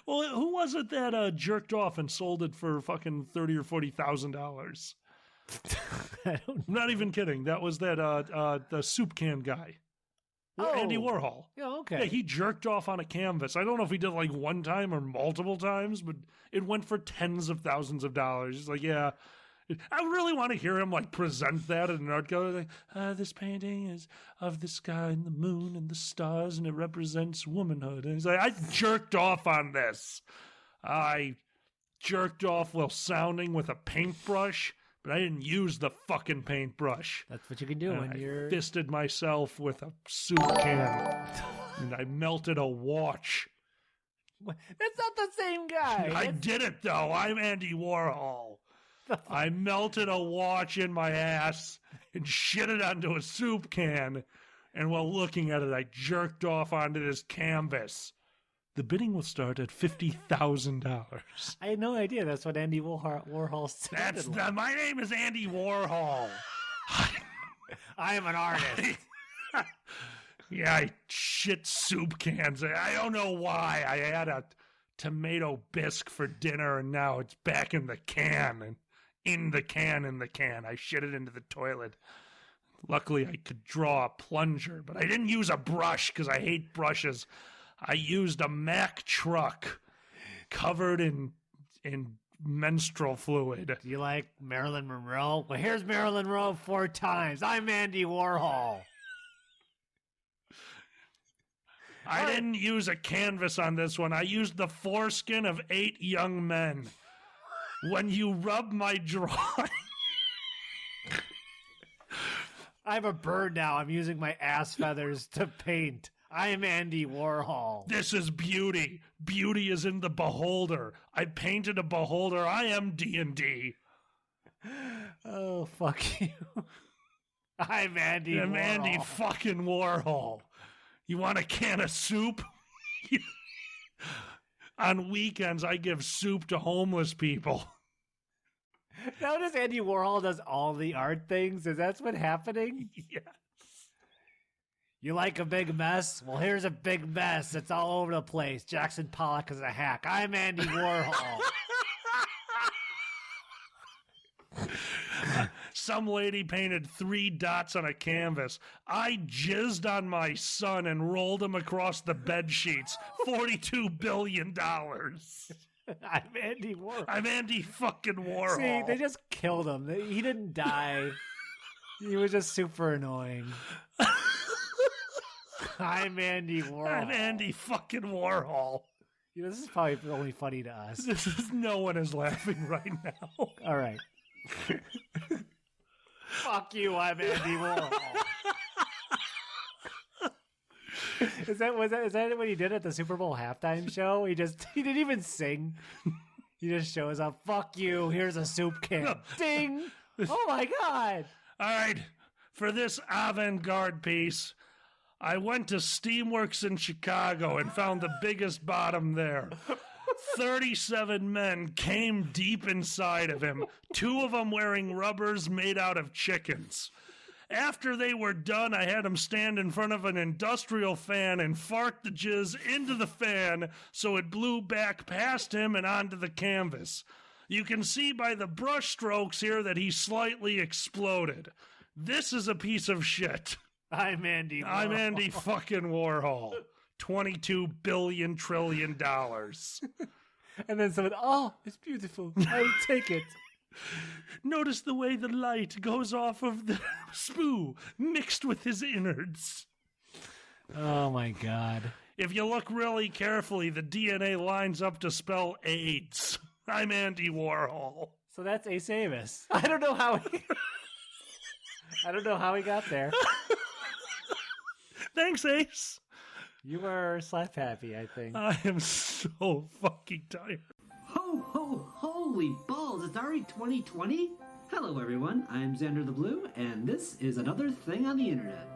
Well, who was it that jerked off and sold it for fucking $30,000 or $40,000? I'm not even kidding. That was the soup can guy. Andy Warhol. Yeah, okay. Yeah, he jerked off on a canvas. I don't know if he did like one time or multiple times, but it went for tens of thousands of dollars. He's like, yeah. I really want to hear him like present that at an art gallery. Like, this painting is of the sky and the moon and the stars, and it represents womanhood. And he's like, I jerked off on this. I jerked off while sounding with a paintbrush, but I didn't use the fucking paintbrush. That's what you can do when you're... fisted myself with a soup can, and I melted a watch. That's not the same guy. I did it, though. I'm Andy Warhol. I melted a watch in my ass and shit it onto a soup can, and while looking at it, I jerked off onto this canvas. The bidding will start at $50,000. I had no idea that's what Andy Warhol said. My name is Andy Warhol. I am an artist. Yeah, I shit soup cans. I don't know why. I had a tomato bisque for dinner, and now it's back in the can. And in the can. I shit it into the toilet. Luckily, I could draw a plunger, but I didn't use a brush because I hate brushes. I used a Mack truck covered in menstrual fluid. Do you like Marilyn Monroe? Well, here's Marilyn Monroe 4 times. I'm Andy Warhol. I didn't use a canvas on this one. I used the foreskin of 8 young men. When you rub my drawing... I have a bird now. I'm using my ass feathers to paint. I am Andy Warhol. This is beauty. Beauty is in the beholder. I painted a beholder. I am D&D. Oh, fuck you. I'm Andy Warhol. I'm Andy fucking Warhol. You want a can of soup? On weekends, I give soup to homeless people. Notice Andy Warhol does all the art things. Is that what's happening? Yes. You like a big mess? Well, here's a big mess. It's all over the place. Jackson Pollock is a hack. I'm Andy Warhol. Some lady painted 3 dots on a canvas. I jizzed on my son and rolled him across the bed sheets. $42 billion. I'm Andy Warhol. I'm Andy fucking Warhol. See, they just killed him. He didn't die. He was just super annoying. I'm Andy Warhol. I'm Andy fucking Warhol. You know, this is probably only funny to us. No one is laughing right now. All right. Fuck you, I'm Andy Warhol. Is that what he did at the Super Bowl halftime show? He didn't even sing. He just shows up. Fuck you. Here's a soup can. Ding. Oh my God. All right. For this avant-garde piece, I went to Steamworks in Chicago and found the biggest bottom there. 37 men came deep inside of him, 2 of them wearing rubbers made out of chickens. After they were done, I had him stand in front of an industrial fan and fart the jizz into the fan so it blew back past him and onto the canvas. You can see by the brush strokes here that he slightly exploded. This is a piece of shit. I'm Andy Warhol. I'm Andy fucking Warhol. $22 billion trillion. And then someone, oh, it's beautiful. I will take it. Notice the way the light goes off of the spoo mixed with his innards. Oh, my God. If you look really carefully, the DNA lines up to spell AIDS. I'm Andy Warhol. So that's Ace Amos. I don't know how he got there. Thanks, Ace. You were slap happy, I think. I am so fucking tired. Ho, ho, holy balls, it's already 2020? Hello everyone, I'm Xander the Blue, and this is another thing on the internet.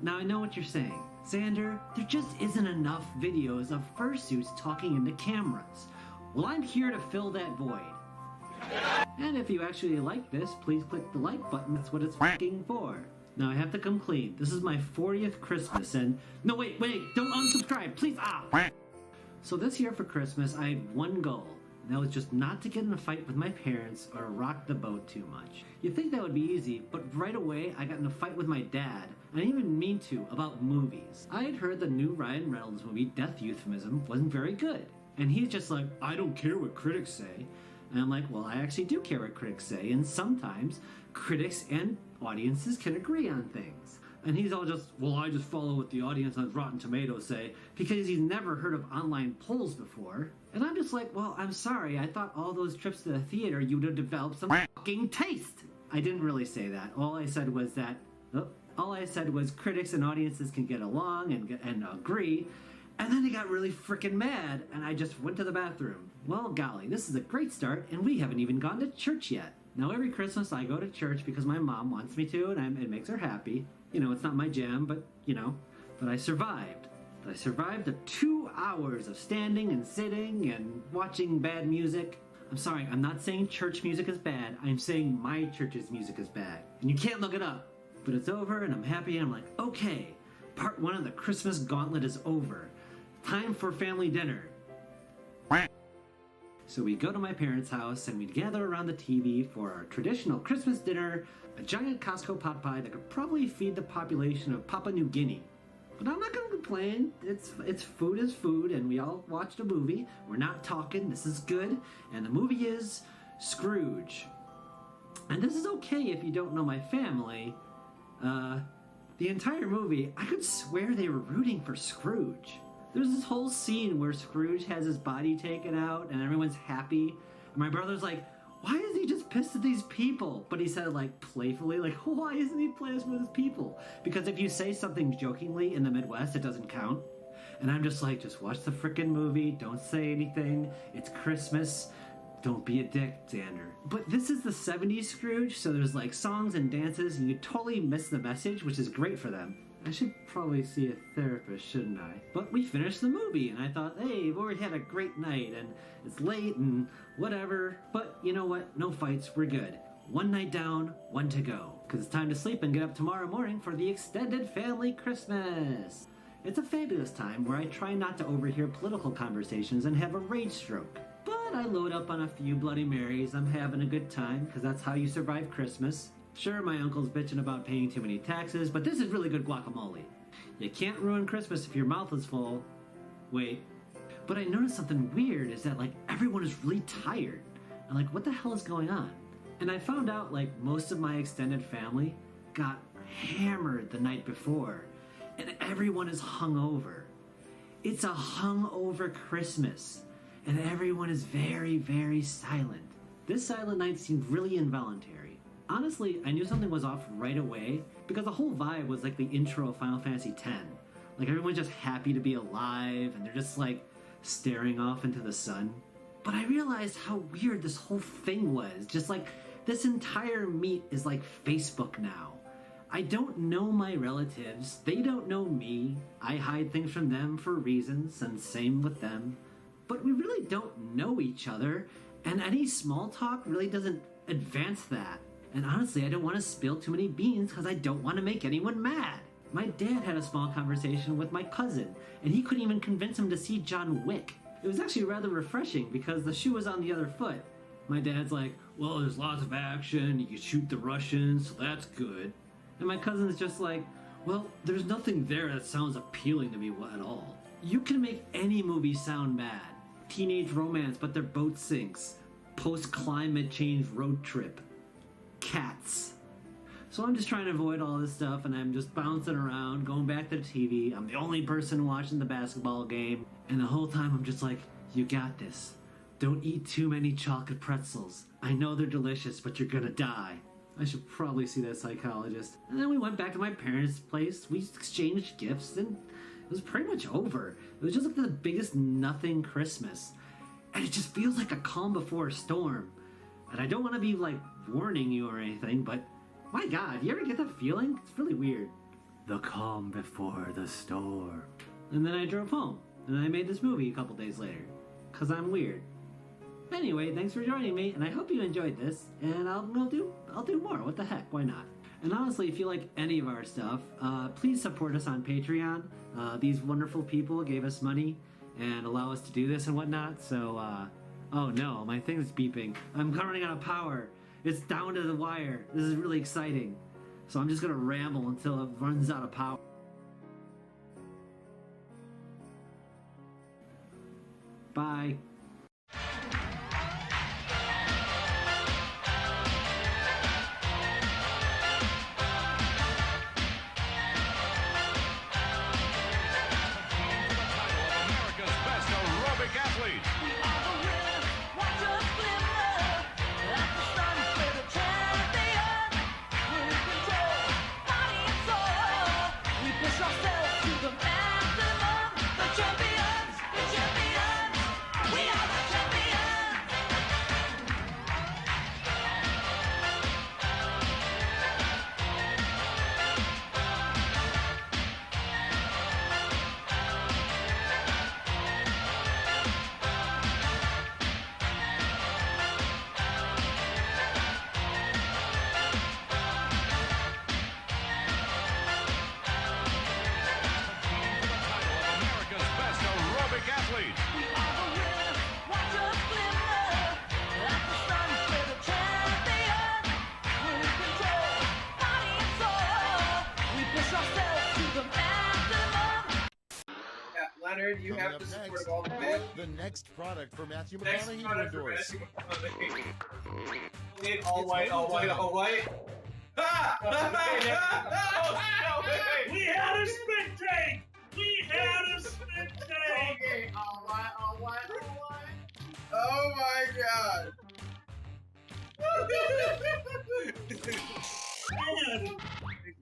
Now I know what you're saying. Xander, there just isn't enough videos of fursuits talking into cameras. Well, I'm here to fill that void. And if you actually like this, please click the like button, that's what it's f***ing for. Now I have to come clean. This is my 40th Christmas and... No, wait, don't unsubscribe, please, So this year for Christmas, I had one goal, and that was just not to get in a fight with my parents or rock the boat too much. You'd think that would be easy, but right away I got in a fight with my dad, and I didn't even mean to, about movies. I had heard the new Ryan Reynolds movie, Death Euphemism, wasn't very good. And he's just like, I don't care what critics say. And I'm like, well, I actually do care what critics say, and sometimes critics and audiences can agree on things. And he's all just, well, I just follow what the audience on Rotten Tomatoes say, because he's never heard of online polls before. And I'm just like, well, I'm sorry, I thought all those trips to the theater you would have developed some fucking taste. I didn't really say that. All I said was critics and audiences can get along and agree. And then he got really freaking mad, and I just went to the bathroom. Well, golly, this is a great start, and we haven't even gone to church yet. Now, every Christmas I go to church because my mom wants me to, and it makes her happy. You know, it's not my jam, but, but I survived. I survived the 2 hours of standing and sitting and watching bad music. I'm sorry, I'm not saying church music is bad. I'm saying my church's music is bad. And you can't look it up. But it's over, and I'm happy, and I'm like, okay, part 1 of the Christmas gauntlet is over. Time for family dinner. So we go to my parents' house and we gather around the TV for our traditional Christmas dinner, a giant Costco pot pie that could probably feed the population of Papua New Guinea. But I'm not gonna complain. It's food is food, and we all watched a movie. We're not talking. This is good. And the movie is Scrooge. And this is okay if you don't know my family. The entire movie, I could swear they were rooting for Scrooge. There's this whole scene where Scrooge has his body taken out and everyone's happy. And my brother's like, why is he just pissed at these people? But he said it like playfully, like, why isn't he pissed with his people? Because if you say something jokingly in the Midwest, it doesn't count. And I'm just like, just watch the frickin' movie. Don't say anything. It's Christmas. Don't be a dick, Xander. But this is the 70s Scrooge, so there's like songs and dances, and you totally miss the message, which is great for them. I should probably see a therapist, shouldn't I? But we finished the movie, and I thought, hey, we've already had a great night, and it's late, and whatever. But you know what? No fights, we're good. One night down, one to go. Because it's time to sleep and get up tomorrow morning for the extended family Christmas. It's a fabulous time where I try not to overhear political conversations and have a rage stroke. But I load up on a few Bloody Marys, I'm having a good time, because that's how you survive Christmas. Sure, my uncle's bitching about paying too many taxes, but this is really good guacamole. You can't ruin Christmas if your mouth is full. Wait. But I noticed something weird is that, like, everyone is really tired. And, like, what the hell is going on? And I found out, like, most of my extended family got hammered the night before. And everyone is hungover. It's a hungover Christmas. And everyone is very, very silent. This silent night seemed really involuntary. Honestly, I knew something was off right away because the whole vibe was like the intro of Final Fantasy X. Like everyone's just happy to be alive and they're just like staring off into the sun. But I realized how weird this whole thing was. Just like this entire meet is like Facebook now. I don't know my relatives. They don't know me. I hide things from them for reasons, and same with them. But we really don't know each other, and any small talk really doesn't advance that. And honestly, I don't want to spill too many beans because I don't want to make anyone mad. My dad had a small conversation with my cousin, and he couldn't even convince him to see John Wick. It was actually rather refreshing because the shoe was on the other foot. My dad's like, well, there's lots of action, you can shoot the Russians, so that's good. And my cousin's just like, well, there's nothing there that sounds appealing to me at all. You can make any movie sound bad. Teenage romance, but their boat sinks. Post-climate change road trip. Cats. So I'm just trying to avoid all this stuff, and I'm just bouncing around, going back to the TV. I'm the only person watching the basketball game, and the whole time I'm just like, you got this. Don't eat too many chocolate pretzels. I know they're delicious, but you're gonna die. I should probably see that psychologist. And then we went back to my parents' place. We exchanged gifts, and it was pretty much over. It was just like the biggest nothing Christmas. And it just feels like a calm before a storm. And I don't want to be, like, warning you or anything, but my God, you ever get that feeling? It's really weird. The calm before the storm. And then I drove home, and I made this movie a couple days later. Because I'm weird. Anyway, thanks for joining me, and I hope you enjoyed this, and I'll do more. What the heck, why not? And honestly, if you like any of our stuff, please support us on Patreon. These wonderful people gave us money and allow us to do this and whatnot. So, oh no, my thing's beeping. I'm running out of power. It's down to the wire. This is really exciting. So I'm just gonna ramble until it runs out of power. Bye. Leonard, you have to support all the bit. The next product for Matthew Next McConaughey to product for endorse. Matthew McConaughey. All white, all white, all white. Ah! Oh, no, wait. We had a spit take! We had a spit take! Okay, all white, all white, all white. Oh my god.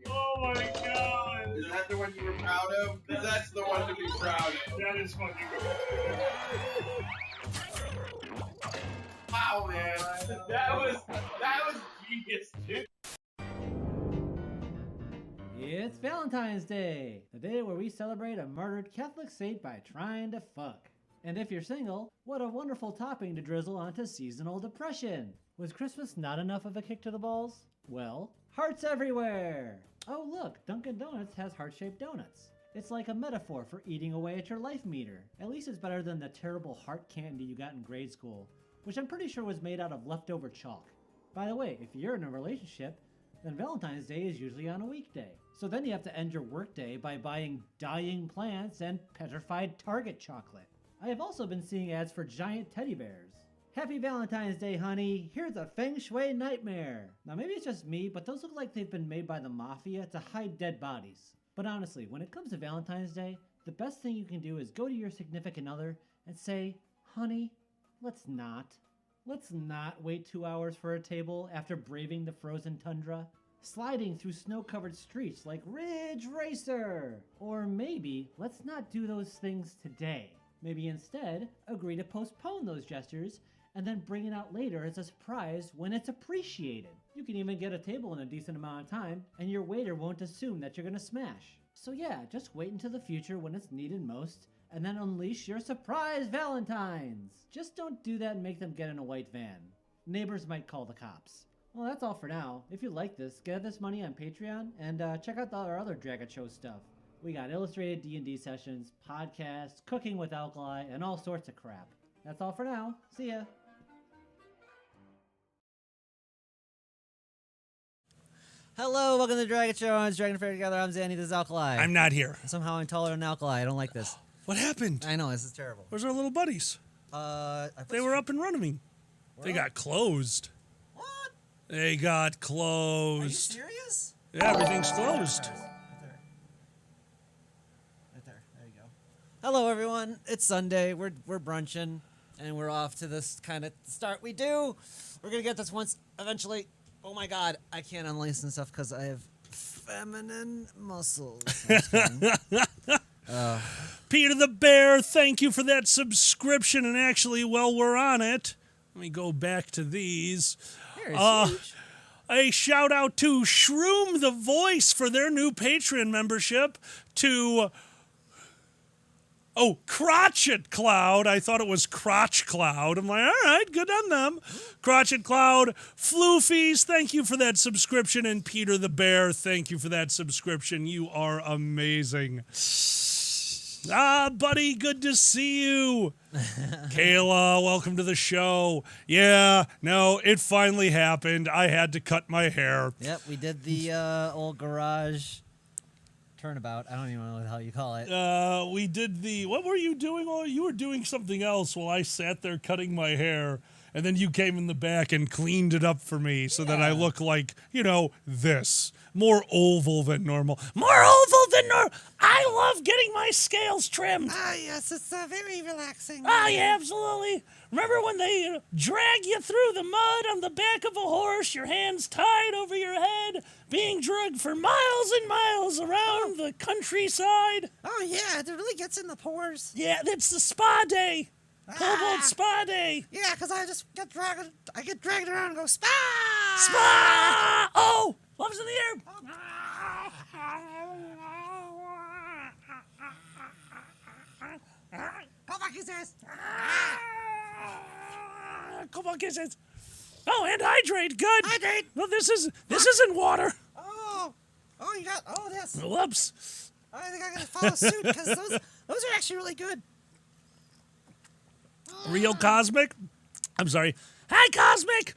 Oh my god! Is that the one you were proud of? Because that's the one to be proud of. That is fucking good. Wow, man. That was genius, dude. It's Valentine's Day, the day where we celebrate a murdered Catholic saint by trying to fuck. And if you're single, what a wonderful topping to drizzle onto seasonal depression. Was Christmas not enough of a kick to the balls? Well, hearts everywhere! Oh look, Dunkin' Donuts has heart-shaped donuts. It's like a metaphor for eating away at your life meter. At least it's better than the terrible heart candy you got in grade school, which I'm pretty sure was made out of leftover chalk. By the way, if you're in a relationship, then Valentine's Day is usually on a weekday. So then you have to end your workday by buying dying plants and petrified Target chocolate. I have also been seeing ads for giant teddy bears. Happy Valentine's Day, honey. Here's a feng shui nightmare. Now maybe it's just me, but those look like they've been made by the mafia to hide dead bodies. But honestly, when it comes to Valentine's Day, the best thing you can do is go to your significant other and say, honey, let's not wait 2 hours for a table after braving the frozen tundra, sliding through snow-covered streets like Ridge Racer. Or maybe let's not do those things today. Maybe instead agree to postpone those gestures and then bring it out later as a surprise when it's appreciated. You can even get a table in a decent amount of time, and your waiter won't assume that you're gonna smash. So yeah, just wait until the future when it's needed most, and then unleash your surprise Valentines. Just don't do that and make them get in a white van. Neighbors might call the cops. Well, that's all for now. If you like this, get this money on Patreon, and check out our other Dragon Show stuff. We got illustrated D&D sessions, podcasts, cooking with alkali, and all sorts of crap. That's all for now. See ya. Hello, welcome to the Dragon Show. I'm Dragon Fair Together. I'm Zanny. This is Alkali. I'm not here. Somehow I'm taller than Alkali. I don't like this. What happened? I know, this is terrible. Where's our little buddies? They were up and running. They got closed. What? They got closed. Are you serious? Yeah, everything's closed. Right there. There you go. Hello, everyone. It's Sunday. We're brunching, and we're off to this kind of start we do. We're going to get this once eventually. Oh, my God. I can't unlace stuff because I have feminine muscles. Peter the Bear, thank you for that subscription. And actually, while we're on it, let me go back to these. A shout out to Shroom the Voice for their new Patreon membership, to Oh, Crotchet Cloud. I thought it was Crotch Cloud. I'm like, all right, good on them. Crotchet Cloud. Floofies, thank you for that subscription. And Peter the Bear, thank you for that subscription. You are amazing. Buddy, good to see you. Kayla, welcome to the show. Yeah, no, it finally happened. I had to cut my hair. Yep, we did the old garage turnabout. I don't even know what the hell you call it. We did what were you doing? Oh, you were doing something else while I sat there cutting my hair, and then you came in the back and cleaned it up for me so that I look like, this. More oval than normal. More oval than normal. I love getting my scales trimmed. Ah, yes, it's very relaxing. Ah, yeah, absolutely. Remember when they drag you through the mud on the back of a horse, your hands tied over your head, being dragged for miles and miles around the countryside? Oh, yeah, it really gets in the pores. Yeah, that's the spa day. Cobalt Spa Day. Yeah, because I just get dragged. I get dragged around and go spa. Spa. Oh, love's in the air. Cobalt kisses. Cobalt kisses. Oh, and hydrate. Good. Hydrate. Well, this isn't water. Oh, you got this. Whoops. I think I'm gonna follow suit because those are actually really good. Real Cosmic? I'm sorry. Hi, Cosmic!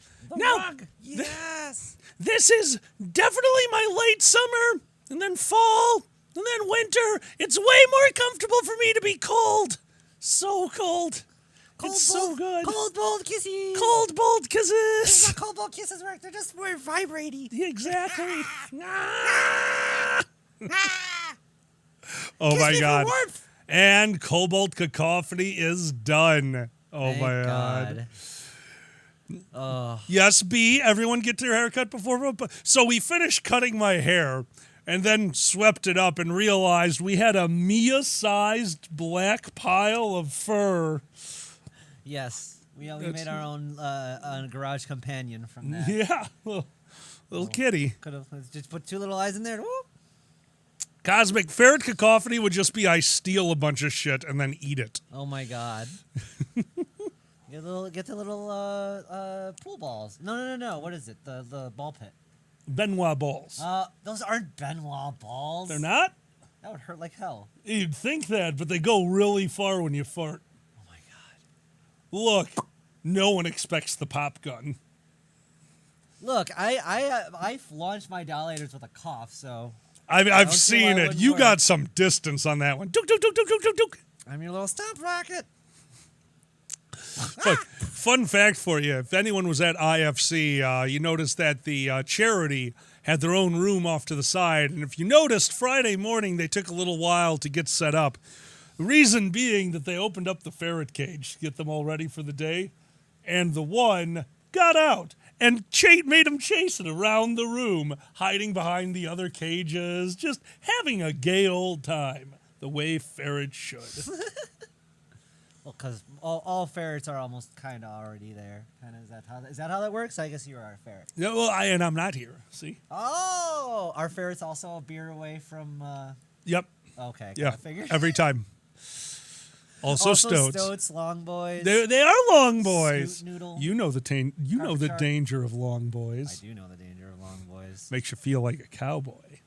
Yes! This is definitely my late summer, and then fall, and then winter. It's way more comfortable for me to be cold. So cold. It's so good. Cold, bold kisses. Cold, bold kisses. Not cold, bold kisses work. They're just more vibrating. Exactly. Oh, Kiss my me for God. warmth. And Cobalt Cacophony is done. Oh, Thank my God. Oh. Yes, B, everyone get their hair cut before. So we finished cutting my hair and then swept it up and realized we had a Mia-sized black pile of fur. Yes. We made our own garage companion from that. Yeah, little kitty. Could have just put two little eyes in there. Woo. Cosmic Ferret Cacophony would just be I steal a bunch of shit and then eat it. Oh, my God. Get the little pool balls. No. What is it? The ball pit. Benoit balls. Those aren't Benoit balls. They're not? That would hurt like hell. You'd think that, but they go really far when you fart. Oh, my God. Look, no one expects the pop gun. Look, I launched my dilators with a cough, so... I've seen it. You work. got some distance on that one. Duk, duk, duk, duk, duk, duk, duk. I'm your little stomp rocket. Look, fun fact for you. If anyone was at IFC, you noticed that the charity had their own room off to the side. And if you noticed, Friday morning, they took a little while to get set up. The reason being that they opened up the ferret cage to get them all ready for the day. And the one got out and made them chase it around the room, hiding behind the other cages, just having a gay old time, the way ferrets should. Well, because all ferrets are almost kind of already there. Kind of is that how that works? I guess you are a ferret. Yeah, well, I'm not here. See? Oh, are ferrets also a beer away from? Yep. Okay. Yeah. Figured. Every time. Also stoats. Long boys. They are long boys. Scoot noodle. You know the Shark. danger of long boys. I do know the danger of long boys. Makes you feel like a cowboy.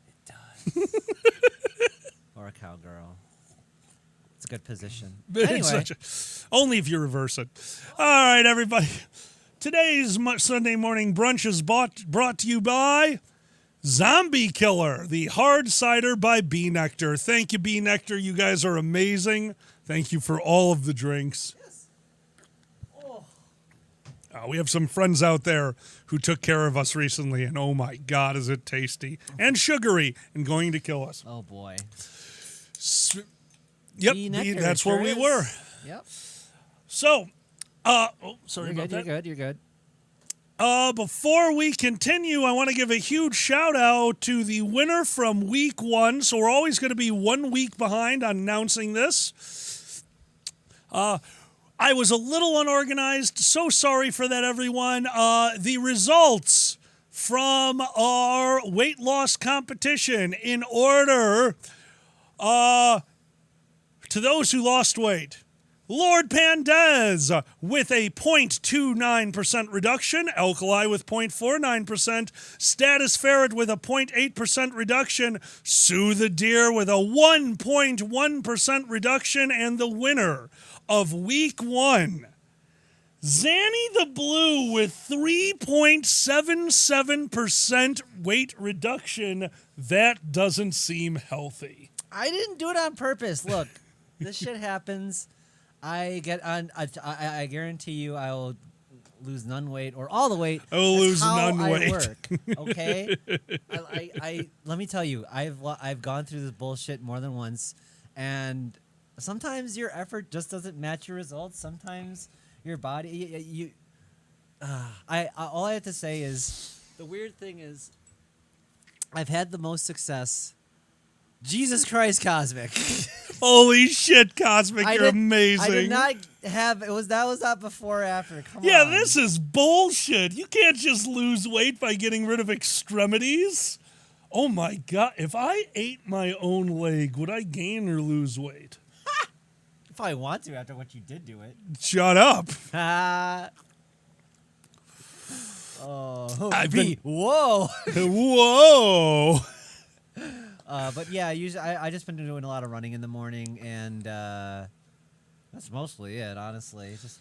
It does. Or a cowgirl. It's a good position. Anyway. Only if you reverse it. All right, everybody. Today's Sunday morning brunch is brought to you by Zombie Killer, the hard cider by Bee Nectar. Thank you, Bee Nectar. You guys are amazing. Thank you for all of the drinks. Yes. Oh. We have some friends out there who took care of us recently, and oh my God, is it tasty and sugary and going to kill us. Oh boy. Yep, Bee Nectar, that's where we is. were. Yep. So, sorry about that. You're good. Before we continue, I want to give a huge shout out to the winner from week 1. So we're always going to be 1 week behind on announcing this. I was a little unorganized. So sorry for that, everyone. The results from our weight loss competition in order to To those who lost weight, Lord Pandez with a 0.29% reduction, Alkali with 0.49%, Status Ferret with a 0.8% reduction, Sue the Deer with a 1.1% reduction, and the winner of Week 1, Zanny the Blue with 3.77% weight reduction. That doesn't seem healthy. I didn't do it on purpose. Look, this shit happens. I guarantee you I will lose none weight or all the weight. I will lose none weight. Work, okay? I let me tell you, I've gone through this bullshit more than once, and sometimes your effort just doesn't match your results. Sometimes your body, all I have to say is the weird thing is I've had the most success. Jesus Christ, Cosmic. Holy shit, Cosmic, you're amazing. I did not have that was not before or after. Come on. Yeah, this is bullshit. You can't just lose weight by getting rid of extremities. Oh my god, if I ate my own leg, would I gain or lose weight? If I want to after what you did to it. Shut up. Oh, I've been... Whoa. Whoa. But yeah, usually I just been doing a lot of running in the morning, and that's mostly it, honestly. Just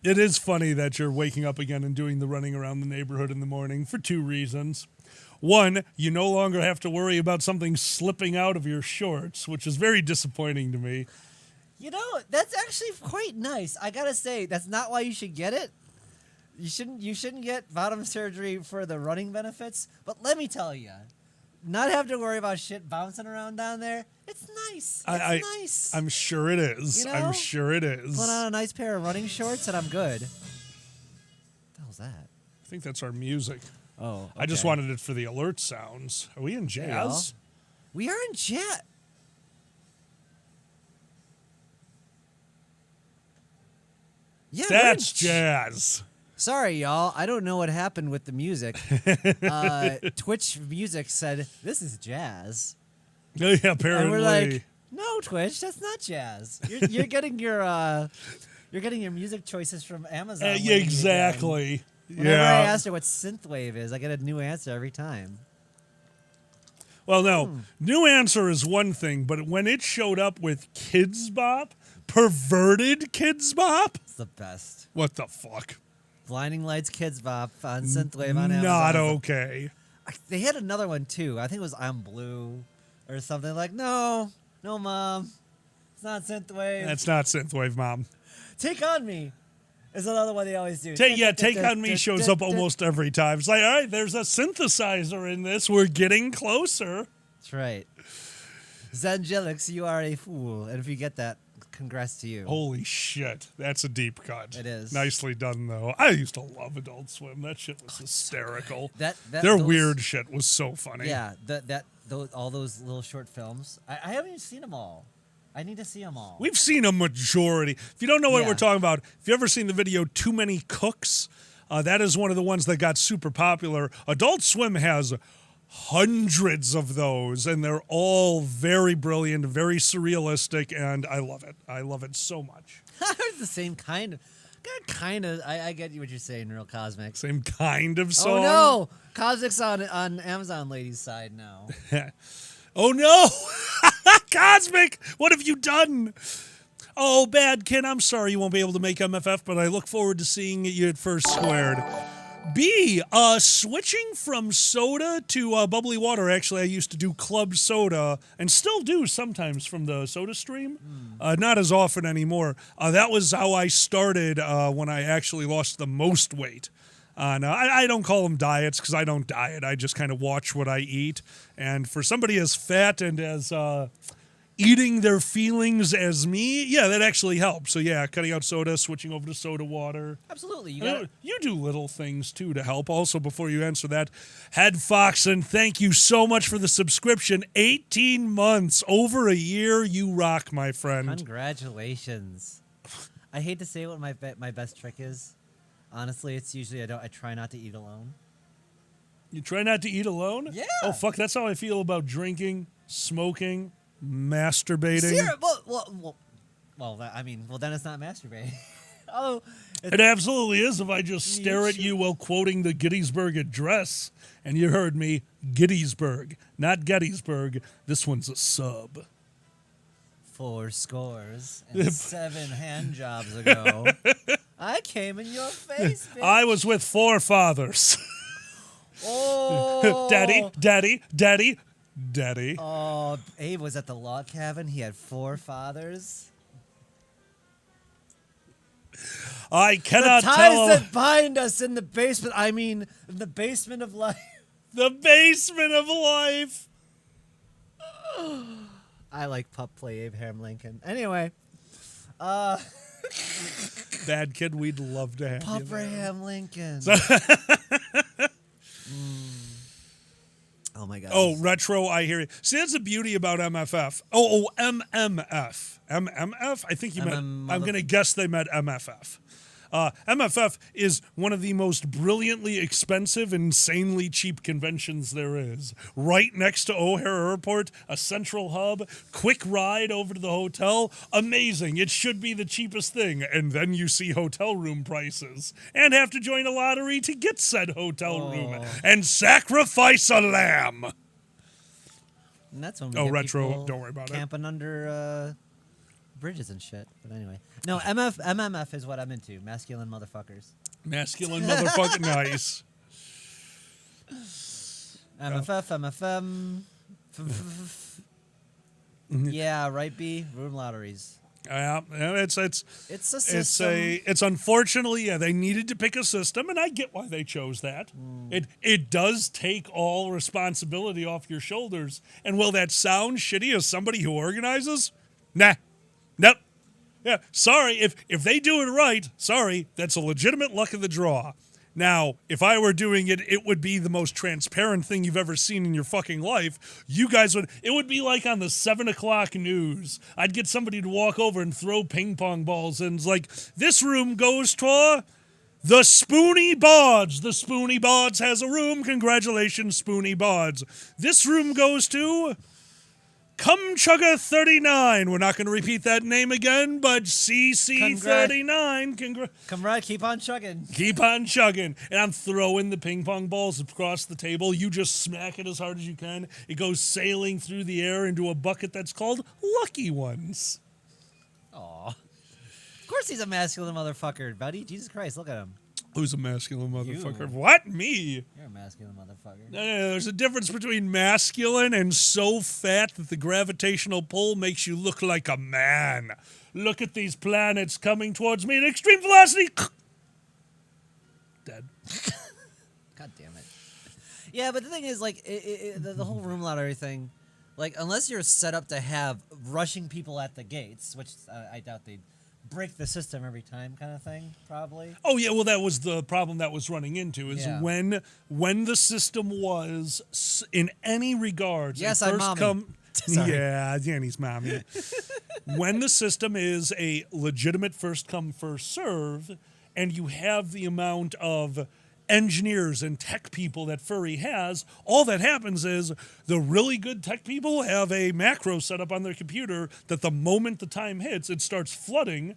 It is funny that you're waking up again and doing the running around the neighborhood in the morning for two reasons. One, you no longer have to worry about something slipping out of your shorts, which is very disappointing to me. You know, that's actually quite nice. I gotta say, that's not why you should get it. You shouldn't get bottom surgery for the running benefits. But let me tell you, not have to worry about shit bouncing around down there. It's nice. It's nice. I'm sure it is. You know? I'm sure it is. Put on a nice pair of running shorts and I'm good. What the hell's that? I think that's our music. Oh, okay. I just wanted it for the alert sounds. Are we in jazz? We are in jazz. Yeah, that's jazz. Sorry, y'all. I don't know what happened with the music. Twitch music said, this is jazz. Yeah, apparently. And we're like, no, Twitch, that's not jazz. You're getting your music choices from Amazon. Yeah, exactly. Whenever I ask her what synthwave is, I get a new answer every time. Well, no. New answer is one thing, but when it showed up with Kids Bop, perverted Kids Bop, it's the best. What the fuck? Blinding Lights Kids Bop on synthwave on Amazon. Not okay. They had another one too. I think it was I'm Blue or something. Like, no, Mom, it's not synthwave. That's not synthwave, Mom. Take On Me is another one they always do. Take On Me shows up almost every time. It's like, all right, there's a synthesizer in this. We're getting closer. That's right. Zangelix, you are a fool. And if you get that, congrats to you. Holy shit. That's a deep cut. It is. Nicely done, though. I used to love Adult Swim. That shit was hysterical. Their those, weird shit was so funny. Yeah, all those little short films. I haven't even seen them all. I need to see them all. We've seen a majority. If you don't know what we're talking about, if you've ever seen the video Too Many Cooks, that is one of the ones that got super popular. Adult Swim has hundreds of those, and they're all very brilliant, very surrealistic, and I love it. I love it so much. It's the same kind of. I get what you're saying, Real Cosmic. Same kind of song. Oh no, Cosmic's on Amazon Ladies' side now. Oh no, Cosmic! What have you done? Oh, bad kid. I'm sorry you won't be able to make MFF, but I look forward to seeing you at First Squared. B, switching from soda to bubbly water. Actually, I used to do club soda and still do sometimes from the soda stream. Not as often anymore. That was how I started when I actually lost the most weight. I don't call them diets because I don't diet. I just kind of watch what I eat. And for somebody as fat and as eating their feelings as me, yeah, that actually helps. So yeah, cutting out soda, switching over to soda water. Absolutely. You do little things too to help. Also, before you answer that, Head Foxen, thank you so much for the subscription. 18 months, over a year. You rock, my friend. Congratulations. I hate to say what my best trick is. Honestly, it's usually I try not to eat alone. You try not to eat alone? Yeah. Oh fuck, that's how I feel about drinking, smoking, Masturbating. Well, then it's not masturbating. Oh, It absolutely is if I just stare at you while quoting the Gettysburg Address, and you heard me, Gettysburg, not Gettysburg. This one's a sub. 4 scores and 7 hand jobs ago, I came in your face, bitch. I was with forefathers. Oh, Daddy. Oh, Abe was at the log cabin. He had 4 fathers. I cannot the ties tell. that bind us in the basement. I mean, in the basement of life. The basement of life. I like pup play Abraham Lincoln. Anyway, Bad kid, we'd love to have you there. Abraham Lincoln. Oh my God. Oh, retro, I hear you. See, that's the beauty about MFF. MMF. MMF? I think you meant, I'm going to guess they meant MFF. MFF is one of the most brilliantly expensive, insanely cheap conventions there is. Right next to O'Hare Airport, a central hub, quick ride over to the hotel. Amazing. It should be the cheapest thing. And then you see hotel room prices and have to join a lottery to get said hotel room and sacrifice a lamb. And that's when we Oh, get retro, people don't worry about it. camping under bridges and shit. But anyway, no, MMF is what I'm into. Masculine motherfuckers. Masculine motherfucking nice. MFM. Yeah, right, B? Room lotteries. Yeah, it's a system. It's unfortunately, yeah, they needed to pick a system, and I get why they chose that. It does take all responsibility off your shoulders. And will that sound shitty as somebody who organizes? Nah. Nope. Yeah, sorry. If they do it right, sorry, that's a legitimate luck of the draw. Now, if I were doing it, it would be the most transparent thing you've ever seen in your fucking life. You guys it would be like on the 7 o'clock news. I'd get somebody to walk over and throw ping pong balls, and it's like, this room goes to the Spoony Bods. The Spoony Bods has a room. Congratulations, Spoony Bods. This room goes to Cum Chugga 39. We're not going to repeat that name again, but CC 39. Comrade, keep on chugging. Keep on chugging. And I'm throwing the ping pong balls across the table. You just smack it as hard as you can. It goes sailing through the air into a bucket that's called Lucky Ones. Aw. Of course he's a masculine motherfucker, buddy. Jesus Christ, look at him. Who's a masculine motherfucker? You. What? Me? You're a masculine motherfucker. No, there's a difference between masculine and so fat that the gravitational pull makes you look like a man. Look at these planets coming towards me at extreme velocity. Dead. God damn it. Yeah, but the thing is, like, the whole room lottery thing, like, unless you're set up to have rushing people at the gates, which I doubt they'd break the system every time kind of thing, probably. Oh, yeah, well, that was the problem that was running into, is when the system was, in any regards... Yes, I'm mommy. Yeah, Danny's mommy. When the system is a legitimate first-come, first-serve, and you have the amount of engineers and tech people that Furry has, all that happens is the really good tech people have a macro set up on their computer that the moment the time hits, it starts flooding.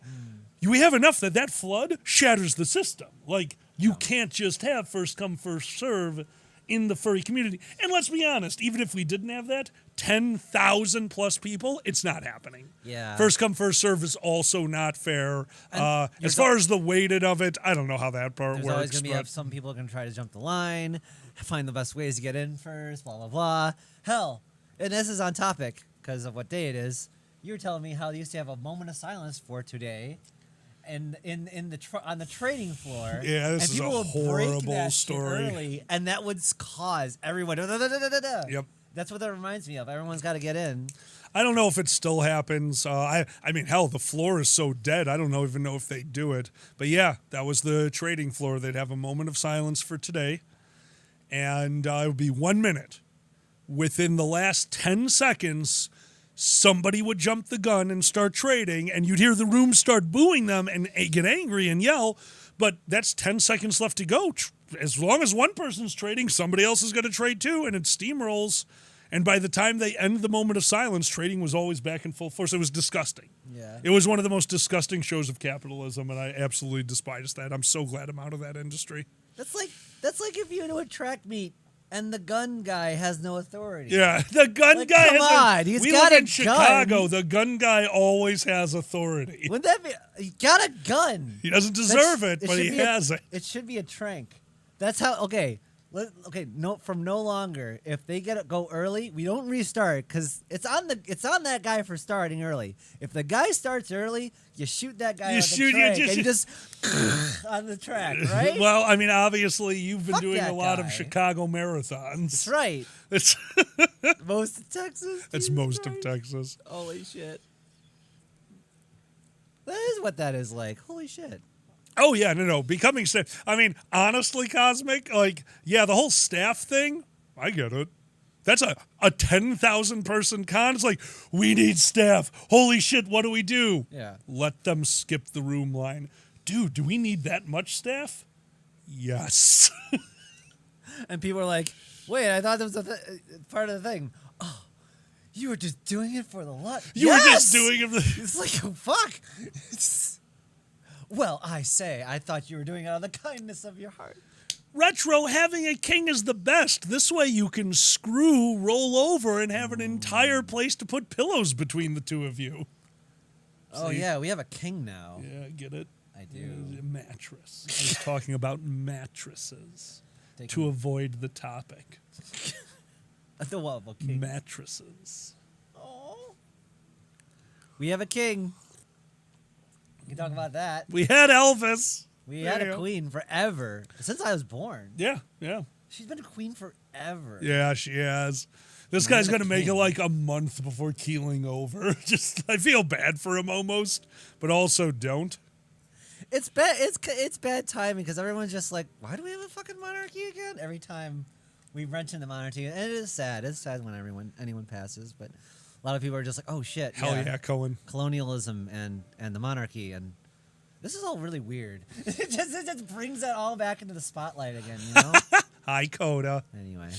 You have enough that flood shatters the system. Like, you can't just have first come, first serve in the furry community. And let's be honest, even if we didn't have that, 10,000 plus people, it's not happening. Yeah. First come, first serve is also not fair. As far as the weighted of it, I don't know how that part There's works. always going to be some people going to try to jump the line, find the best ways to get in first, blah, blah, blah. Hell, and this is on topic because of what day it is. You were telling me how they used to have a moment of silence for today. And on the trading floor, yeah, this is a horrible story. Early, and that would cause everyone. Yep, that's what that reminds me of. Everyone's got to get in. I don't know if it still happens. I mean, hell, the floor is so dead. I don't even know if they do it. But yeah, that was the trading floor. They'd have a moment of silence for today, and it would be 1 minute. Within the last 10 seconds, somebody would jump the gun and start trading, and you'd hear the room start booing them and get angry and yell, but that's 10 seconds left to go. As long as one person's trading, somebody else is going to trade too, and it steamrolls. And by the time they end the moment of silence, trading was always back in full force. It was disgusting. Yeah. It was one of the most disgusting shows of capitalism, and I absolutely despise that. I'm so glad I'm out of that industry. That's like if you do a track meet and the gun guy has no authority. Yeah, the gun Like, guy. come on, he's we got live a in Chicago. gun. The gun guy always has authority. Wouldn't that be? He got a gun. He doesn't deserve it, but should he be has it. It should be a trank. That's how. Okay. No. From no longer, if they go early, we don't restart because it's on that guy for starting early. If the guy starts early, you shoot that guy. You on shoot- the you track, just- and you just on the track, right? Well, I mean, obviously, you've been Fuck doing a that lot of guy. Chicago marathons. That's right. It's Most of Texas. It's Jesus most of Christ. Texas. Holy shit. That is what that is like. Holy shit. Oh, yeah, no. Becoming staff. I mean, honestly, Cosmic, the whole staff thing, I get it. That's a 10,000 person con. It's like, we need staff. Holy shit, what do we do? Yeah. Let them skip the room line. Dude, do we need that much staff? Yes. And people are like, wait, I thought that was part of the thing. Oh, you were just doing it for the luck. You were just doing it. It's like, oh, fuck. Well, I thought you were doing it out of the kindness of your heart. Retro, having a king is the best. This way you can roll over, and have an entire place to put pillows between the two of you. Oh, See? yeah, we have a king now. Yeah, get it? I do. A mattress. I was talking about mattresses Take to avoid the topic. the what of a king? Mattresses. Oh. We have a king. We can talk about that. We had Elvis. We There had you a go. queen forever. Since I was born. Yeah. She's been a queen forever. Yeah, she has. This Man, guy's the going to make it king. like a month before keeling over. I feel bad for him almost, but also don't. It's bad. It's bad timing because everyone's just like, why do we have a fucking monarchy again? Every time we mention the monarchy, and it is sad. It's sad when anyone passes, but a lot of people are just like, oh shit, Hell yeah, Cohen. colonialism and the monarchy, and this is all really weird. It just brings that all back into the spotlight again, you know. Hi, Coda. Anyway,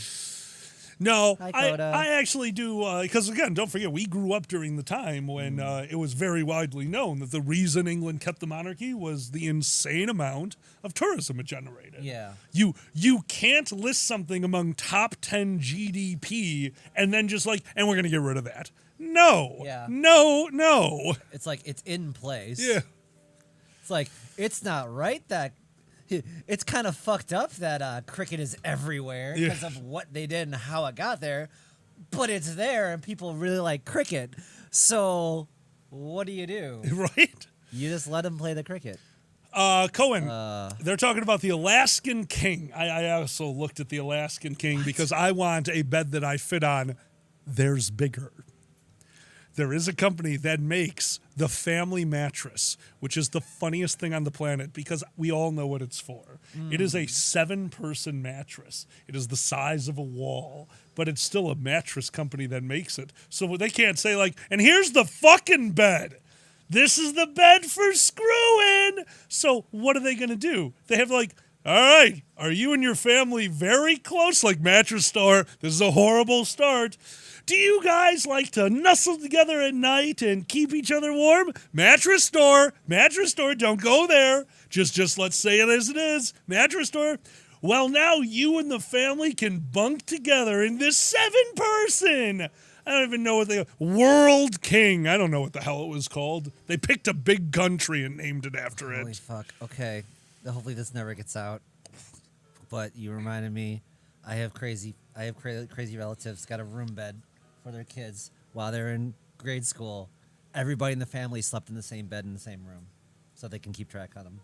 No, Hi, I Coda. actually do, because again, don't forget, we grew up during the time when it was very widely known that the reason England kept the monarchy was the insane amount of tourism it generated. yeah. You can't list something among top 10 GDP and then just and we're going to get rid of that. No. Yeah. No. It's like it's in place. Yeah. It's like it's not right that it's kind of fucked up that cricket is everywhere Yeah. because of what they did and how it got there, but it's there and people really like cricket. So what do? Right? You just let them play the cricket. Cohen, they're talking about the Alaskan King. I also looked at the Alaskan King because I want a bed that I fit on. There's bigger. There is a company that makes the family mattress, which is the funniest thing on the planet because we all know what it's for. It is a 7-person mattress. It is the size of a wall, but it's still a mattress company that makes it. So they can't say and here's the fucking bed. This is the bed for screwing. So what are they going to do? They have all right, are you and your family very close? Mattress store, this is a horrible start. Do you guys like to nuzzle together at night and keep each other warm? Mattress store, don't go there. Just let's say it as it is. Mattress store. Well, now you and the family can bunk together in this 7-person. I don't even know what World King. I don't know what the hell it was called. They picked a big country and named it after Holy it. fuck. Okay. Hopefully this never gets out. But you reminded me, I have crazy relatives got a room bed for their kids while they're in grade school. Everybody in the family slept in the same bed in the same room so they can keep track of them.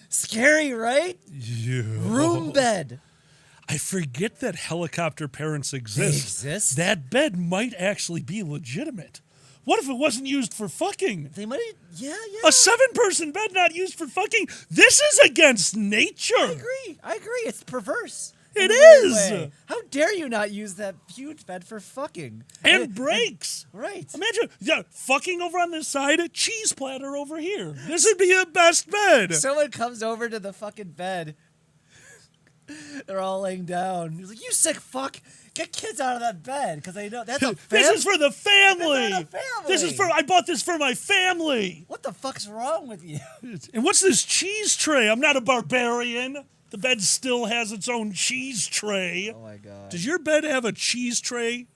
Scary, right? Yeah. Room bed. I forget that helicopter parents exist. They exist? That bed might actually be legitimate. What if it wasn't used for fucking? They might. Yeah. A 7-person bed not used for fucking? This is against nature. I agree. It's perverse. It in a weird is. way. How dare you not use that huge bed for fucking? And breaks. Right. Imagine, fucking over on this side, a cheese platter over here. This would be the best bed. Someone comes over to the fucking bed. They're all laying down. He's like, "You sick fuck! Get kids out of that bed because they know that's a This is for the family. That's not a family. This is for. I bought this for my family. What the fuck's wrong with you?" And what's this cheese tray? I'm not a barbarian. The bed still has its own cheese tray. Oh my god! Does your bed have a cheese tray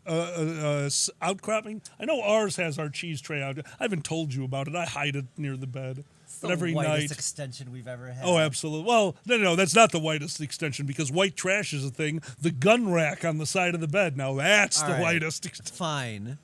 outcropping? I know ours has our cheese tray out. I haven't told you about it. I hide it near the bed. It's But the every whitest night. extension we've ever had. Oh, absolutely. Well, no, that's not the whitest extension because white trash is a thing. The gun rack on the side of the bed. Now that's All the right. whitest extension. Fine.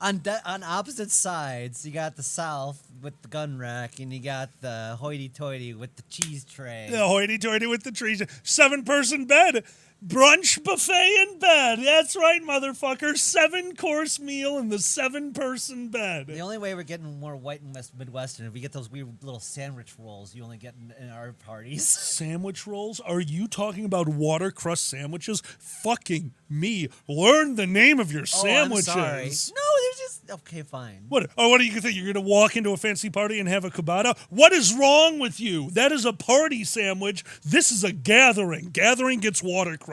On opposite sides, you got the south with the gun rack, and you got the hoity-toity with the cheese tray. The hoity-toity with the trees. 7-person bed. Brunch buffet in bed. That's right, motherfucker. 7-course meal in the 7-person bed. The only way we're getting more white and Midwestern if we get those weird little sandwich rolls you only get in our parties. Sandwich rolls? Are you talking about water crust sandwiches? Fucking me. Learn the name of your sandwiches. Oh, I'm sorry. No, they're just okay. Fine. What do you think? You're going to walk into a fancy party and have a ciabatta? What is wrong with you? That is a party sandwich. This is a gathering. Gathering gets water crust.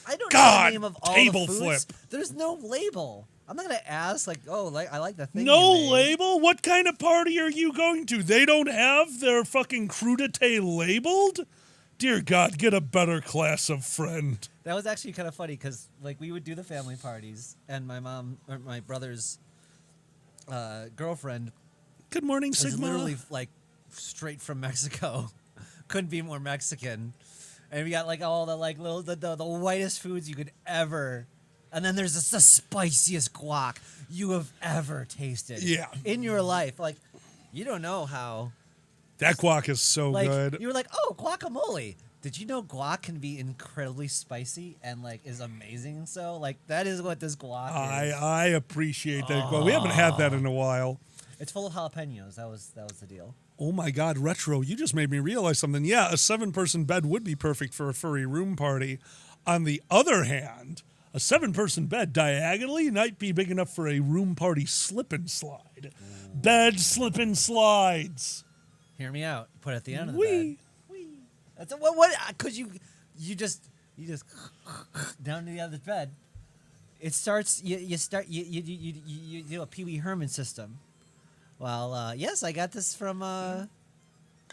I don't know God, the name of all table the foods. flip. There's no label. I'm not gonna ask I like the thing. No you made. label? What kind of party are you going to? They don't have their fucking crudité labeled? Dear God, get a better class of friend. That was actually kind of funny because we would do the family parties, and my mom or my brother's girlfriend Good morning, is Sigma. literally straight from Mexico. Couldn't be more Mexican. And we got all the the whitest foods you could ever. And then there's the spiciest guac you have ever tasted. Yeah. In your life. You don't know how. That guac is so good. You were like, "Oh, guacamole." Did you know guac can be incredibly spicy and is amazing? So that is what this guac is. I appreciate that guac. We haven't had that in a while. It's full of jalapenos. That was the deal. Oh my God, Retro, you just made me realize something. Yeah, a 7-person bed would be perfect for a furry room party. On the other hand, a 7-person bed diagonally might be big enough for a room party slip and slide. Bed slip and slides. Hear me out. Put it at the end of the Wee. bed. That's what? Because you just down to the other bed. It starts. You do a Pee Wee Herman system. Well, yes, I got this from.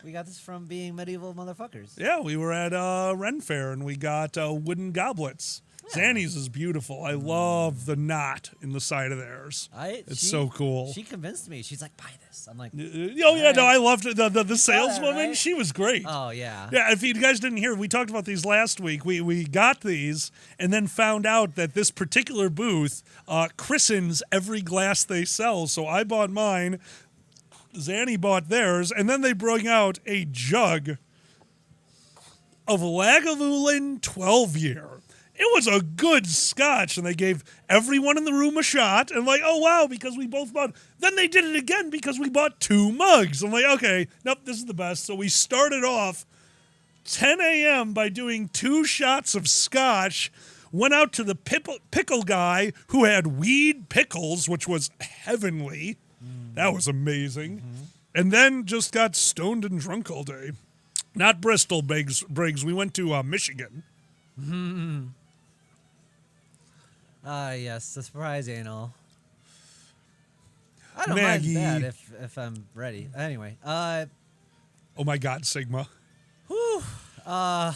We got this from being medieval motherfuckers. Yeah, we were at Ren Fair and we got wooden goblets. Yeah. Zanny's is beautiful. I love the knot in the side of theirs. It's so cool. She convinced me. She's like, "Buy this." I'm like, Oh yeah, no, I loved it. The saleswoman. right? She was great. "Oh yeah." Yeah, if you guys didn't hear, we talked about these last week. We got these and then found out that this particular booth christens every glass they sell. So I bought mine. Zanny bought theirs, and then they brought out a jug of Lagavulin 12-year. It was a good scotch, and they gave everyone in the room a shot, and oh, wow, because we both bought. Then they did it again because we bought 2 mugs. I'm like, okay, nope, this is the best. So we started off 10 a.m. by doing 2 shots of scotch, went out to the pickle guy who had weed pickles, which was heavenly. That was amazing. And then just got stoned and drunk all day. Not Bristol, Briggs. We went to Michigan. Yes, the surprise anal. I don't Maggie. mind that if I'm ready. Anyway, Oh my God, Sigma. I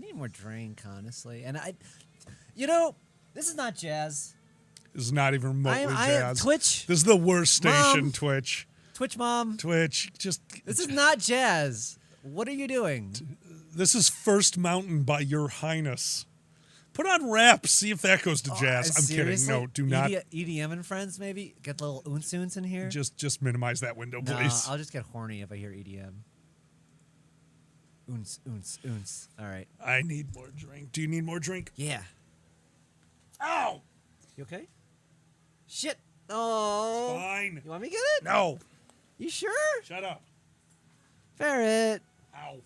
need more drink, honestly. And this is not jazz. This is not even remotely jazz. Twitch. This is the worst station, Mom. Twitch. Twitch, Mom. Twitch, just. This is not jazz. What are you doing? This is First Mountain by Your Highness. Put on rap, see if that goes to jazz. I'm Seriously? kidding. No, do not. EDM and Friends, maybe? Get a little oons in here? Just minimize that window, No, please. I'll just get horny if I hear EDM. Oons. All right. I need more drink. Do you need more drink? Yeah. Ow! You okay? Shit. Oh. Fine. You want me to get it? No. You sure? Shut up. Ferret. Ow.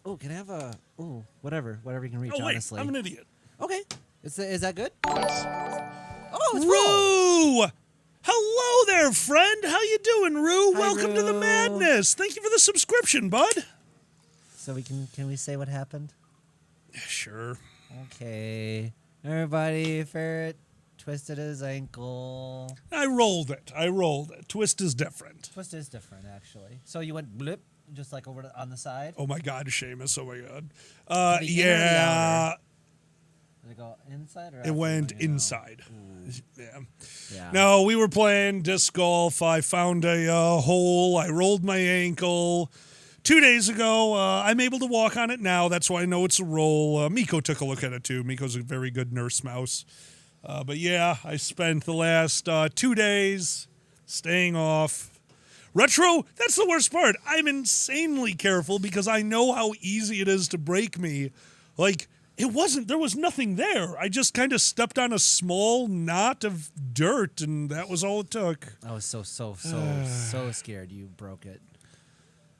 Oh, can I have a... Oh, whatever you can reach, Oh, wait. honestly. I'm an idiot. Okay. Is that good? Oh, it's Rue! Hello there, friend. How you doing, Rue? Hi, Welcome to the Rue. madness. Thank you for the subscription, bud. So can we say what happened? Sure. Okay. Everybody, Ferret twisted his ankle. I rolled it. Twist is different. Twist is different, actually. So you went blip, just like over on the side? Oh my God, Seamus. Oh my God. To the inner or the Yeah. outer? Did it go inside or It out? went Did it go? inside. Yeah. Yeah. No, we were playing disc golf. I found a hole. I rolled my ankle. 2 days ago, I'm able to walk on it now. That's why I know it's a roll. Miko took a look at it too. Miko's a very good nurse mouse. But yeah, I spent the last 2 days staying off. Retro, that's the worst part. I'm insanely careful because I know how easy it is to break me. Like, there was nothing there. I just kind of stepped on a small knot of dirt, and that was all it took. I was so scared you broke it.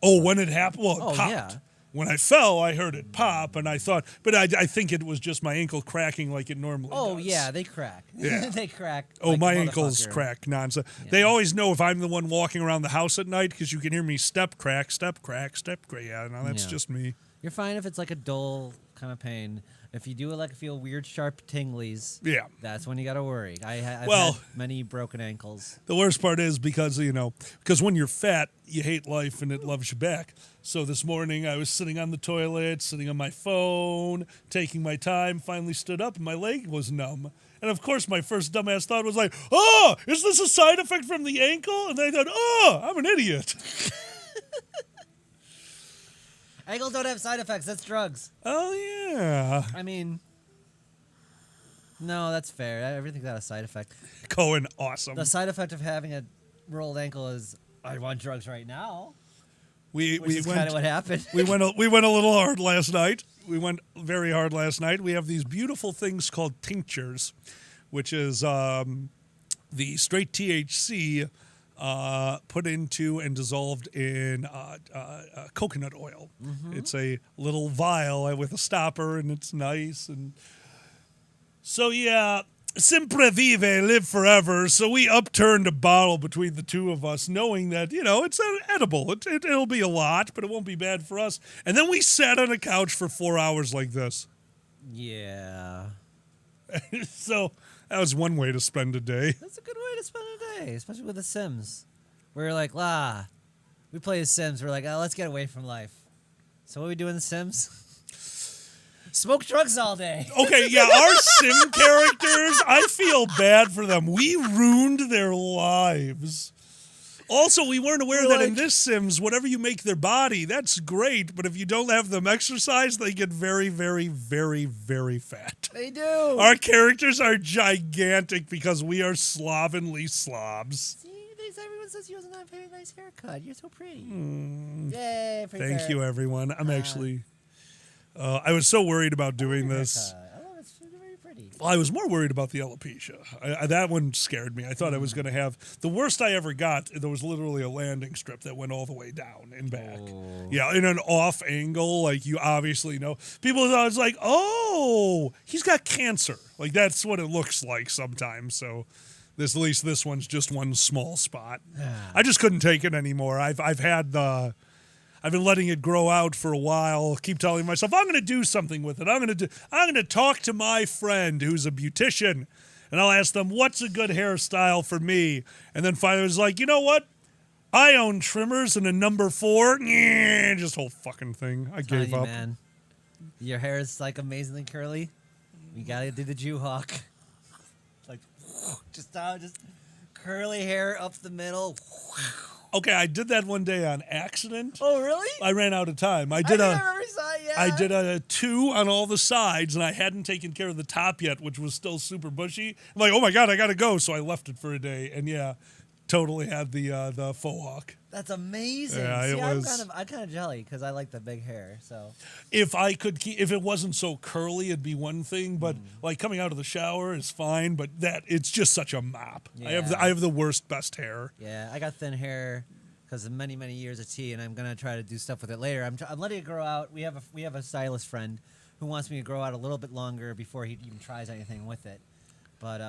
Oh, when it happened? Well, it Oh, popped. yeah. When I fell, I heard it pop, and I thought, but I think it was just my ankle cracking like it normally Oh, does. yeah, they crack. Yeah. They crack. Oh, like my a ankles motherfucker. crack nonsense. Yeah. They always know if I'm the one walking around the house at night because you can hear me step crack, step crack, step crack. Yeah, no, that's Yeah. just me. You're fine if it's like a dull kind of pain. If you do like feel weird, sharp tinglies, Yeah. that's when you got to worry. I've Well- had many broken ankles. The worst part is because when you're fat, you hate life and it loves you back. So this morning I was sitting on the toilet, sitting on my phone, taking my time, finally stood up and my leg was numb. And of course my first dumbass thought was like, oh, is this a side effect from the ankle? And I thought, oh, I'm an idiot. Ankles don't have side effects. That's drugs. Oh, yeah. I mean, no, that's fair. Everything's got a side effect. Cohen, awesome. The side effect of having a rolled ankle is I want drugs right now, We which is kind of what happened. we went a little hard last night. We went very hard last night. We have these beautiful things called tinctures, which is the straight THC put into and dissolved in coconut oil. Mm-hmm. It's a little vial with a stopper, and it's nice. And so, yeah, sempre vive, live forever. So we upturned a bottle between the two of us, knowing that, it's edible. It'll be a lot, but it won't be bad for us. And then we sat on a couch for 4 hours like this. Yeah, So that was one way to spend a day. that's a good way to spend a day, especially with The Sims. We're like, we play The Sims. We're like, let's get away from life. So what do we do in The Sims? Smoke drugs all day. Okay, yeah, our sim characters, I feel bad for them. We ruined their lives. Also, we weren't aware that in this Sims, whatever you make their body, that's great, but if you don't have them exercise, they get very, very, very, very fat. They do. Our characters are gigantic because we are slovenly slobs. See, everyone says you have a very nice haircut. You're so pretty. Yay, pretty Thank hair. you, everyone. I'm actually... I was so worried about doing this. I love it. It's very pretty. Well, I was more worried about the alopecia. That one scared me. I thought I was going to have... The worst I ever got, there was literally a landing strip that went all the way down and back. Oh. Yeah, in an off angle, like you obviously know. People thought it's like, oh, he's got cancer. Like that's what it looks like sometimes. So at least this one's just one small spot. I just couldn't take it anymore. I've been letting it grow out for a while. Keep telling myself I'm going to do something with it. I'm going to talk to my friend who's a beautician, and I'll ask them what's a good hairstyle for me. And then finally, I was like, you know what? I own trimmers and a number 4. Just whole fucking thing. I gave up. Man, your hair is like amazingly curly. You gotta do the Jew hawk. Like, just curly hair up the middle. Okay, I did that one day on accident. Oh, really? I ran out of time. I think I remember saw it, yeah. I did a 2 on all the sides, and I hadn't taken care of the top yet, which was still super bushy. I'm like, oh my God, I gotta go. So I left it for a day, and yeah, totally had the faux hawk. That's amazing. Yeah, See, it was- I'm kind of jelly because I like the big hair. So If I could if it wasn't so curly, it'd be one thing. But like coming out of the shower is fine. But it's just such a mop. Yeah. I have the worst best hair. yeah, I got thin hair because of many years of tea, and I'm gonna try to do stuff with it later. I'm letting it grow out. We have a stylist friend who wants me to grow out a little bit longer before he even tries anything with it. But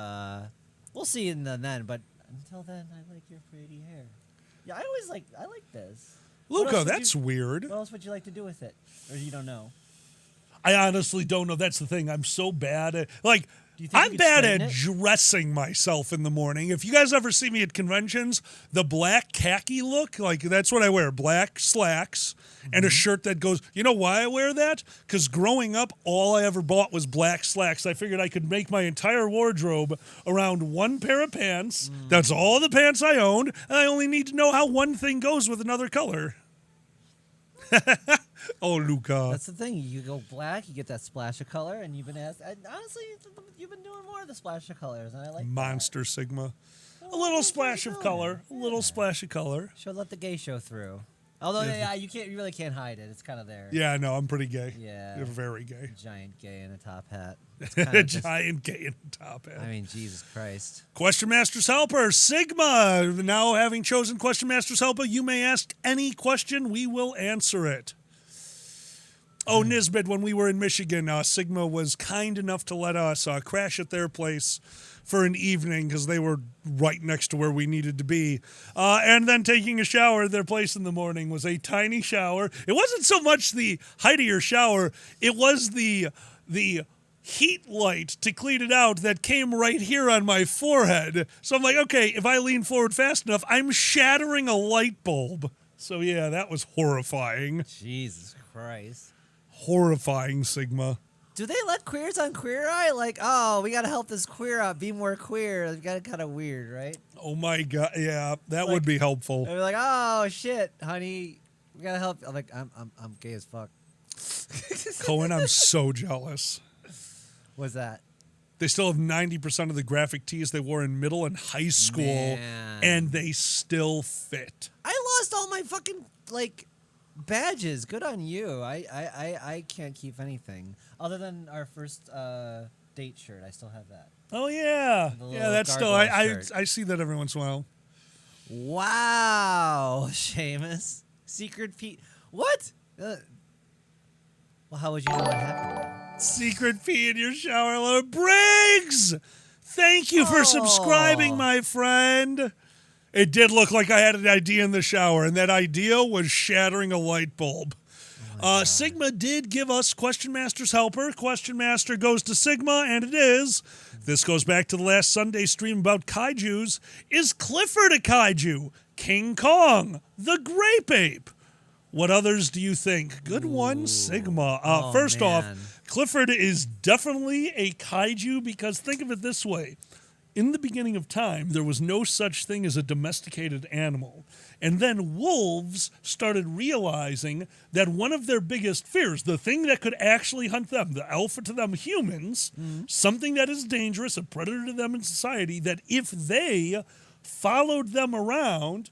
we'll see in the then. But until then, I like your pretty hair. Yeah, I like this. What Luca, else would that's weird. What else would you like to do with it? Or you don't know? I honestly don't know. That's the thing. I'm so bad at Do you think I'm you could bad straighten at it? dressing myself in the morning. If you guys ever see me at conventions, the black khaki look, like that's what I wear, black slacks and a shirt that goes, you know why I wear that? Because growing up, all I ever bought was black slacks. I figured I could make my entire wardrobe around one pair of pants. That's all the pants I owned, and I only need to know how one thing goes with another color. Oh, Luca. That's the thing. You go black, you get that splash of color, and you've been asked. And honestly, you've been doing more of the splash of colors, and I like Monster Sigma. A Oh, little that's splash pretty of cool. color. A little splash of color. that. Should let the gay show through. Although, yeah, you really can't hide it. It's kind of there. Yeah, no, I'm pretty gay. Yeah. You're very gay. Giant gay in a top hat. It's kinda just- Giant gay in the top hat. I mean, Jesus Christ. Question Master's Helper, Sigma. Now having chosen Question Master's Helper, you may ask any question. We will answer it. Oh, Nisbet, when we were in Michigan, Sigma was kind enough to let us crash at their place for an evening because they were right next to where we needed to be. And then taking a shower at their place in the morning was a tiny shower. It wasn't so much the height of your shower, it was the heat light to clean it out that came right here on my forehead. So I'm like, okay, if I lean forward fast enough, I'm shattering a light bulb. So yeah, that was horrifying. Jesus Christ. Horrifying, Sigma. Do they let queers on Queer Eye? Like, oh, we got to help this queer out, be more queer. It's got kind of weird, right? Oh my god, yeah, that Like- would be helpful. They're like, oh shit, honey, we gotta help. I'm like, I'm gay as fuck. Cohen, I'm so jealous. What's that? They still have 90% of the graphic tees they wore in middle and high school, Man. and they still fit. I lost all my fucking like badges. Good on you. I can't keep anything other than our first date shirt. I still have that. Oh yeah, The yeah. little That's still gargoyle shirt. I see that every once in a while. Wow, Seamus. Secret Pete. What? Well, how would you know what happened? Secret pee in your shower, Laura Briggs. Thank you for subscribing, Oh. my friend. It did look like I had an idea in the shower, and that idea was shattering a light bulb. Sigma did give us Question Master's Helper. Question Master goes to Sigma, and it is. This goes back to the last Sunday stream about kaijus. Is Clifford a kaiju? King Kong? The Grape Ape? What others do you think? Good one, Sigma. Oh, First off, man. Clifford is definitely a kaiju because think of it this way. In the beginning of time, there was no such thing as a domesticated animal. And then wolves started realizing that one of their biggest fears, the thing that could actually hunt them, the alpha to them humans, something that is dangerous, a predator to them in society, that if they followed them around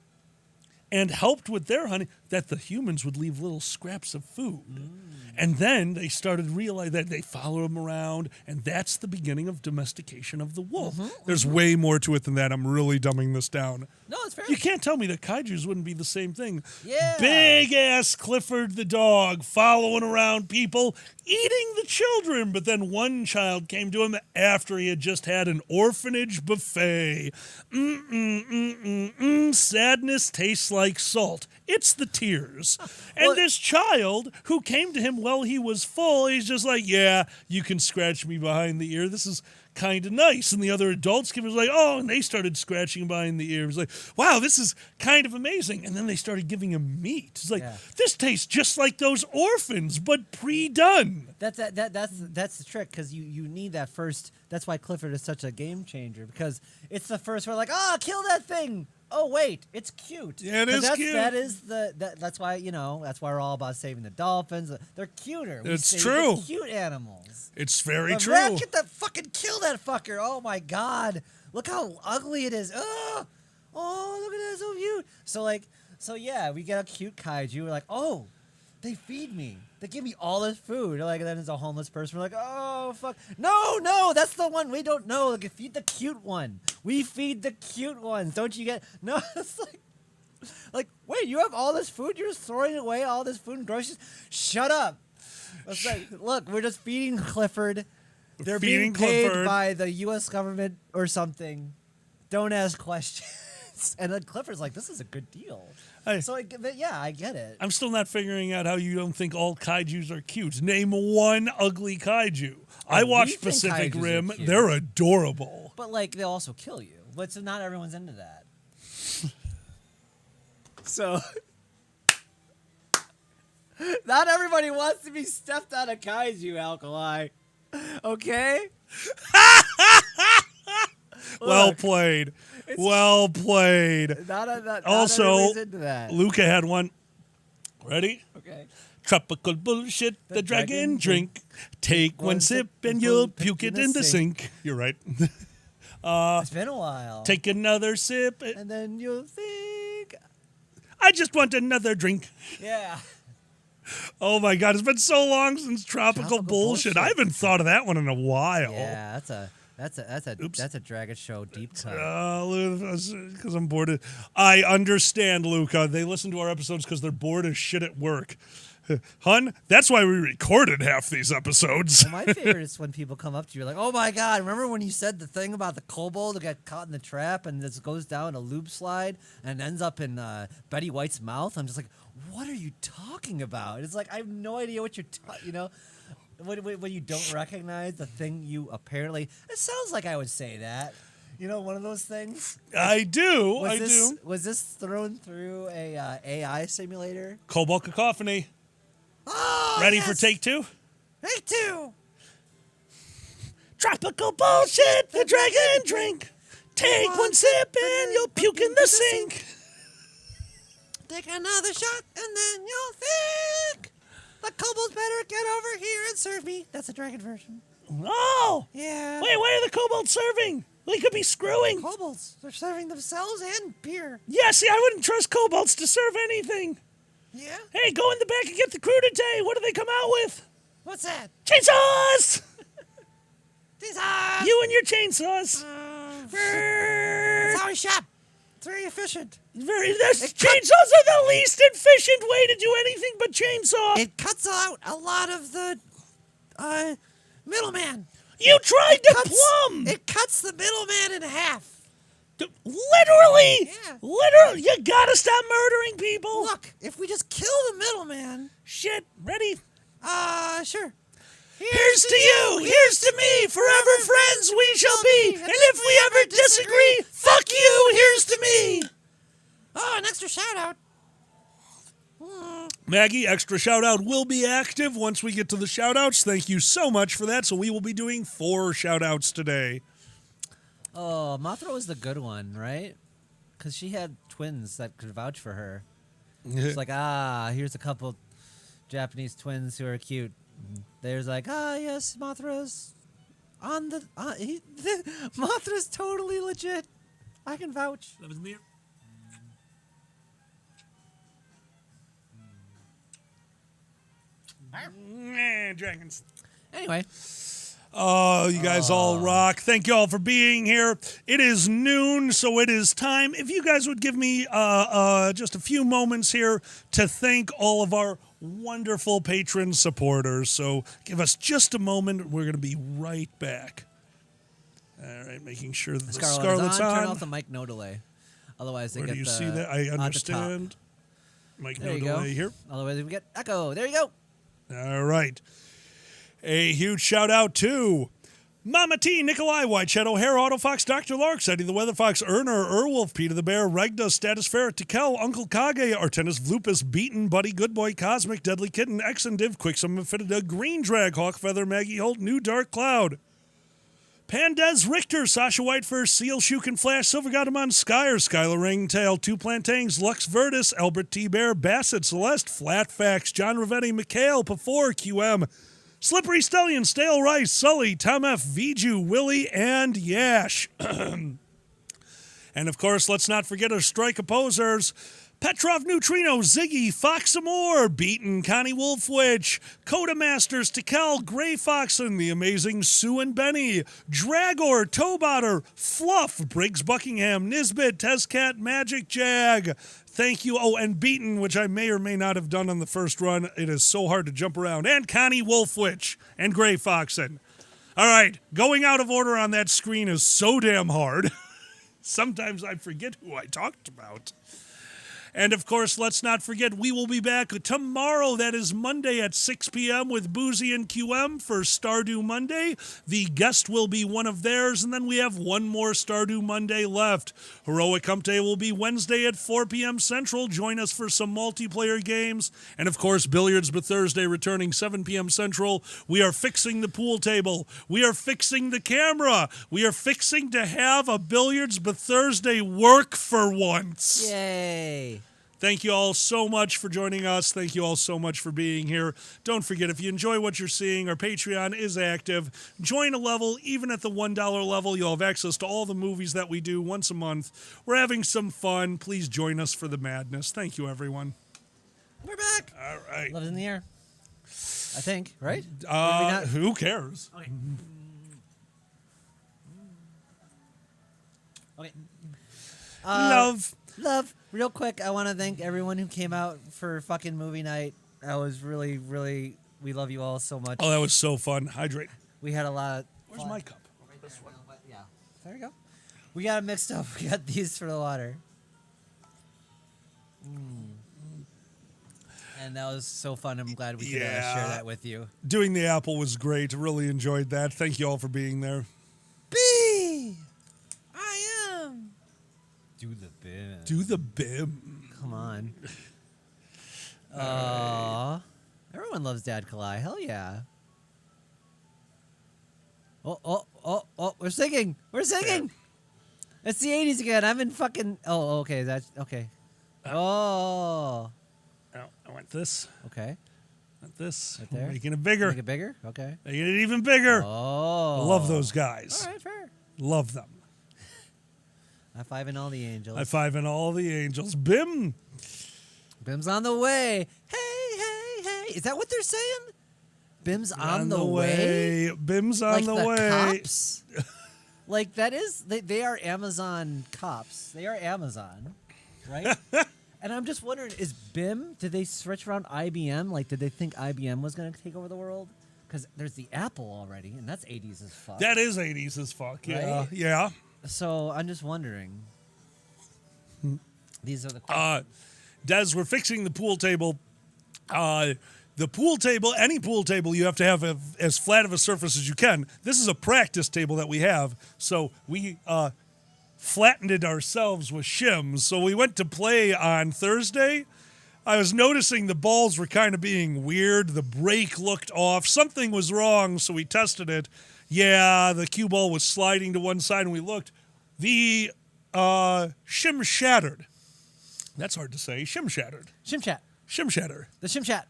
and helped with their hunting, that the humans would leave little scraps of food. And then they started realizing that they follow them around, and that's the beginning of domestication of the wolf. There's way more to it than that. I'm really dumbing this down. No, it's fair. You can't tell me that kaijus wouldn't be the same thing. Yeah. Big ass Clifford the dog following around people, eating the children. But then one child came to him after he had just had an orphanage buffet. Sadness tastes like salt. It's the tears. And Well- this child who came to him while he was full, he's just like, yeah, you can scratch me behind the ear. This is kind of nice. And the other adults came and was like, oh, and they started scratching behind the ear. It was like, wow, this is kind of amazing. And then they started giving him meat. It's like, Yeah. this tastes just like those orphans, but pre-done. That's the trick because you need that first. That's why Clifford is such a game changer because it's the first where like, kill that thing. Oh wait, it's cute. Yeah, it 'Cause is that's, cute. That's why that's why we're all about saving the dolphins. They're cuter. We It's save true. The cute animals. It's very But true. Rat, get that fucking kill that fucker. Oh my god. Look how ugly it is. Oh, look at that, so cute. So yeah, we get a cute kaiju. We're like, oh, they feed me. They give me all this food. Like then there's a homeless person. We're like, oh fuck. No, that's the one we don't know. Like feed the cute one. We feed the cute ones. Don't you get? No, it's like wait, you have all this food. You're just throwing away all this food and groceries. Shut up. It's like, look, we're just feeding Clifford. They're feeding being paid Clifford. by the U.S. government or something. Don't ask questions. And then Clifford's like, this is a good deal. So, I get it. I'm still not figuring out how you don't think all kaijus are cute. Name one ugly kaiju. I watched think Pacific kaijus are Rim. cute. They're adorable. But, like, they'll also kill you. But so not everyone's into that. So, not everybody wants to be stepped on a kaiju, Alkali. Okay? Well played. Well played. Not Also, everybody's into that. Luca had one. Ready? Okay. Tropical bullshit, the dragon drink. Take one sip and you'll puke it in the sink. You're right. It's been a while. Take another sip. And then you'll think. I just want another drink. Yeah. Oh my God, it's been so long since tropical bullshit. I haven't thought of that one in a while. Yeah, that's a Dragon Show deep cut. Because I'm bored. I understand, Luca. They listen to our episodes because they're bored as shit at work. Hun, that's why we recorded half these episodes. Well, my favorite is when people come up to you like, oh my God, remember when you said the thing about the kobold that got caught in the trap and this goes down a loop slide and ends up in Betty White's mouth? I'm just like, what are you talking about? It's like, I have no idea what you're when you don't recognize the thing you apparently... It sounds like I would say that. You know, one of those things? I do. Was this thrown through a AI simulator? Cobalt Cacophony. Oh, Ready yes. for take two? Take two. Tropical bullshit, the dragon drink. Take one sip and you'll puke in the sink. Take another shot and then you'll think. The kobolds better get over here and serve me. That's the dragon version. Oh! Yeah. Wait, why are the kobolds serving? They could be screwing. Kobolds. They're serving themselves and beer. Yeah, see, I wouldn't trust kobolds to serve anything. Yeah? Hey, go in the back and get the crew today. What do they come out with? What's that? Chainsaws! Jesus! You and your chainsaws. Sorry, shop. It's very efficient. Chainsaws are the least efficient way to do anything but chainsaw. It cuts out a lot of the middleman. You tried to plumb. It cuts the middleman in half. Literally. Yeah. Literally. You gotta stop murdering people. Look, if we just kill the middleman. Shit. Ready? Sure. Here's to you, here's to me, forever friends we shall be. And if we ever disagree, fuck you, here's to me. Oh, an extra shout out. Maggie, extra shout out will be active once we get to the shout outs. Thank you so much for that. So we will be doing 4 shout outs today. Oh, Mothra was the good one, right? Because she had twins that could vouch for her. It's like, here's a couple Japanese twins who are cute. There's like, yes, Mothra's on the... Mothra's totally legit. I can vouch. That was me. Dragons. Anyway. Oh, you guys all rock. Thank you all for being here. It is noon, so it is time. If you guys would give me just a few moments here to thank all of our wonderful patron supporters. So give us just a moment. We're going to be right back. All right, making sure that the Scarlet's on. Turn off the mic, no delay. Otherwise, they Where get do you the, see that? I understand. Mic no delay here. Otherwise, we get echo. There you go. All right. A huge shout out to Mama T, Nikolai, White Shadow, Hair, Autofox, Dr. Larks, Eddie the Weather Fox, Erner, Erwolf, Peter the Bear, Regda, Status Ferret, Tikel, Uncle Kage, Artenis, Vlupus, Beaten, Buddy, Good Boy, Cosmic, Deadly Kitten, X and Div, Quicksum, Infidida, Green Drag, Hawkfeather, Maggie Holt, New Dark Cloud, Pandez, Richter, Sasha Whitefur, Seal, Shuke and Flash, Silver Godamon, Skyer, Skylar Ringtail, Two Plantains, Lux Vertus, Albert T. Bear, Bassett, Celeste, Flatfax, John Ravetti, Mikhail, Pafor, QM, Slippery Stallion, Stale Rice, Sully, Tom F., Viju, Willie, and Yash. And of course, let's not forget our strike opposers. Petrov Neutrino, Ziggy, Foxamore, Beaton, Connie Wolfwitch, Coda Masters, Tikel, Gray Foxen, The Amazing Sue and Benny, Dragor, Tobotter, Fluff, Briggs Buckingham, Nisbet, Tezcat, Magic Jag. Thank you. Oh, and Beaton, which I may or may not have done on the first run. It is so hard to jump around. And Connie Wolfwitch and Gray Foxen. All right, going out of order on that screen is so damn hard. Sometimes I forget who I talked about. And, of course, let's not forget, we will be back tomorrow. That is Monday at 6 p.m. with Boozy and QM for Stardew Monday. The guest will be one of theirs, and then we have one more Stardew Monday left. Heroic Hump Day will be Wednesday at 4 p.m. Central. Join us for some multiplayer games. And, of course, Billiards But Thursday returning 7 p.m. Central. We are fixing the pool table. We are fixing the camera. We are fixing to have a Billiards But Thursday work for once. Yay. Thank you all so much for joining us. Thank you all so much for being here. Don't forget, if you enjoy what you're seeing, our Patreon is active. Join a level. Even at the $1 level, you'll have access to all the movies that we do once a month. We're having some fun. Please join us for the madness. Thank you, everyone. We're back. All right. Love is in the air. I think, right? Who cares? Okay. Okay. Love. Real quick, I want to thank everyone who came out for fucking movie night. That was really, really, we love you all so much. Oh, that was so fun. Hydrate. We had a lot of Where's fun. my cup? This one. Yeah. There you go. We got it mixed up. We got these for the water. And that was so fun. I'm glad we could share that with you. Doing the apple was great. Really enjoyed that. Thank you all for being there. B. I am. Do the bim. Do the bim. Come on. Everyone loves Dad Kalai. Hell yeah. Oh, we're singing. We're singing. It's the 80s again. I'm in fucking... Oh, okay. That's... Okay. Oh, I want this. okay. Want this. Right there. Making it bigger. Make it bigger? Okay. Making it even bigger. Oh. I love those guys. All right, fair. Love them. High-fiving all the angels. High-fiving all the angels. Bim. Bim's on the way. Hey. Is that what they're saying? Bim's on the way? Bim's on Like the the way. cops? Like, that is... They are Amazon cops. They are Amazon, right? And I'm just wondering, is BIM... Did they switch around IBM? Like, did they think IBM was going to take over the world? Because there's the Apple already, and that's 80s as fuck. That is 80s as fuck. Yeah. Right? Yeah. So, I'm just wondering. These are the questions. Des, we're fixing the pool table. The pool table, any pool table, you have to have as flat of a surface as you can. This is a practice table that we have, so we flattened it ourselves with shims. So we went to play on Thursday. I was noticing the balls were kind of being weird. The brake looked off. Something was wrong, so we tested it. Yeah, the cue ball was sliding to one side, and we looked. The shim shattered. That's hard to say. Shim shattered. Shimchat. Shim shatter. The Shimchat.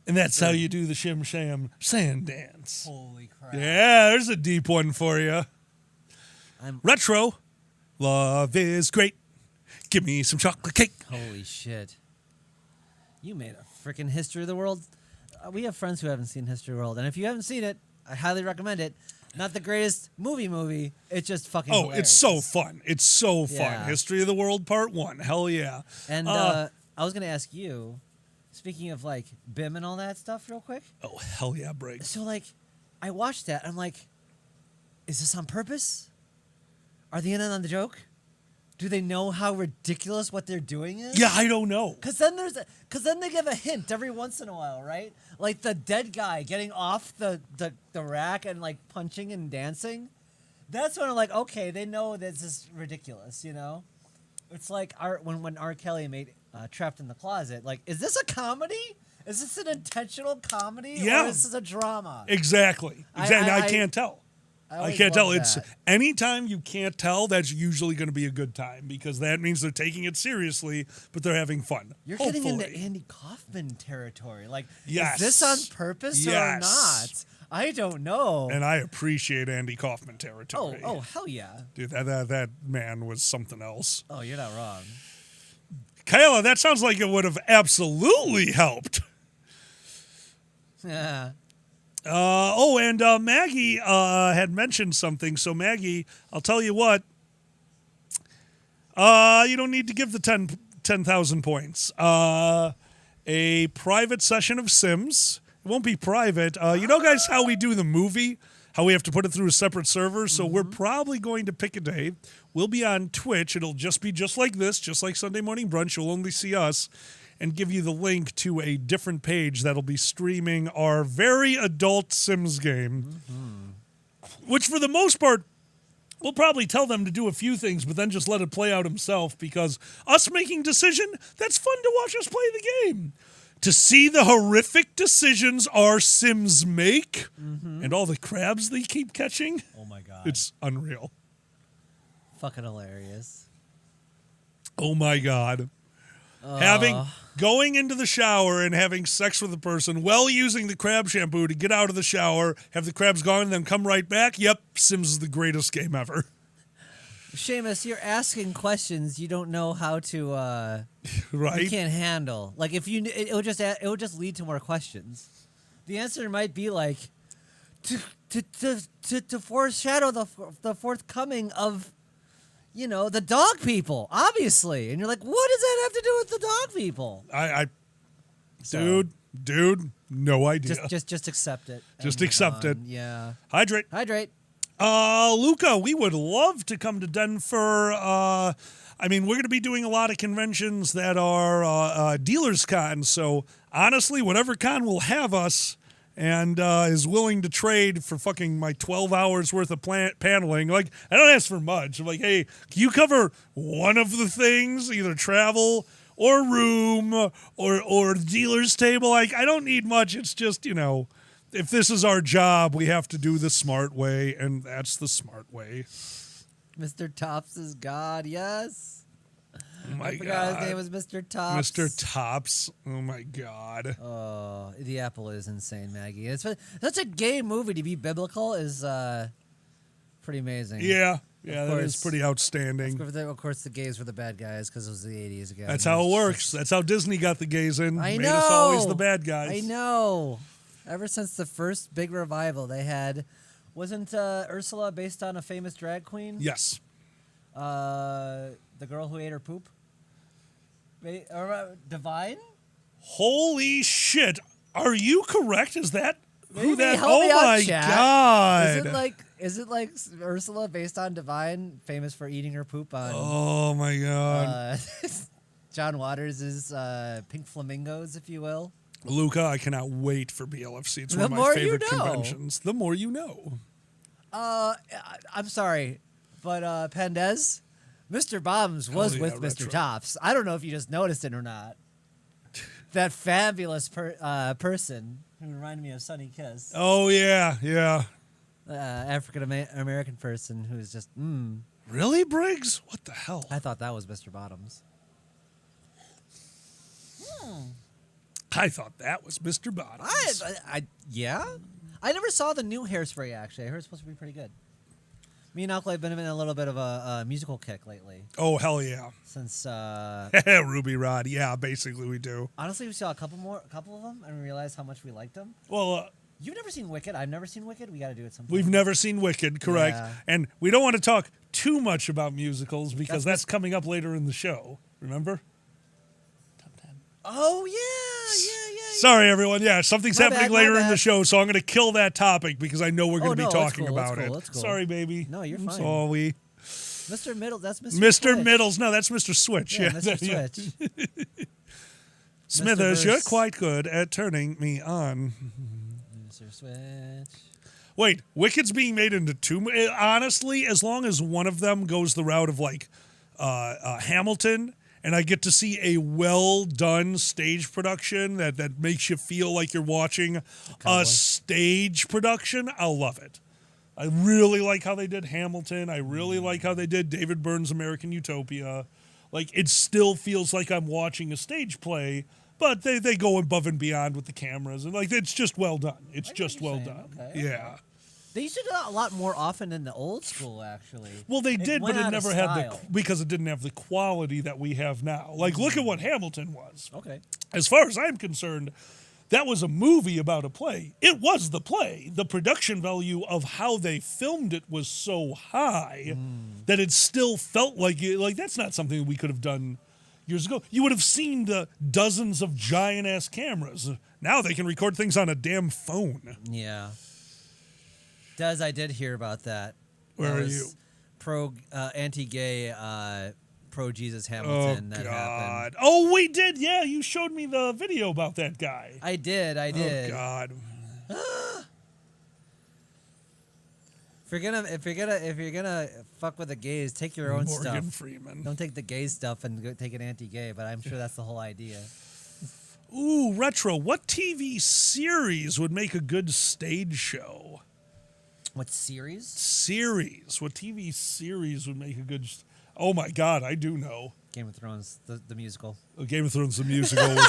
And that's how you do the shim sham sand dance. Holy crap. Yeah, there's a deep one for you. Retro. Love is great. Give me some chocolate cake. Holy shit. You made a freaking History of the World. We have friends who haven't seen History of the World. And if you haven't seen it, I highly recommend it. Not the greatest movie. It's just fucking hilarious. It's so fun. It's so fun. Yeah. History of the World Part 1. Hell yeah. And I was going to ask you, speaking of like BIM and all that stuff real quick. Oh, hell yeah, Briggs. So like, I watched that. I'm like, is this on purpose? Are they in on the joke? Do they know how ridiculous what they're doing is? Yeah, I don't know. Because then they give a hint every once in a while, right? Like the dead guy getting off the rack and like punching and dancing. That's when I'm like, okay, they know this is ridiculous, you know? It's like when R. Kelly made Trapped in the Closet. Like, is this a comedy? Is this an intentional comedy? Yeah. Or is this a drama? Exactly. I can't tell. I can't tell. It's that. anytime you can't tell, that's usually going to be a good time because that means they're taking it seriously, but they're having fun. You're Hopefully. getting into Andy Kaufman territory. Like, Yes. is this on purpose or Yes. not? I don't know. And I appreciate Andy Kaufman territory. Oh, hell yeah. Dude, that man was something else. Oh, you're not wrong. Kayla, that sounds like it would have absolutely helped. Yeah. And Maggie had mentioned something. So, Maggie, I'll tell you what. You don't need to give the 10,000 points. A private session of Sims. It won't be private. You know, guys, how we do the movie? how we have to put it through a separate server. So we're probably going to pick a day. We'll be on Twitch. It'll just be just like this, just like Sunday Morning Brunch. You'll only see us, and give you the link to a different page that'll be streaming our very adult Sims game, which for the most part, we'll probably tell them to do a few things, but then just let it play out himself, because us making decision, that's fun to watch us play the game. To see the horrific decisions our Sims make and all the crabs they keep catching, Oh my god. it's unreal. fucking hilarious. Oh my God. Going into the shower and having sex with a person while using the crab shampoo to get out of the shower, have the crabs gone, and then come right back. Yep, Sims is the greatest game ever. Seamus, you're asking questions you don't know how to. You Right? can't handle. Like if you, it would just lead to more questions. The answer might be like to foreshadow the forthcoming of, you know, the dog people, obviously. And you're like, what does that have to do with the dog people? So, Dude, no idea. just accept it. and Just move accept it. on. Yeah. Hydrate. Luca, we would love to come to Denver. I mean, we're going to be doing a lot of conventions that are dealers con. So honestly, whatever con will have us and is willing to trade for fucking my 12 hours worth of paneling. Like, I don't ask for much. I'm like, hey, can you cover one of the things, either travel or room or dealer's table? Like, I don't need much. It's just, you know, if this is our job, we have to do the smart way, and that's the smart way. Mr. Tops is God, yes. Oh my I forgot God. his name was Mr. Tops. Mr. Tops. Oh my God. Oh, the apple is insane, Maggie. It's such a gay movie to be biblical is pretty amazing. Yeah. Yeah, that is course. pretty outstanding. Of course, the gays were the bad guys because it was the 80s again. That's how it works. That's how Disney got the gays in. I Made know. us always the bad guys. I know. Ever since the first big revival they had, wasn't Ursula based on a famous drag queen? Yes. The girl who ate her poop? Divine? Holy shit. Are you correct? Is that who Maybe that? help Oh me out, my chat. God. Is it like Ursula based on Divine, famous for eating her poop on Oh my God. John Waters' Pink Flamingos, if you will? Luca, I cannot wait for BLFC. It's one The of my more you favorite know. conventions. The more you know. I'm sorry, but Pandez, Mr. Bombs was yeah, with Mr. retro. Tops. I don't know if you just noticed it or not. That fabulous person who reminded me of Sonny Kiss, Oh, yeah. Yeah. African American person who is just, Really, Briggs? What the hell? I thought that was Mr. Bottoms. I thought that was Mr. Bottoms. Yeah? I never saw the new Hairspray, actually. I heard it's supposed to be pretty good. Me and Uncle have been in a little bit of a musical kick lately. Oh, hell yeah. Since, Ruby Rod. Yeah, basically we do. honestly, we saw a couple of them, and we realized how much we liked them. Well, You've never seen Wicked. I've never seen Wicked. We got to do it sometime. we've never seen Wicked, correct? Yeah. And we don't want to talk too much about musicals because That's that's coming up later in the show. Remember? Oh, yeah. Sorry, everyone. Yeah, something's My happening bad, my later in bad. the show, so I'm going to kill that topic because I know we're going to be no, it's talking cool, it's about cool, it. it's cool. Sorry, baby. No, you're I'm fine. Sorry. Mr. Middle, that's Mr. Mr. Switch. Middles. No, that's Mr. Switch. Yeah, Yeah, Mr. yeah. Switch. Smithers, you're Verse. quite good at turning me on. Mr. Switch. Wait, Wicked's being made into two. Honestly, as long as one of them goes the route of like Hamilton, and I get to see a well done stage production that makes you feel like you're watching a stage production, I'll love it. I really like how they did Hamilton. I really like how they did David Byrne's American Utopia. Like, it still feels like I'm watching a stage play, but they go above and beyond with the cameras. And, like, it's just well done. It's just well saying. done. Okay, Yeah. They used to do that a lot more often in the old school, actually. Well, they It did, but went it out of never had the style. because it didn't have the quality that we have now. Like, look at what Hamilton was. Okay. As far as I'm concerned, that was a movie about a play. It was the play. The production value of how they filmed it was so high that it still felt like that's not something we could have done years ago. You would have seen the dozens of giant ass cameras. Now they can record things on a damn phone. Yeah. Des, I did hear about that. Where That are was you? Anti-gay, pro-Jesus Hamilton that happened. Oh, we did. Yeah, you showed me the video about that guy. I did. Oh, God. If you're gonna fuck with the gays, take your own Morgan stuff. Freeman. Don't take the gay stuff and go take it anti-gay. But I'm sure that's the whole idea. Ooh, retro. What TV series would make a good stage show? What series? Series. What TV series would make a good... Oh, my God, I do know. Game of Thrones, the musical. Game of Thrones, the musical would be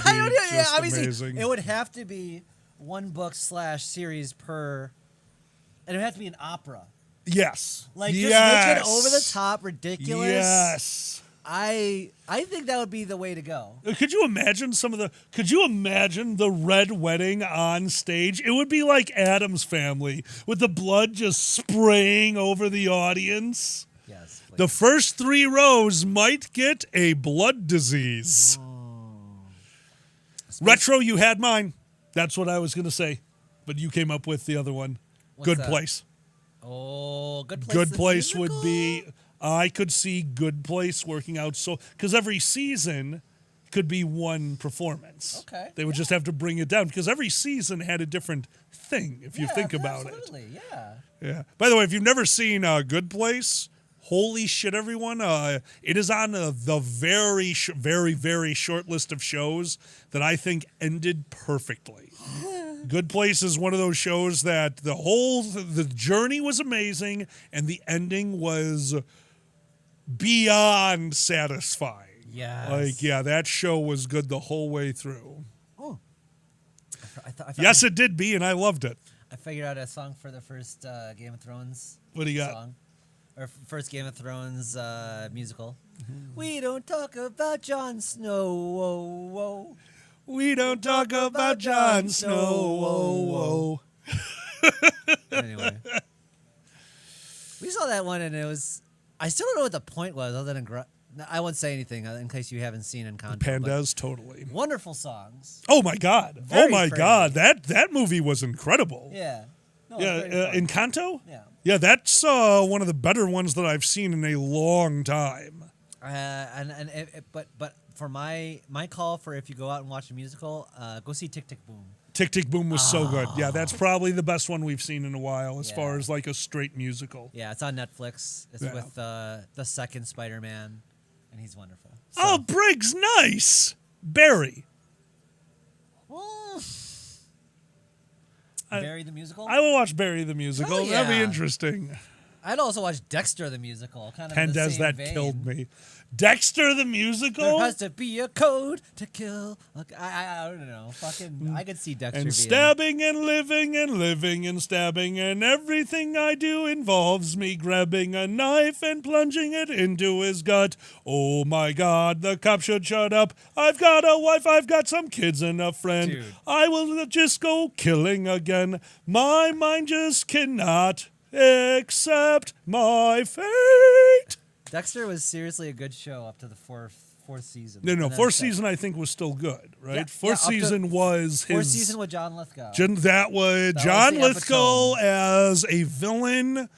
just obviously, amazing. it would have to be one book / series per... And it would have to be an opera. Yes. Like, just yes. make it over the top, ridiculous. Yes. I think that would be the way to go. Could you imagine the Red Wedding on stage? It would be like Addams Family with the blood just spraying over the audience. Yes. Please. The first 3 rows might get a blood disease. Retro, you had mine. That's what I was going to say. But you came up with the other one. What's Good that? Place. Oh, Good Place. Good the Place would musical? be... I could see Good Place working out so... Because every season could be one performance. Okay, They would just have to bring it down because every season had a different thing, if you think about absolutely, yeah. it. Yeah. By the way, if you've never seen Good Place, holy shit, everyone. It is on the very, very short list of shows that I think ended perfectly. Good Place is one of those shows that the journey was amazing and the ending was beyond satisfying. Yes. Like, yeah, that show was good the whole way through. Oh. Yes, it did be, and I loved it. I figured out a song for the first Game of Thrones What do you got? song. Or first Game of Thrones musical. We don't talk about Jon Snow. Whoa, whoa. We don't talk about Jon Snow. Whoa, whoa. Anyway. We saw that one and it was... I still don't know what the point was other than... I won't say anything in case you haven't seen Encanto. Pandas, totally. Wonderful songs. Oh, my God. Very oh, my pretty. God. That movie was incredible. Yeah. No, Yeah, it's very fun. Encanto? Yeah. Yeah, that's one of the better ones that I've seen in a long time. But for my call for if you go out and watch a musical, go see Tick Tick Boom. Tick Tick Boom was so good. Yeah, that's probably the best one we've seen in a while as far Yeah. as like a straight musical. Yeah, it's on Netflix. It's Yeah. with the second Spider-Man, and he's wonderful. Oh, Briggs, nice. Barry. Barry the musical. I will watch Barry the musical. Oh, That'd be yeah. interesting. I'd also watch Dexter the musical. Kind of in the Pendez, same that vein. killed me. Dexter the musical? There has to be a code to kill. I don't know. Fucking, I could see Dexter And being. stabbing and living and stabbing, and everything I do involves me grabbing a knife and plunging it into his gut. Oh my God, the cop should shut up. I've got a wife, I've got some kids and a friend. Dude. I will just go killing again. My mind just cannot accept my fate. Dexter was seriously a good show up to the fourth season. No, And then fourth second- season I think was still good, right? Yeah, Fourth up to- season was his... Fourth season with John Lithgow. That was That John was the Lithgow epitome. as a villain.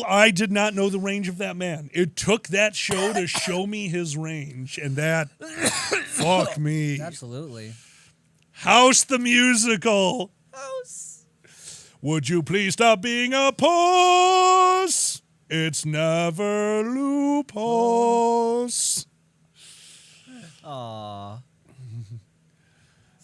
I did not know the range of that man. It took that show to show me his range, and that fuck me. Absolutely. House the musical. House. Would you please stop being a puss? It's never lupus. Aww.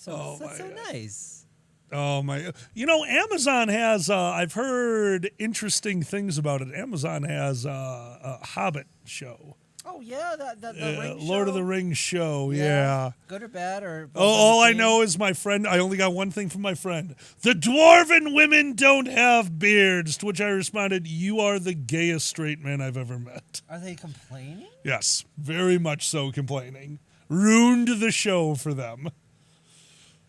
Oh, That's so nice. Oh my! You know, Amazon has. I've heard interesting things about it. Amazon has a Hobbit show. Oh yeah, the Ring Lord of show? the Rings show. Yeah. Good or bad or? both Oh, all I in know is my friend. I only got one thing from my friend. The dwarven women don't have beards. To which I responded, "You are the gayest straight man I've ever met." Are they complaining? Yes, very much so. Complaining ruined the show for them.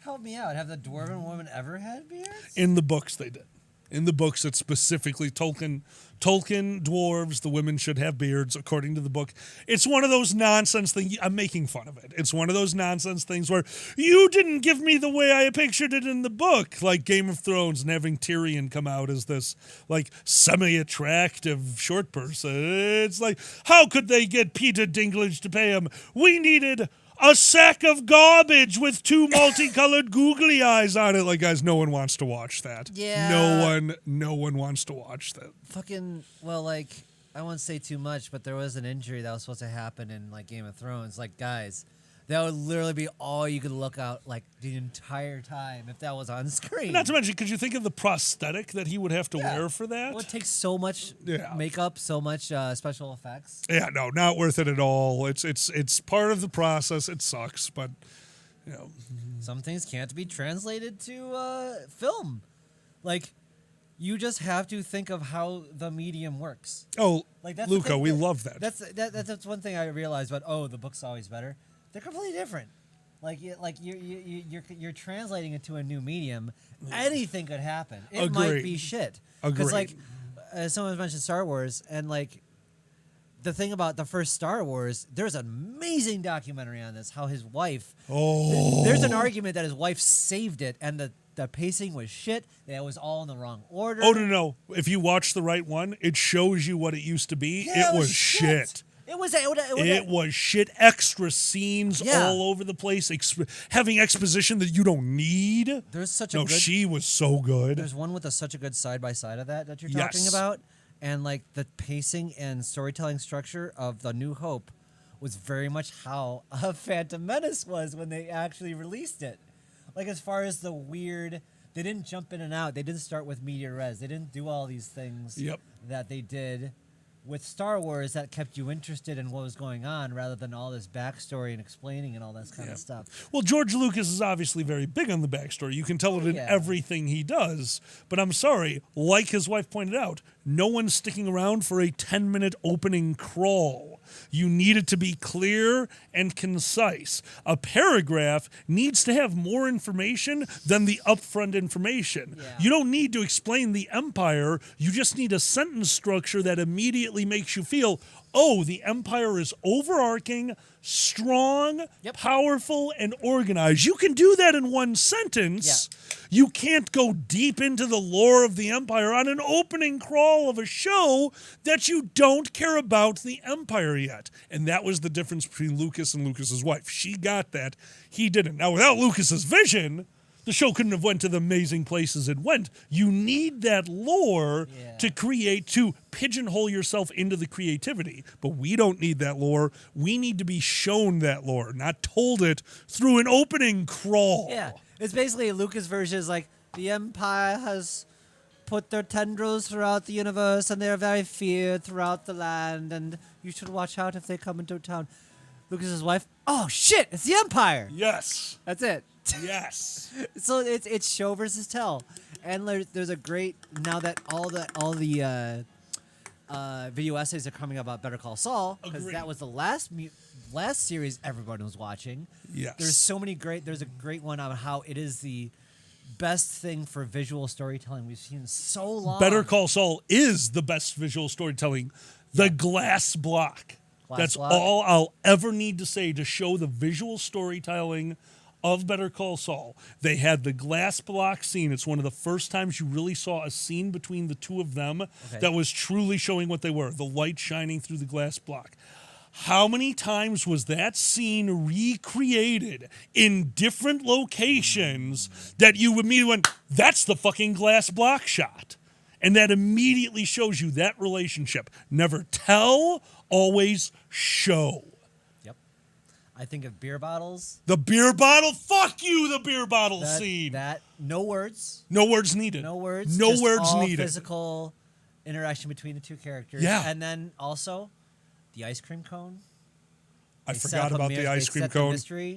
Help me out. Have the dwarven women ever had beards? In the books, they did. In the books, it's specifically Tolkien dwarves, the women should have beards, according to the book. It's one of those nonsense things. I'm making fun of it. It's one of those nonsense things where you didn't give me the way I pictured it in the book, like Game of Thrones and having Tyrion come out as this like semi-attractive short person. It's like, how could they get Peter Dinklage to pay him? We needed a sack of garbage with 2 multicolored googly eyes on it. Like, guys, no one wants to watch that. Yeah. No one wants to watch that. Fucking, well, like, I won't say too much, but there was an injury that was supposed to happen in, like, Game of Thrones. Like, guys, that would literally be all you could look out, like, the entire time if that was on screen. Not to mention, could you think of the prosthetic that he would have to wear for that? Well, it takes so much makeup, so much special effects. Yeah, no, not worth it at all. It's part of the process. It sucks, but, you know. Some things can't be translated to film. Like, you just have to think of how the medium works. Oh, like that's Luca, we love that. That's one thing I realized about, the book's always better. They're completely different. Like you're translating it to a new medium. Anything could happen. It might be shit. Because like someone mentioned Star Wars, and like the thing about the first Star Wars, there's an amazing documentary on this. How his wife. There's an argument that his wife saved it, and the pacing was shit. It was all in the wrong order. Oh no! If you watch the right one, it shows you what it used to be. Yeah, it was shit. It was shit. Extra scenes all over the place. Having exposition that you don't need. There's such a good. No, she was so good. There's one with such a good side by side of that you're talking about, and like the pacing and storytelling structure of The New Hope was very much how Phantom Menace was when they actually released it. Like as far as the weird, they didn't jump in and out. They didn't start with media res. They didn't do all these things that they did with Star Wars that kept you interested in what was going on rather than all this backstory and explaining and all that kind of stuff. Well, George Lucas is obviously very big on the backstory. You can tell it in everything he does. But I'm sorry, like his wife pointed out, no one's sticking around for a 10-minute opening crawl. You need it to be clear and concise. A paragraph needs to have more information than the upfront information. Yeah. You don't need to explain the Empire. You just need a sentence structure that immediately makes you feel, oh, the Empire is overarching, strong, powerful, and organized. You can do that in one sentence. Yeah. You can't go deep into the lore of the Empire on an opening crawl of a show that you don't care about the Empire yet. And that was the difference between Lucas and Lucas's wife. She got that. He didn't. Now, without Lucas's vision, the show couldn't have went to the amazing places it went. You need that lore to pigeonhole yourself into the creativity. But we don't need that lore. We need to be shown that lore, not told it through an opening crawl. Yeah. It's basically Lucas version is like, the Empire has put their tendrils throughout the universe and they're very feared throughout the land and you should watch out if they come into town. Lucas's wife, oh shit, it's the Empire. Yes. That's it. Yes. So it's show versus tell. And there's a great, now that all the video essays are coming about Better Call Saul, because that was the last series everyone was watching. Yes. There's a great one on how it is the best thing for visual storytelling we've seen in so long. Better Call Saul is the best visual storytelling. The glass block. That's all I'll ever need to say to show the visual storytelling of Better Call Saul. They had the glass block scene. It's one of the first times you really saw a scene between the two of them that was truly showing what they were, the light shining through the glass block. How many times was that scene recreated in different locations that you immediately went, that's the fucking glass block shot? And that immediately shows you that relationship. Never tell, always show. Yep. I think of beer bottles. The beer bottle? Fuck you, the beer bottle scene. No words. No words needed. No words. No just words all needed. Physical interaction between the two characters. Yeah. And then also the ice cream cone. I forgot about the ice cream cone.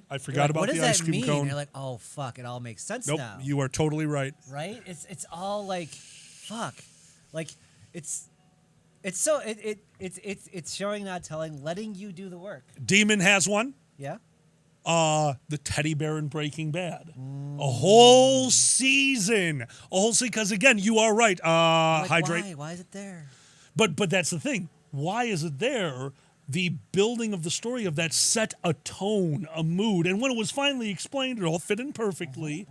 I forgot about the ice cream cone. You're like, oh fuck, it all makes sense now. Nope, you are totally right. Right? It's all like, fuck, like it's showing, not telling, letting you do the work. Demon has one. Yeah. The teddy bear in Breaking Bad. A whole season. Because, again, you are right. Like, Hydrate. Why is it there? But that's the thing. Why is it there? The building of the story of that set a tone, a mood. And when it was finally explained, it all fit in perfectly.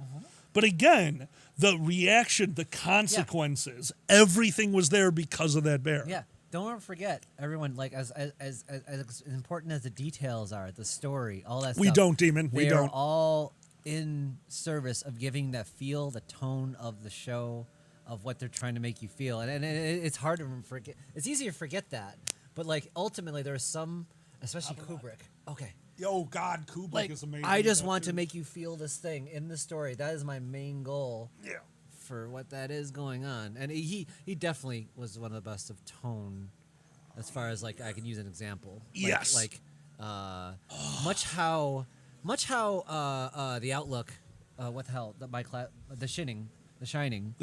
But again, the reaction, the consequences, everything was there because of that bear. Yeah. Don't ever forget, everyone, like, as important as the details are, the story, all that stuff. We don't, Demon. We They are don't. all in service of giving that feel, the tone of the show, of what they're trying to make you feel. And it's hard to forget. It's easy to forget that. But, like, ultimately, there's some, especially Kubrick. Okay. Oh, God, Kubrick Like, is amazing. I just at that, want to too. make you feel this thing in the story. That is my main goal. Yeah. For what that is going on. And he definitely was one of the best of tone as far as, like, I can use an example. Yes. Much how the Outlook, what the hell, The Shining. The Shining.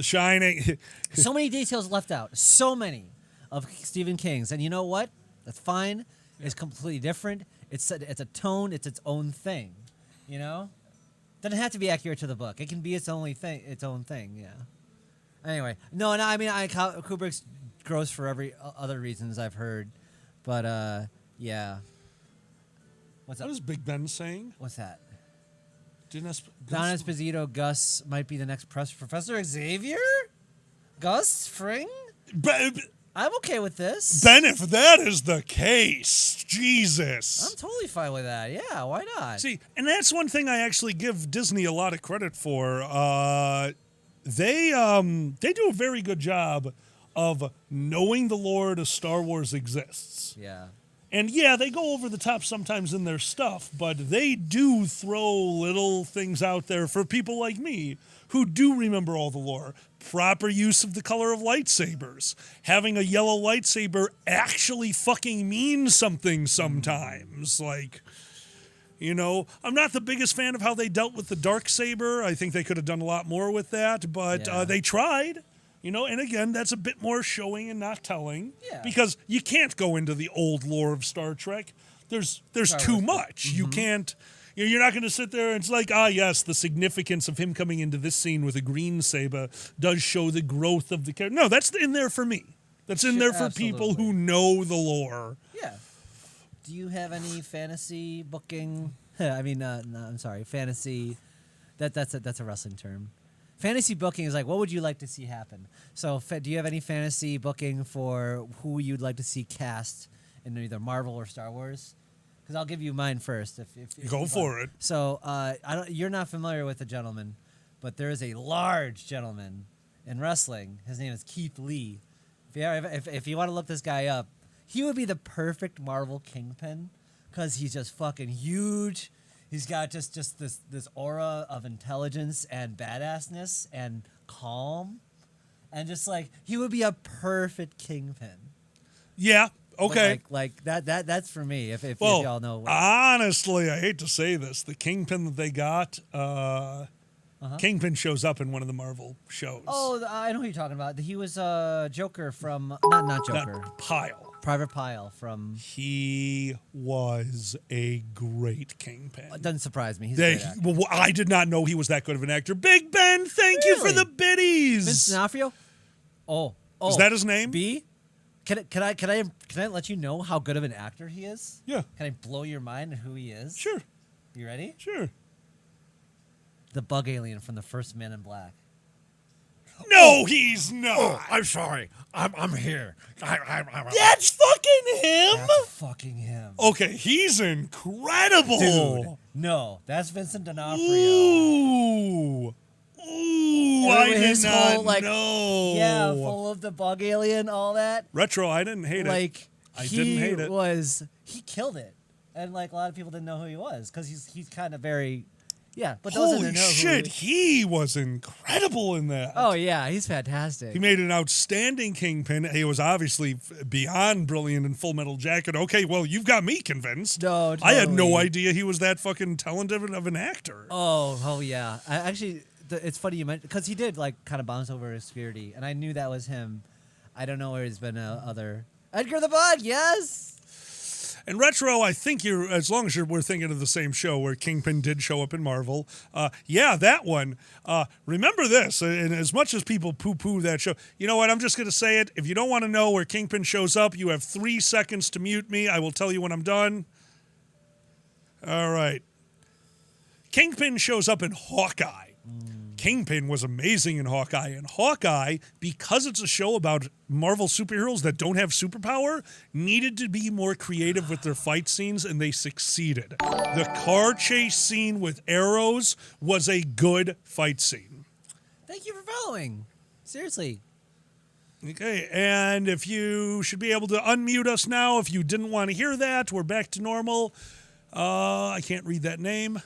So many details left out. So many of Stephen King's. And you know what? That's fine. It's completely different. It's a tone. It's its own thing. You know? Doesn't have to be accurate to the book. It can be its own thing. Yeah. Anyway, no. I mean, Kubrick's gross for every other reasons I've heard, but yeah. What's up? What is Big Ben saying? What's that? Didn't Don Esposito, Gus might be the next Professor Xavier. Gus Fring. I'm okay with this. Ben, if that is the case, Jesus. I'm totally fine with that. Yeah, why not? See, and that's one thing I actually give Disney a lot of credit for. They do a very good job of knowing the lore of Star Wars exists. Yeah. And yeah, they go over the top sometimes in their stuff, but they do throw little things out there for people like me who do remember all the lore. Proper use of the color of lightsabers. Having a yellow lightsaber actually fucking means something sometimes. Like, you know, I'm not the biggest fan of how they dealt with the dark saber. I think they could have done a lot more with that, but they tried. You know, and again, that's a bit more showing and not telling. Yeah. Because you can't go into the old lore of Star Trek. There's too much. You can't. You're not going to sit there and it's like, yes, the significance of him coming into this scene with a green saber does show the growth of the character. No, that's in there for me. That's in there for people who know the lore. Yeah. Do you have any fantasy booking? I mean, no, I'm sorry, fantasy. That's a wrestling term. Fantasy booking is like, what would you like to see happen? So, do you have any fantasy booking for who you'd like to see cast in either Marvel or Star Wars? Because I'll give you mine first. If Go for it. So, you're not familiar with the gentleman, but there is a large gentleman in wrestling. His name is Keith Lee. If you want to look this guy up, he would be the perfect Marvel Kingpin because he's just fucking huge. He's got just this aura of intelligence and badassness and calm. And just like, he would be a perfect Kingpin. Yeah. Okay. Like that's for me. If y'all know. Honestly, I hate to say this, the Kingpin that they got, Kingpin shows up in one of the Marvel shows. Oh, I know who you're talking about. He was Joker from not Joker. Pyle. Private Pyle from. He was a great Kingpin. It doesn't surprise me. He's a great actor. Well, I did not know he was that good of an actor. Big Ben, thank you for the biddies. Vince D'Onofrio. Oh, is that his name? B. Can I let you know how good of an actor he is? Yeah. Can I blow your mind on who he is? Sure. You ready? Sure. The bug alien from the first Men in Black. No, he's not. Oh, I'm sorry. I'm here. That's fucking him. That's fucking him. Okay, he's incredible. Dude. No, that's Vincent D'Onofrio. Ooh, I did not know. Yeah, full of the bug alien, all that. Retro, I didn't hate it. I didn't hate it. He killed it, and like a lot of people didn't know who he was because he's kind of very, but those Holy know shit, he was incredible in that. Oh yeah, he's fantastic. He made an outstanding Kingpin. He was obviously beyond brilliant in Full Metal Jacket. Okay, well, you've got me convinced. No, totally. I had no idea he was that fucking talented of an actor. Oh yeah. It's funny you mentioned because he did like kind of bounce over obscurity, and I knew that was him. I don't know where he's been other Edgar the Bug. Yes. And Retro, I think you're, as long as we're thinking of the same show where Kingpin did show up in Marvel. Yeah, that one. Remember this, and as much as people poo-poo that show, you know what, I'm just going to say it. If you don't want to know where Kingpin shows up, you have 3 seconds to mute me. I will tell you when I'm done. All right. Kingpin shows up in Hawkeye. Kingpin was amazing in Hawkeye. And Hawkeye, because it's a show about Marvel superheroes that don't have superpower, needed to be more creative with their fight scenes, and they succeeded. The car chase scene with arrows was a good fight scene. Thank you for following. Seriously. Okay, and if you should be able to unmute us now if you didn't want to hear that, we're back to normal. I can't read that name.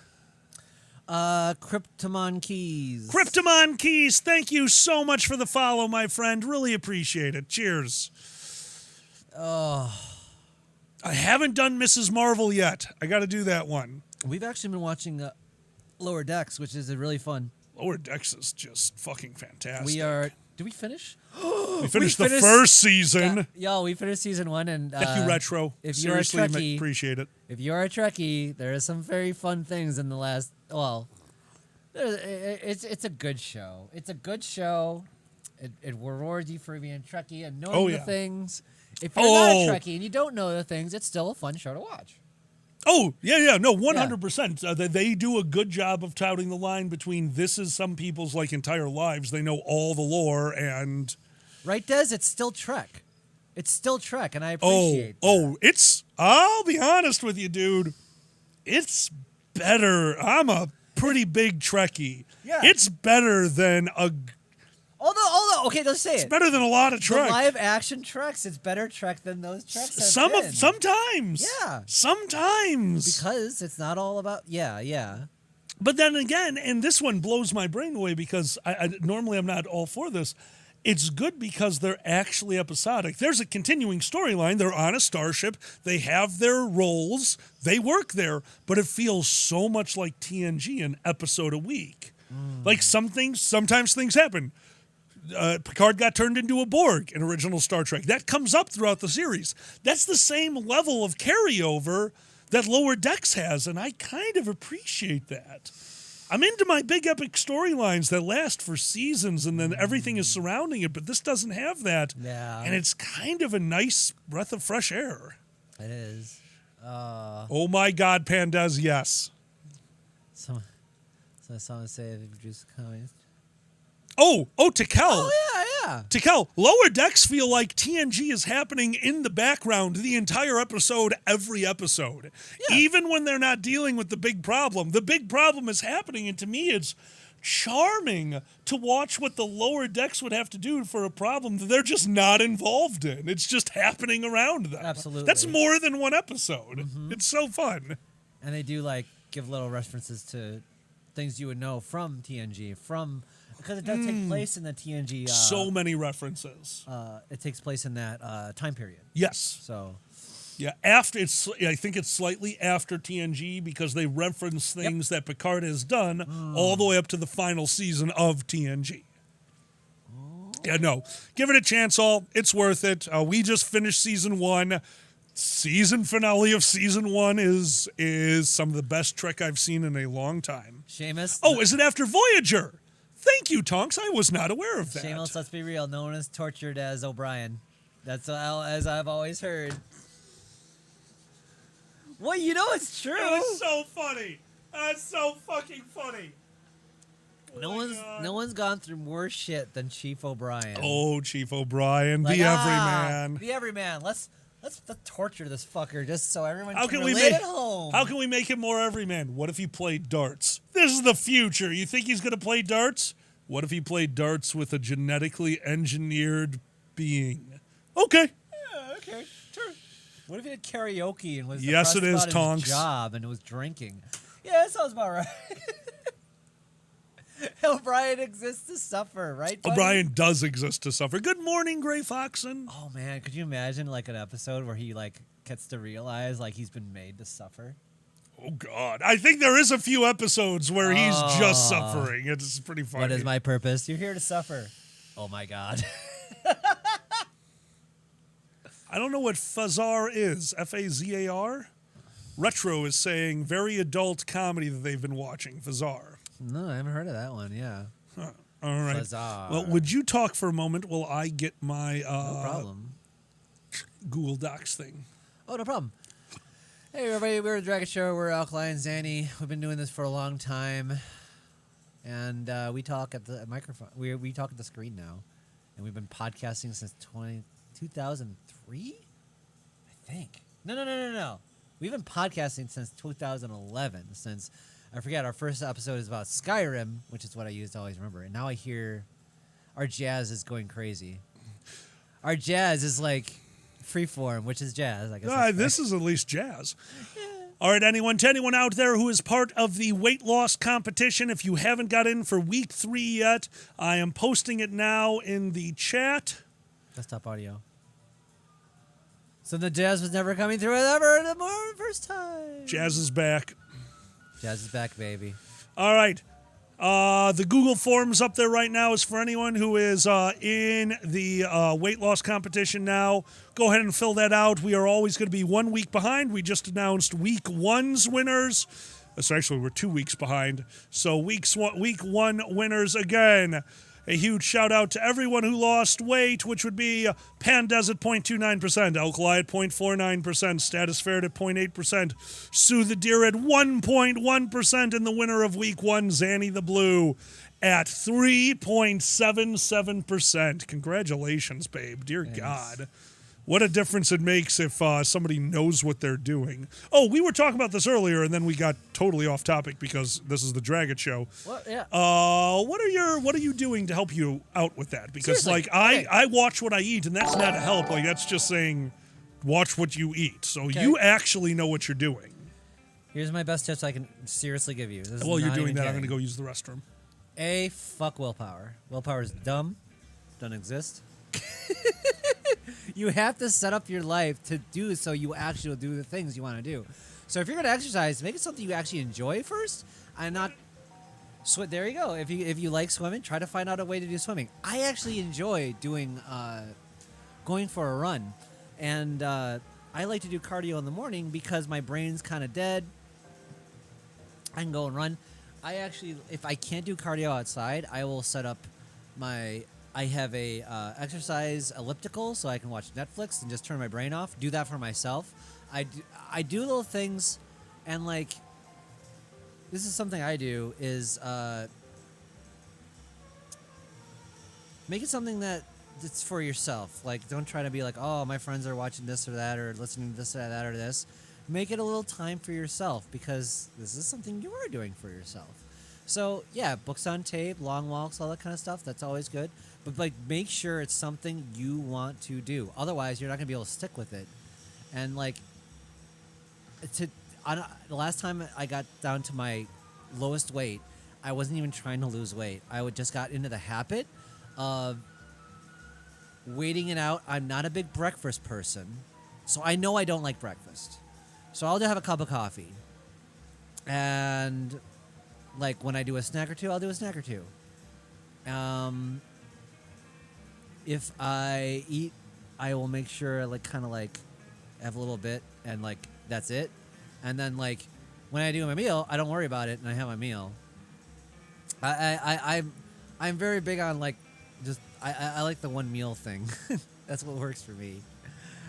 Cryptomon Keys. Cryptomon Keys, thank you so much for the follow, my friend. Really appreciate it. Cheers. Oh. I haven't done Mrs. Marvel yet. I got to do that one. We've actually been watching Lower Decks, which is really fun. Lower Decks is just fucking fantastic. Did we finish? We finished the first season. We finished season 1. And thank you, Retro. If Seriously, you're a Trekkie, appreciate it. If you're a Trekkie, there are some very fun things in the last. Well, it's a good show. It's a good show. It rewards you for being a Trekkie and knowing the things. If you're not a Trekkie and you don't know the things, it's still a fun show to watch. Oh, yeah, no, 100%. They do a good job of touting the line between this is some people's like entire lives. They know all the lore and... Right, Des? It's still Trek. It's still Trek, and I appreciate that. I'll be honest with you, dude. It's better. I'm a pretty big Trekkie. Yeah. It's better than a... Although, okay, let's say it's better than a lot of Trek. The live action Treks, it's better Trek than those Treks have been. Sometimes. Yeah. Sometimes. Because it's not all about, yeah. But then again, and this one blows my brain away because normally I'm not all for this. It's good because they're actually episodic. There's a continuing storyline. They're on a starship. They have their roles. They work there. But it feels so much like TNG, an episode a week. Like sometimes things happen. Picard got turned into a Borg in original Star Trek. That comes up throughout the series. That's the same level of carryover that Lower Decks has, and I kind of appreciate that. I'm into my big epic storylines that last for seasons and then everything is surrounding it, but this doesn't have that. Yeah. And it's kind of a nice breath of fresh air. It is. Oh my God, Pandas, yes. So someone say if you just comment. Oh, Tikel. Oh, yeah. Tikel, Lower Decks feel like TNG is happening in the background the entire episode, every episode. Yeah. Even when they're not dealing with the big problem is happening, and to me it's charming to watch what the Lower Decks would have to do for a problem that they're just not involved in. It's just happening around them. Absolutely. That's more than one episode. Mm-hmm. It's so fun. And they do, give little references to things you would know from TNG, because it does take place in the TNG. So many references. It takes place in that time period. Yes. So. Yeah, I think it's slightly after TNG because they reference things that Picard has done all the way up to the final season of TNG. Yeah, no. Give it a chance, all. It's worth it. We just finished season 1. Season finale of season 1 is some of the best Trek I've seen in a long time. Seamus. Oh, is it after Voyager? Thank you, Tonks. I was not aware of that. Seamus, let's be real. No one is tortured as O'Brien. That's as I've always heard. Well, you know it's true. That's so funny. That's so fucking funny. No one's gone through more shit than Chief O'Brien. Oh, Chief O'Brien, the everyman. The everyman. Let's torture this fucker just so everyone can relate at home. How can we make him more everyman? What if he played darts? This is the future. You think he's going to play darts? What if he played darts with a genetically engineered being? Okay. Yeah, okay, sure. What if he had karaoke and was yes, it is, about Tonks. his job and was drinking? Yeah, that sounds about right. O'Brien exists to suffer, right, buddy? O'Brien does exist to suffer. Good morning, Gray Foxen. Oh, man. Could you imagine, an episode where he, gets to realize, he's been made to suffer? Oh, God. I think there is a few episodes where he's just suffering. It's pretty funny. What is my purpose? You're here to suffer. Oh, my God. I don't know what Fazar is. Fazar? Retro is saying very adult comedy that they've been watching. Fazar. No, I haven't heard of that one. Yeah. Huh. All right. Fazar. Well, would you talk for a moment while I get my No problem. Google Docs thing? Oh, no problem. Hey, everybody. We're the Dragon Show. We're Alkali and Zanny. We've been doing this for a long time. And we talk at the microphone. We talk at the screen now. And we've been podcasting since 2003? I think. No. We've been podcasting since 2011. Since, I forget, our first episode is about Skyrim, which is what I used to always remember. And now I hear our jazz is going crazy. Our jazz is like freeform, which is jazz. I guess This is at least jazz. All right, to anyone out there who is part of the weight loss competition, if you haven't got in for week 3 yet, I am posting it now in the chat. Desktop audio. So the jazz was never coming through ever the first time. Jazz is back. Jazz is back, baby. All right. The Google Forms up there right now is for anyone who is in the weight loss competition now. Go ahead and fill that out. We are always going to be 1 week behind. We just announced week 1's winners. So actually, we're 2 weeks behind. So week 1 winners again. A huge shout out to everyone who lost weight, which would be Pandez at 0.29%, Alkali at 0.49%, Status Ferret at 0.8%, Sue the Deer at 1.1%, and the winner of week 1, Zanny the Blue, at 3.77%. Congratulations, babe. Dear Thanks. God. What a difference it makes if somebody knows what they're doing. Oh, we were talking about this earlier, and then we got totally off topic because this is the Dragon Show. Well, yeah. What are you doing to help you out with that? Because Seriously, I watch what I eat, and that's not a help. Like that's just saying, watch what you eat. So Okay. you actually know what you're doing. Here's my best tips I can seriously give you. This is While you're not doing even that, I'm going kidding. to go use the restroom. Fuck willpower. Willpower is dumb. Doesn't exist. You have to set up your life to do so you actually will do the things you want to do. So if you're going to exercise, make it something you actually enjoy first and not there you go. If you like swimming, try to find out a way to do swimming. I actually enjoy doing going for a run. And I like to do cardio in the morning because my brain's kind of dead. I can go and run. I actually, if I can't do cardio outside, I will set up I have a exercise elliptical so I can watch Netflix and just turn my brain off. Do that for myself. I do little things, and like this is something I do is make it something that's for yourself. Like don't try to be like, oh, my friends are watching this or that or listening to this or that or this. Make it a little time for yourself because this is something you are doing for yourself. So yeah, books on tape, long walks, all that kind of stuff. That's always good. But like, make sure it's something you want to do. Otherwise, you're not gonna be able to stick with it. And like, the last time I got down to my lowest weight, I wasn't even trying to lose weight. I just got into the habit of waiting it out. I'm not a big breakfast person, so I know I don't like breakfast. So I'll have a cup of coffee, and like when I do a snack or two, I'll do a snack or two. If I eat, I will make sure like kind of like have a little bit and like that's it. And then like when I do my meal, I don't worry about it and I have my meal. I'm very big on like just I like the one meal thing. That's what works for me.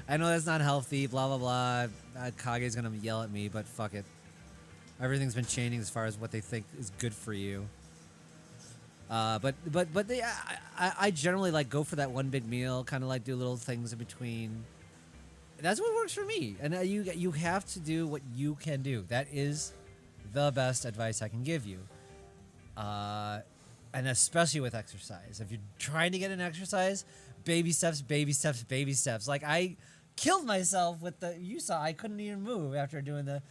I know that's not healthy, blah blah blah. Kage's gonna yell at me, but fuck it. Everything's been changing as far as what they think is good for you. But I generally like go for that one big meal, kind of like do little things in between. That's what works for me. And you have to do what you can do. That is the best advice I can give you. And especially with exercise. If you're trying to get an exercise, baby steps, baby steps, baby steps. Like I killed myself with you saw I couldn't even move after doing the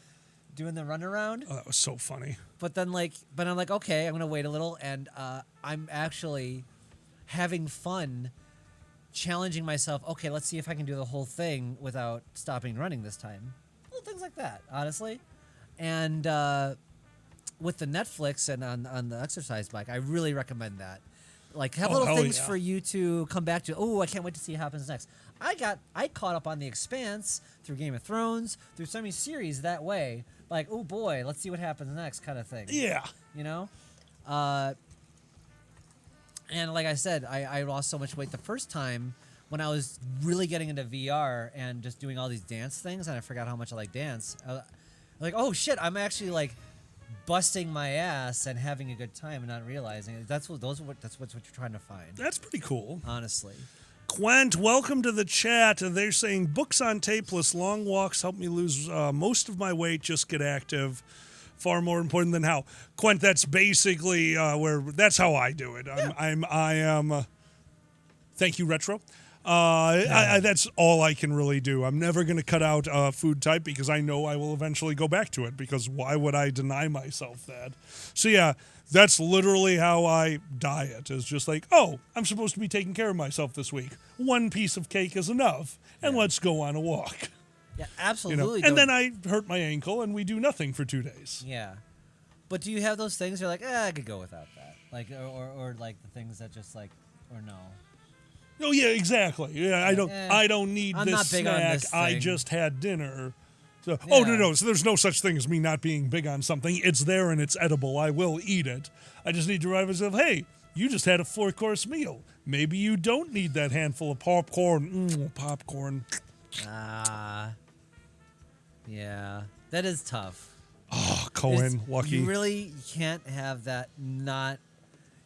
run around. Oh, that was so funny. But I'm like, okay, I'm gonna wait a little, and I'm actually having fun, challenging myself. Okay, let's see if I can do the whole thing without stopping running this time. Little things like that, honestly. And with the Netflix and on the exercise bike, I really recommend that. Like have little things for you to come back to. Oh, I can't wait to see what happens next. I caught up on The Expanse through Game of Thrones, through so many series that way. Like, oh boy, let's see what happens next kind of thing. Yeah. You know? And like I said, I lost so much weight the first time when I was really getting into VR and just doing all these dance things, and I forgot how much I like dance. Like, oh shit, I'm actually like busting my ass and having a good time and not realizing it. That's what you're trying to find. That's pretty cool. Honestly. Quent, welcome to the chat. They're saying books on tape plus long walks help me lose most of my weight. Just get active. Far more important than how. Quent, that's basically that's how I do it. Yeah. I am. Thank you, Retro. That's all I can really do. I'm never going to cut out food type because I know I will eventually go back to it, because why would I deny myself that? So yeah, that's literally how I diet. Is just like, oh, I'm supposed to be taking care of myself this week. One piece of cake is enough, and let's go on a walk. Yeah, absolutely. And then I hurt my ankle, and we do nothing for 2 days. Yeah. But do you have those things you're like, I could go without that? Like, or like the things that just like, or no? Oh yeah, exactly. Yeah, I don't need I'm this not big on snack. this I thing. just had dinner. So, Yeah. Oh no. So there's no such thing as me not being big on something. It's there and it's edible. I will eat it. I just need to remind myself, hey, you just had a 4-course meal. Maybe you don't need that handful of popcorn. Popcorn. Yeah, that is tough. Oh, Cohen, lucky. You really can't have that.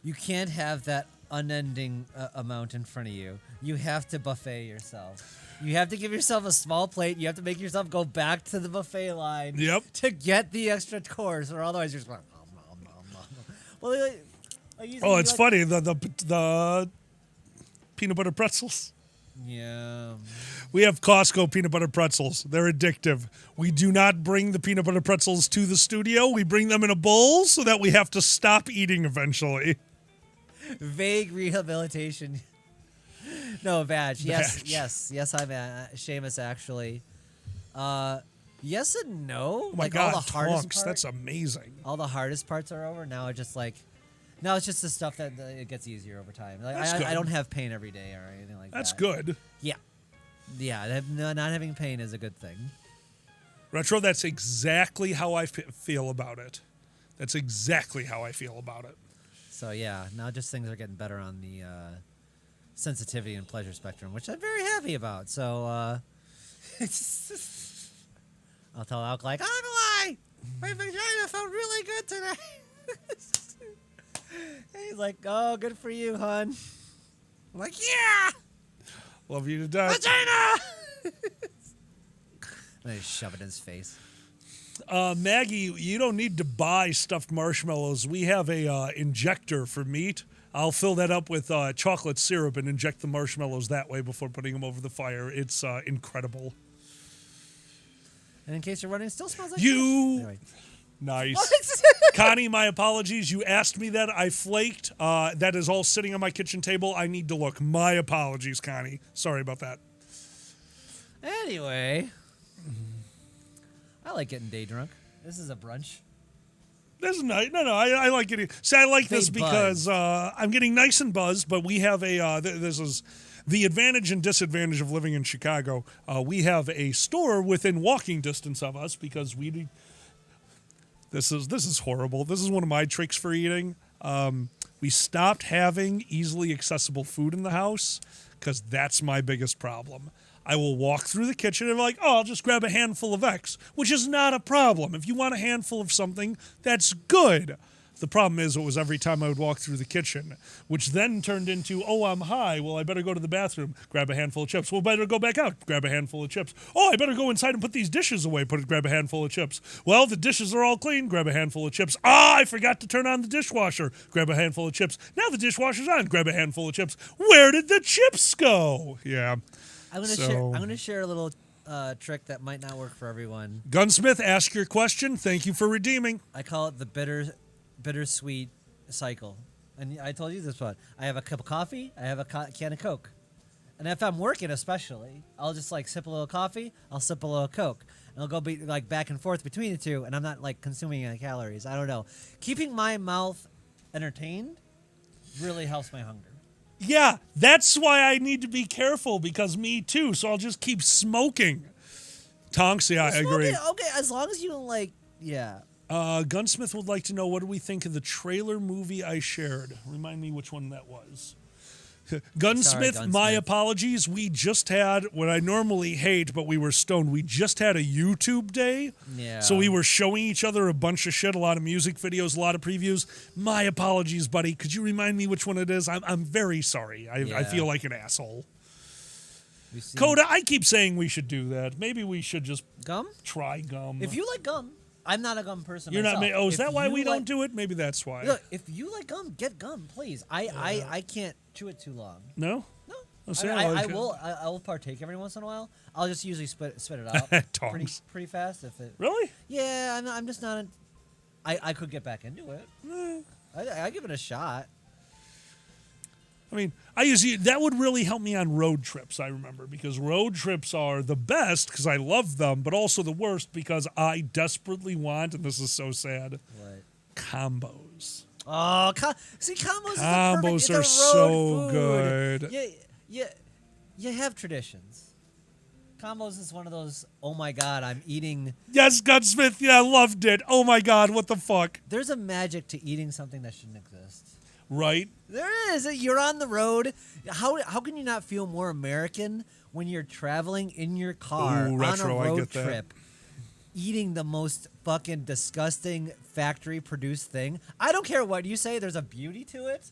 You can't have that unending amount in front of you. You have to buffet yourself. You have to give yourself a small plate. You have to make yourself go back to the buffet line. Yep. To get the extra course, or otherwise you're just going. Well, it's funny the peanut butter pretzels. Yeah. We have Costco peanut butter pretzels. They're addictive. We do not bring the peanut butter pretzels to the studio. We bring them in a bowl so that we have to stop eating eventually. Vague rehabilitation. No, Badge. Yes, I'm Seamus, actually. Yes and no. Oh my like God, all the hardest Tonks, part, that's amazing. all the hardest parts are over. Now it's just the stuff that it gets easier over time. Like That's good. I don't have pain every day or anything like That's that. good. Yeah, not having pain is a good thing. Retro, that's exactly how I feel about it. That's exactly how I feel about it. So yeah, now just things are getting better on the sensitivity and pleasure spectrum, which I'm very happy about. So I'll tell Alk like, I'm a lie. My vagina felt really good today. And he's like, oh, good for you, hon. I'm like, yeah. Love you to death. Vagina! And I just shove it in his face. Maggie, you don't need to buy stuffed marshmallows. We have a injector for meat. I'll fill that up with chocolate syrup and inject the marshmallows that way before putting them over the fire. It's incredible. And in case you're running, it still smells like You... fish. Anyway. Nice. Connie, my apologies. You asked me that. I flaked. That is all sitting on my kitchen table. I need to look. My apologies, Connie. Sorry about that. Anyway, I like getting day drunk. This is a brunch. This is nice. No, I like getting... See, I like this because I'm getting nice and buzzed, but we have a... this is the advantage and disadvantage of living in Chicago. We have a store within walking distance of us because we... This is horrible. This is one of my tricks for eating. We stopped having easily accessible food in the house because that's my biggest problem. I will walk through the kitchen and be like, oh, I'll just grab a handful of X, which is not a problem. If you want a handful of something, that's good. The problem is it was every time I would walk through the kitchen, which then turned into, oh, I'm high. Well, I better go to the bathroom, grab a handful of chips. Well, better go back out, grab a handful of chips. Oh, I better go inside and put these dishes away, grab a handful of chips. Well, the dishes are all clean, grab a handful of chips. Ah, I forgot to turn on the dishwasher, grab a handful of chips. Now the dishwasher's on, grab a handful of chips. Where did the chips go? Yeah. I'm gonna share a little trick that might not work for everyone. Gunsmith, ask your question. Thank you for redeeming. I call it the bittersweet cycle. And I told you this one. I have a cup of coffee. I have a can of Coke. And if I'm working, especially, I'll just like sip a little coffee. I'll sip a little Coke. And I'll go be like back and forth between the two. And I'm not like consuming any calories. I don't know. Keeping my mouth entertained really helps my hunger. Yeah, that's why I need to be careful, because me too, so I'll just keep smoking. Tonks, yeah, I agree. Okay, as long as you don't like, yeah. Gunsmith would like to know, what do we think of the trailer movie I shared? Remind me which one that was. Gunsmith, my apologies. We just had what I normally hate, but we were stoned. We just had a YouTube day. Yeah. So we were showing each other a bunch of shit, a lot of music videos, a lot of previews. My apologies, buddy. Could you remind me which one it is? I'm very sorry. I feel like an asshole. Coda, I keep saying we should do that. Maybe we should just try gum. If you like gum, I'm not a gum person. You're myself. not. Oh, is if that why we like, don't do it? Maybe that's why. Look, if you like gum, get gum, please. I can't chew it too long. No. No. I will partake every once in a while. I'll just usually spit it out pretty fast if it. Really? Yeah, I'm just not. I could get back into it. I give it a shot. I mean, that would really help me on road trips, I remember, because road trips are the best because I love them, but also the worst because I desperately want, and this is so sad, combos. Oh, see, combos are so good. Yeah, you have traditions. Combos is one of those, oh my God, I'm eating. Yes, Gunsmith, yeah, I loved it. Oh my God, what the fuck? There's a magic to eating something that shouldn't exist. Right? There is. You're on the road. How can you not feel more American when you're traveling in your car on a road trip, eating the most fucking disgusting factory-produced thing? I don't care what you say. There's a beauty to it.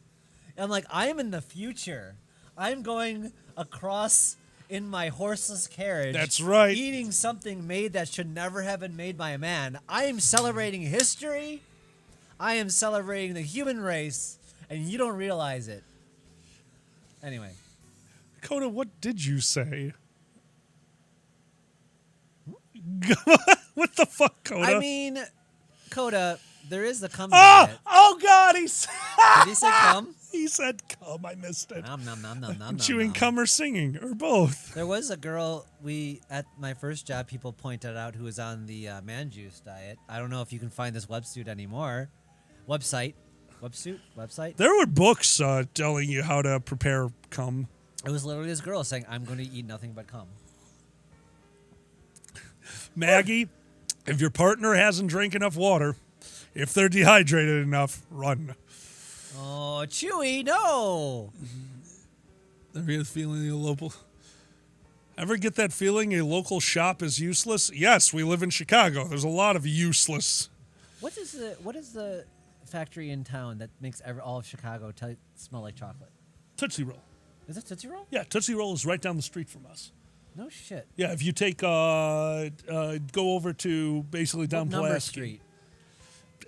I'm like, I am in the future. I'm going across in my horseless carriage. That's right. Eating something made that should never have been made by a man. I am celebrating history. I am celebrating the human race. And you don't realize it. Anyway. Coda, what did you say? What the fuck, Coda? I mean, Coda, there is the cum diet. Oh, God, Did he say cum? He said cum. I missed it. Nom, chewing cum or singing, or both. There was a girl at my first job, people pointed out, who was on the man juice diet. I don't know if you can find this websuit anymore. Website. There were books telling you how to prepare cum. It was literally this girl saying, I'm going to eat nothing but cum. Maggie, if your partner hasn't drank enough water, if they're dehydrated enough, run. Oh, Chewy, no. Ever get the feeling a local... Ever get that feeling a local shop is useless? Yes, we live in Chicago. There's a lot of useless... What is the factory in town that makes all of Chicago smell like chocolate? Tootsie Roll. Is it Tootsie Roll? Yeah, Tootsie Roll is right down the street from us. No shit. Yeah, if you take go over to basically down Number Pulaski. Street.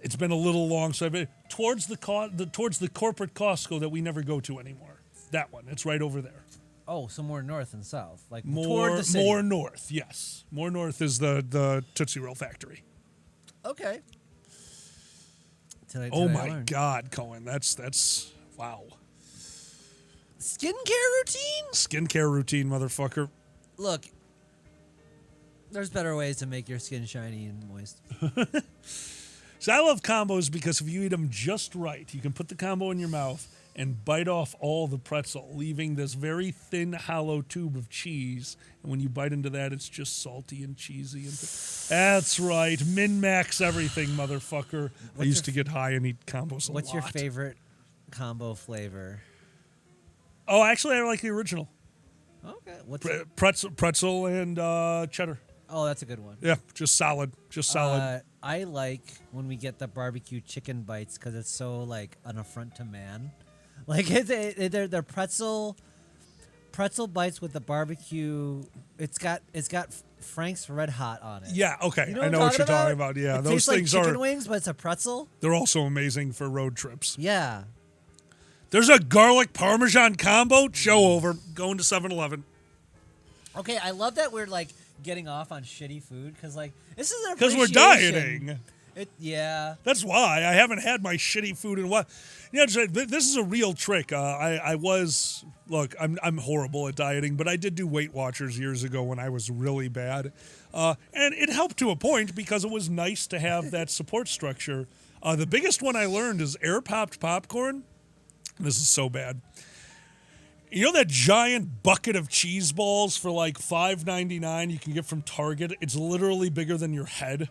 It's been a little long, so I've been towards the corporate Costco that we never go to anymore. That one, it's right over there. Oh, so more north than south, like more toward the city. More north, yes. More north is the Tootsie Roll factory. Okay. Oh my God, Cohen, that's wow. Skincare routine, motherfucker. Look, there's better ways to make your skin shiny and moist. So I love combos because if you eat them just right, you can put the combo in your mouth and bite off all the pretzel, leaving this very thin, hollow tube of cheese. And when you bite into that, it's just salty and cheesy. That's right. Min-max everything, motherfucker. I used to get high and eat combos a lot. What's your favorite combo flavor? Oh, actually, I like the original. Okay. Pretzel and cheddar. Oh, that's a good one. Yeah, just solid. I like when we get the barbecue chicken bites because it's so like an affront to man. Like they're pretzel bites with the barbecue. It's got Frank's Red Hot on it. Yeah, okay. You know I know what you're talking about. Yeah, it those tastes things like chicken wings, but it's a pretzel. They're also amazing for road trips. Yeah. There's a garlic parmesan combo. Show over. Going to 7-Eleven. Okay, I love that we're like getting off on shitty food because like this is an because we're dieting. Yeah. That's why I haven't had my shitty food in a while. Yeah, this is a real trick. I'm horrible at dieting, but I did do Weight Watchers years ago when I was really bad, and it helped to a point because it was nice to have that support structure. The biggest one I learned is air popped popcorn. This is so bad. You know that giant bucket of cheese balls for like $5.99 you can get from Target? It's literally bigger than your head.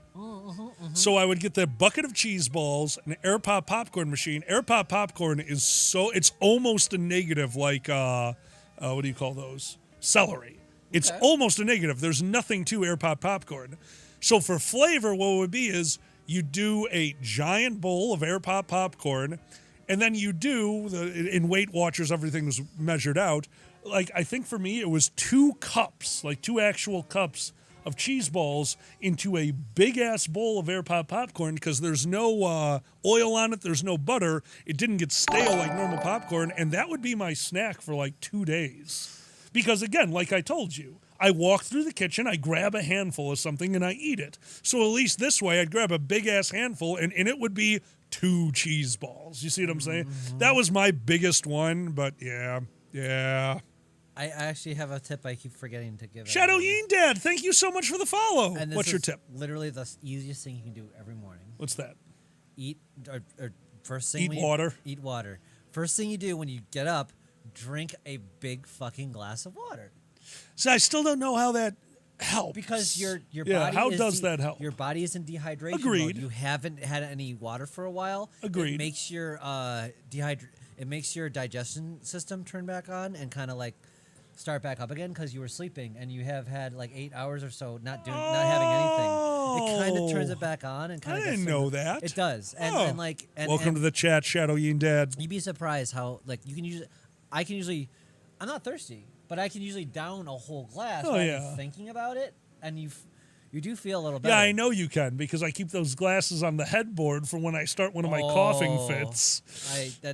So I would get that bucket of cheese balls, an Air Pop popcorn machine. Air Pop popcorn is it's almost a negative, like, what do you call those? Celery. It's almost a negative. There's nothing to Air Pop popcorn. So for flavor, what it would be is you do a giant bowl of Air Pop popcorn, and then you do, in Weight Watchers, everything was measured out. Like, I think for me, it was 2 cups, like 2 actual cups of cheese balls into a big-ass bowl of Air Pop popcorn because there's no oil on it, there's no butter. It didn't get stale like normal popcorn, and that would be my snack for like 2 days. Because, again, like I told you, I walk through the kitchen, I grab a handful of something, and I eat it. So at least this way, I'd grab a big-ass handful, and in it would be 2 cheese balls. You see what I'm saying? That was my biggest one, but yeah. I actually have a tip I keep forgetting to give. Shadow Yeen Dad, thank you so much for the follow. And What's your tip? Literally the easiest thing you can do every morning. What's that? Eat, or first thing. Eat water. Eat water. First thing you do when you get up, drink a big fucking glass of water. So I still don't know how that helps. Because your yeah, body how does that help? Your body is in dehydration Agreed. mode. You haven't had any water for a while. Agreed. It makes your it makes your digestion system turn back on and kind of like start back up again because you were sleeping and you have had like 8 hours or so not having anything. It kind of turns it back on and kind of. I didn't know that. It does. And welcome to the chat, Shadow Yeen Dad. You'd be surprised how like you can usually. I'm not thirsty, but I can usually down a whole glass without thinking about it, and you do feel a little better. Yeah, I know you can because I keep those glasses on the headboard for when I start one of my coughing fits.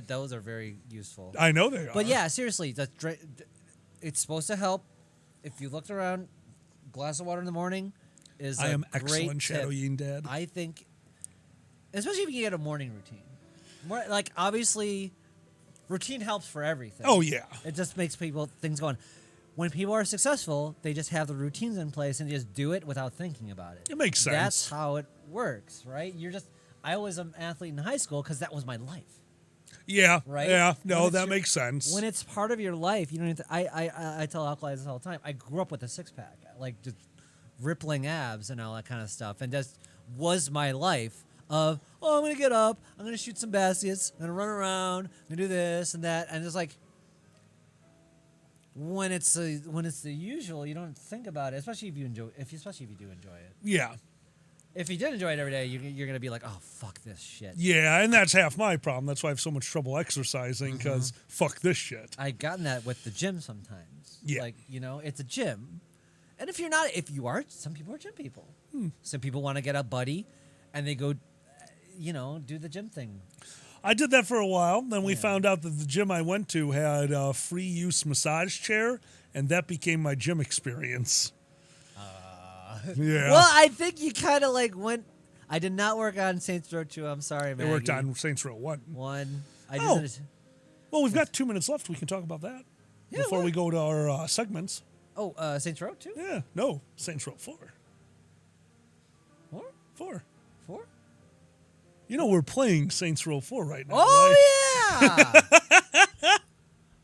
Those are very useful. I know they are. But yeah, seriously, it's supposed to help. If you looked around, glass of water in the morning is I am great excellent, tip. Shadow Yeen Dad. I think, especially if you get a morning routine. More like obviously. Routine helps for everything. Oh, yeah. It just makes things going. When people are successful, they just have the routines in place and just do it without thinking about it. It makes sense. That's how it works, right? I was an athlete in high school because that was my life. Yeah. Right? Yeah. No, that makes sense. When it's part of your life, you don't need to. I tell alcoholics all the time. I grew up with a 6-pack, like just rippling abs and all that kind of stuff, and just was my life. I'm going to get up, I'm going to shoot some baskets, I'm going to run around, I'm going to do this and that. And it's like, when it's the usual, you don't think about it, especially if you do enjoy it. Yeah. If you did enjoy it every day, you're going to be like, oh, fuck this shit. Yeah, and that's half my problem. That's why I have so much trouble exercising, because fuck this shit. I've gotten that with the gym sometimes. Yeah. Like, it's a gym. And if you are, some people are gym people. Some people want to get a buddy, and they go... do the gym thing. I did that for a while. Then we found out that the gym I went to had a free use massage chair, and that became my gym experience. Yeah. Well, I think you kind of like went. I did not work on Saints Row 2. I'm sorry, man. I worked on Saints Row 1. Well, we've got 2 minutes left. We can talk about that before we go to our segments. Oh, Saints Row 2? Yeah. No, Saints Row 4. 4? 4. 4? We're playing Saints Row 4 right now. Oh, right? yeah.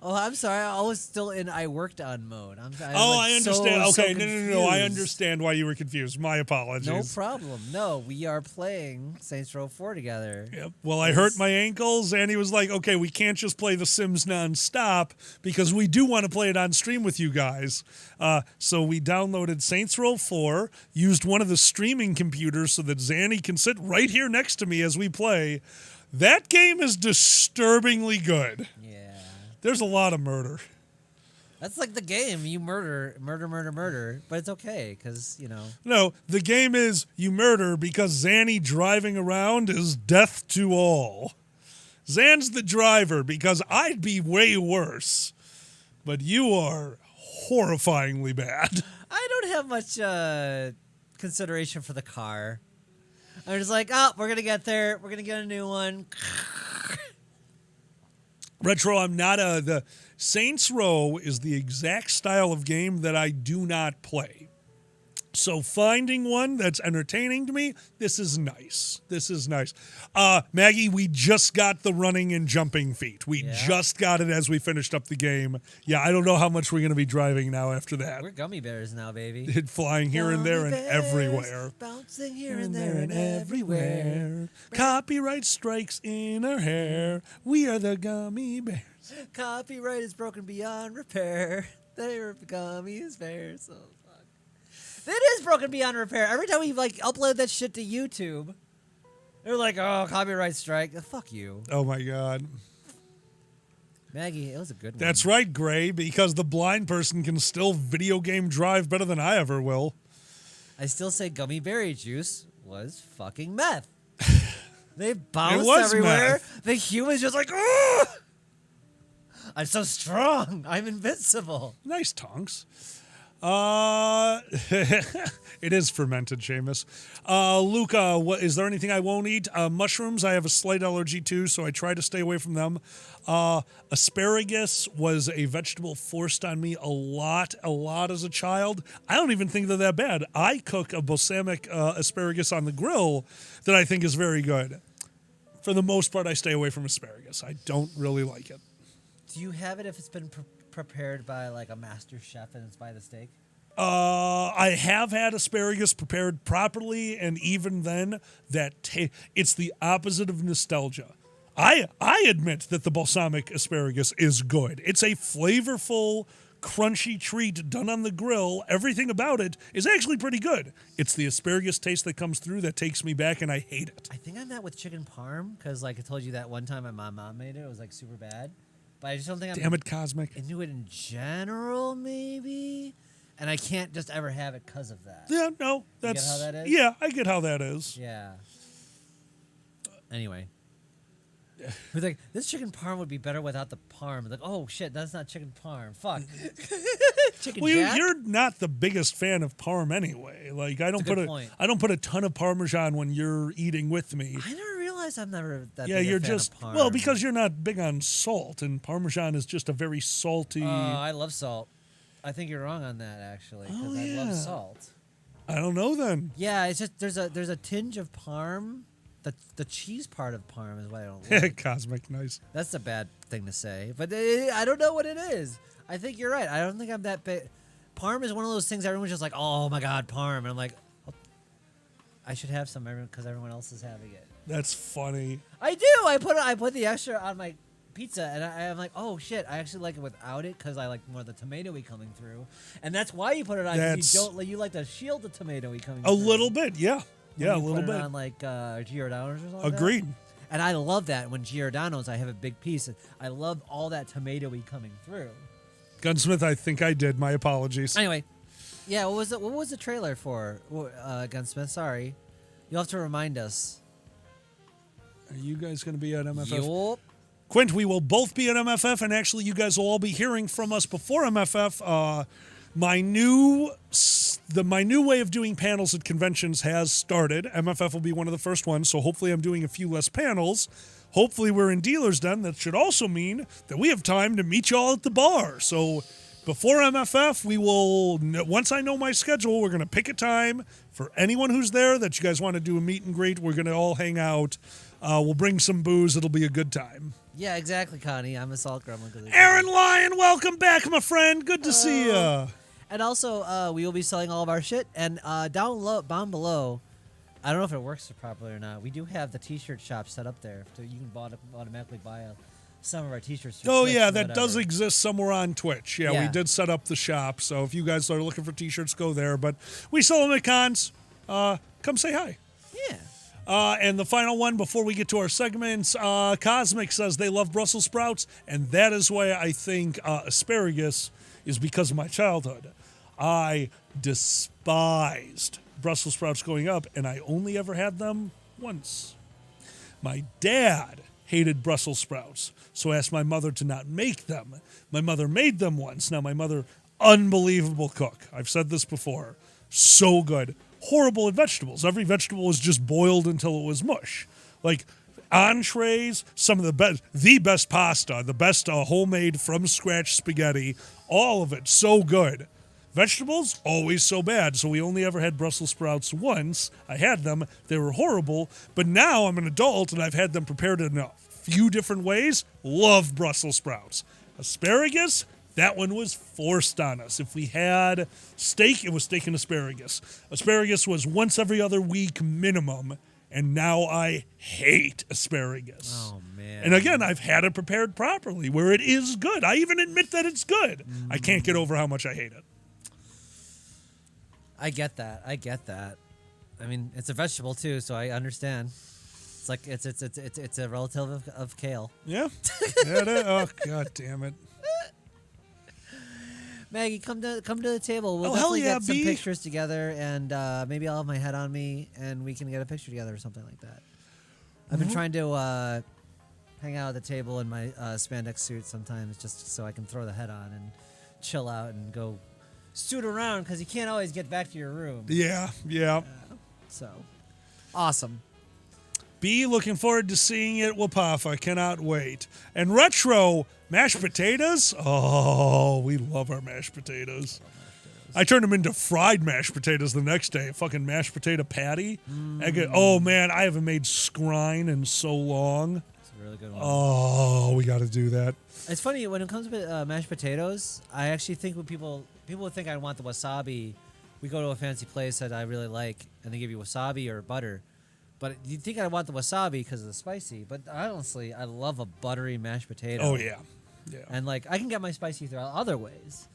Oh, I'm sorry. I was still in I worked on mode. I understand. So okay, no. I confused. understand why you were confused. My apologies. No problem. No, we are playing Saints Row 4 together. Yep. Well, I hurt my ankles, and he was like, okay, we can't just play The Sims nonstop because we do want to play it on stream with you guys. So we downloaded Saints Row 4, used one of the streaming computers so that Zanny can sit right here next to me as we play. That game is disturbingly good. Yeah. There's a lot of murder. That's like the game. You murder, but it's okay because, No, the game is you murder because Zanny driving around is death to all. Zan's the driver because I'd be way worse, but you are horrifyingly bad. I don't have much consideration for the car. I'm just like, we're going to get there. We're going to get a new one. Retro, I'm not the Saints Row is the exact style of game that I do not play. So finding one that's entertaining to me, this is nice. This is nice. Maggie, we just got the running and jumping feat. We just got it as we finished up the game. Yeah, I don't know how much we're going to be driving now after that. We're gummy bears now, baby. Flying here and there and Gummy bears, everywhere. Bouncing here and there and everywhere. Copyright strikes in our hair. We are the gummy bears. Copyright is broken beyond repair. They're gummies bears. Oh, fuck. It is broken beyond repair. Every time we upload that shit to YouTube, they're like, "Oh, copyright strike." Fuck you. Oh my God. Maggie, it was a good one. That's right, Gray, because the blind person can still video game drive better than I ever will. I still say gummy berry juice was fucking meth. They bounced was everywhere. meth. The human's just like, "Oh, I'm so strong. I'm invincible." Nice tongues. It is fermented, Seamus. Luca, is there anything I won't eat? Mushrooms, I have a slight allergy to, so I try to stay away from them. Asparagus was a vegetable forced on me a lot as a child. I don't even think they're that bad. I cook a balsamic asparagus on the grill that I think is very good. For the most part, I stay away from asparagus. I don't really like it. Do you have it if it's been prepared by like a master chef and it's by the steak? I have had asparagus prepared properly, and even then, it's the opposite of nostalgia. I admit that the balsamic asparagus is good. It's a flavorful, crunchy treat done on the grill. Everything about it is actually pretty good. It's the asparagus taste that comes through that takes me back, and I hate it. I think I'm that with chicken parm because, like I told you that one time my mom made it. It was like super bad, but I just don't think I'm. Damn it, Cosmic. Into it in general, maybe. And I can't just ever have it because of that. Yeah, no, that's. You get how that is? Yeah, I get how that is. Yeah. Anyway. Who's like, this chicken parm would be better without the parm. Like, oh shit, that's not chicken parm. Fuck. Chicken jack? You're not the biggest fan of parm anyway. Like I don't put a ton of Parmesan when you're eating with me. I never realized I'm never that yeah, big you're a fan just of parm. well because you're not big on salt, and Parmesan is just a very salty. I love salt. I think you're wrong on that actually because I love salt. I don't know then. Yeah, it's just there's a tinge of parm. The cheese part of parm is what I don't like. Cosmic, nice. That's a bad thing to say, but I don't know what it is. I think you're right. I don't think I'm that big. Parm is one of those things everyone's just like, oh my god, parm, and I'm like, I should have some because everyone else is having it. That's funny. I do. I put the extra on my pizza, and I'm like, oh shit, I actually like it without it because I like more the tomatoey coming through, and that's why you put it on. You like to shield the tomatoey coming through. A little bit, yeah. Yeah, a little bit. On like Giordano's or something. Agreed. Like that. And I love that when Giordano's, I have a big piece. I love all that tomatoey coming through. Gunsmith, I think I did. My apologies. Anyway, yeah. What was the trailer for? Gunsmith, sorry, you'll have to remind us. Are you guys going to be at MFF? Yup. Quint, we will both be at MFF, and actually, you guys will all be hearing from us before MFF. My new way of doing panels at conventions has started. MFF will be one of the first ones, so hopefully I'm doing a few less panels. Hopefully we're in Dealer's Den. That should also mean that we have time to meet y'all at the bar. So before MFF, we will, once I know my schedule, we're going to pick a time for anyone who's there that you guys want to do a meet and greet. We're going to all hang out. We'll bring some booze. It'll be a good time. Yeah, exactly, Connie. I'm a salt gremlin. Aaron Lyon, welcome back, my friend. Good to see you. And also, we will be selling all of our shit. And down below, I don't know if it works properly or not. We do have the T-shirt shop set up there, so you can automatically buy some of our T-shirts. Oh yeah, that does exist somewhere on Twitch. Yeah, we did set up the shop, so if you guys are looking for T-shirts, go there. But we sell them at cons. Come say hi. Yeah. And the final one before we get to our segments, Cosmic says they love Brussels sprouts, and that is why I think asparagus is because of my childhood. I despised Brussels sprouts growing up, and I only ever had them once. My dad hated Brussels sprouts, so I asked my mother to not make them. My mother made them once. Now, my mother, unbelievable cook. I've said this before. So good. Horrible at vegetables. Every vegetable was just boiled until it was mush. Like entrees, some of the best pasta, the best homemade from scratch spaghetti, all of it so good. Vegetables, always so bad. So we only ever had Brussels sprouts once. I had them. They were horrible. But now I'm an adult and I've had them prepared in a few different ways. Love Brussels sprouts. Asparagus, that one was forced on us. If we had steak, it was steak and asparagus. Asparagus was once every other week minimum. And now I hate asparagus. Oh, man. And again, I've had it prepared properly where it is good. I even admit that it's good. I can't get over how much I hate it. I get that. I mean, it's a vegetable too, so I understand. It's like it's a relative of kale. Yeah. Yeah, it is. Oh, God damn it. Maggie, come to the table. We'll hell definitely yeah, get some B. pictures together, and maybe I'll have my head on me, and we can get a picture together or something like that. I've been trying to hang out at the table in my spandex suit sometimes, just so I can throw the head on and chill out and go suit around, because you can't always get back to your room. Yeah. So, awesome. B, looking forward to seeing it. Wapafa, cannot wait. And retro, mashed potatoes. Oh, we love our mashed potatoes. I turned them into fried mashed potatoes the next day. A fucking mashed potato patty. Oh, man, I haven't made scrine in so long. It's a really good one. Oh, we got to do that. It's funny, when it comes to mashed potatoes, I actually think when people would think I want the wasabi, we go to a fancy place that I really like, and they give you wasabi or butter. But you think I want the wasabi because of the spicy, but honestly, I love a buttery mashed potato. Oh, yeah. And, like, I can get my spicy through other ways.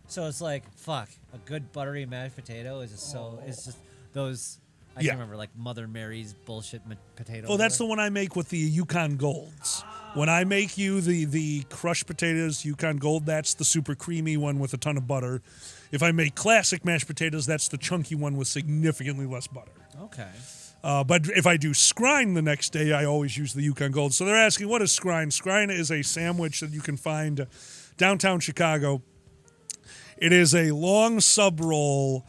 So it's like, fuck, a good buttery mashed potato is just it's just those, I can't remember, like Mother Mary's bullshit potato. Oh, that's the one I make with the Yukon Golds. When I make you the crushed potatoes, Yukon Gold, that's the super creamy one with a ton of butter. If I make classic mashed potatoes, that's the chunky one with significantly less butter. Okay. But if I do scrine the next day, I always use the Yukon Gold. So they're asking, what is scrine? Scrine is a sandwich that you can find downtown Chicago. It is a long sub roll,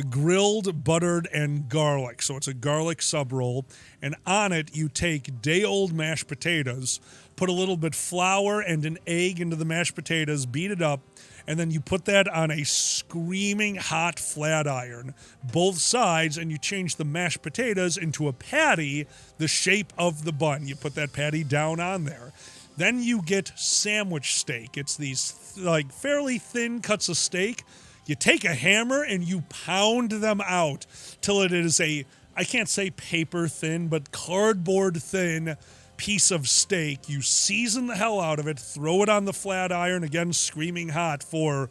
grilled, buttered, and garlic. So it's a garlic sub roll. And on it, you take day-old mashed potatoes, put a little bit flour and an egg into the mashed potatoes, beat it up, and then you put that on a screaming hot flat iron, both sides, and you change the mashed potatoes into a patty the shape of the bun. You put that patty down on there. Then you get sandwich steak. It's these like fairly thin cuts of steak. You take a hammer and you pound them out till it is I can't say paper thin, but cardboard thin piece of steak. You season the hell out of it, throw it on the flat iron, again screaming hot, for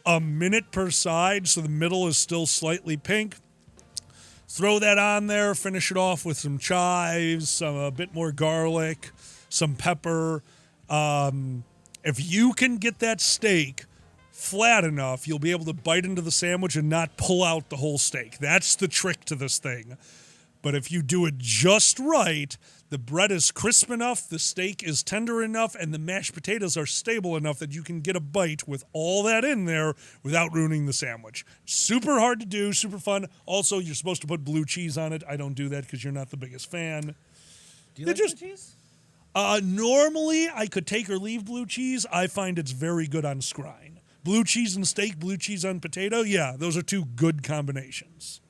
a minute per side, so the middle is still slightly pink. Throw that on there, finish it off with some chives, a bit more garlic, some pepper. If you can get that steak flat enough, you'll be able to bite into the sandwich and not pull out the whole steak. That's the trick to this thing. But if you do it just right, the bread is crisp enough, the steak is tender enough, and the mashed potatoes are stable enough that you can get a bite with all that in there without ruining the sandwich. Super hard to do, super fun. Also, you're supposed to put blue cheese on it. I don't do that because you're not the biggest fan. Do you like blue cheese? Normally, I could take or leave blue cheese. I find it's very good on scrine. Blue cheese and steak, blue cheese on potato, yeah, those are two good combinations.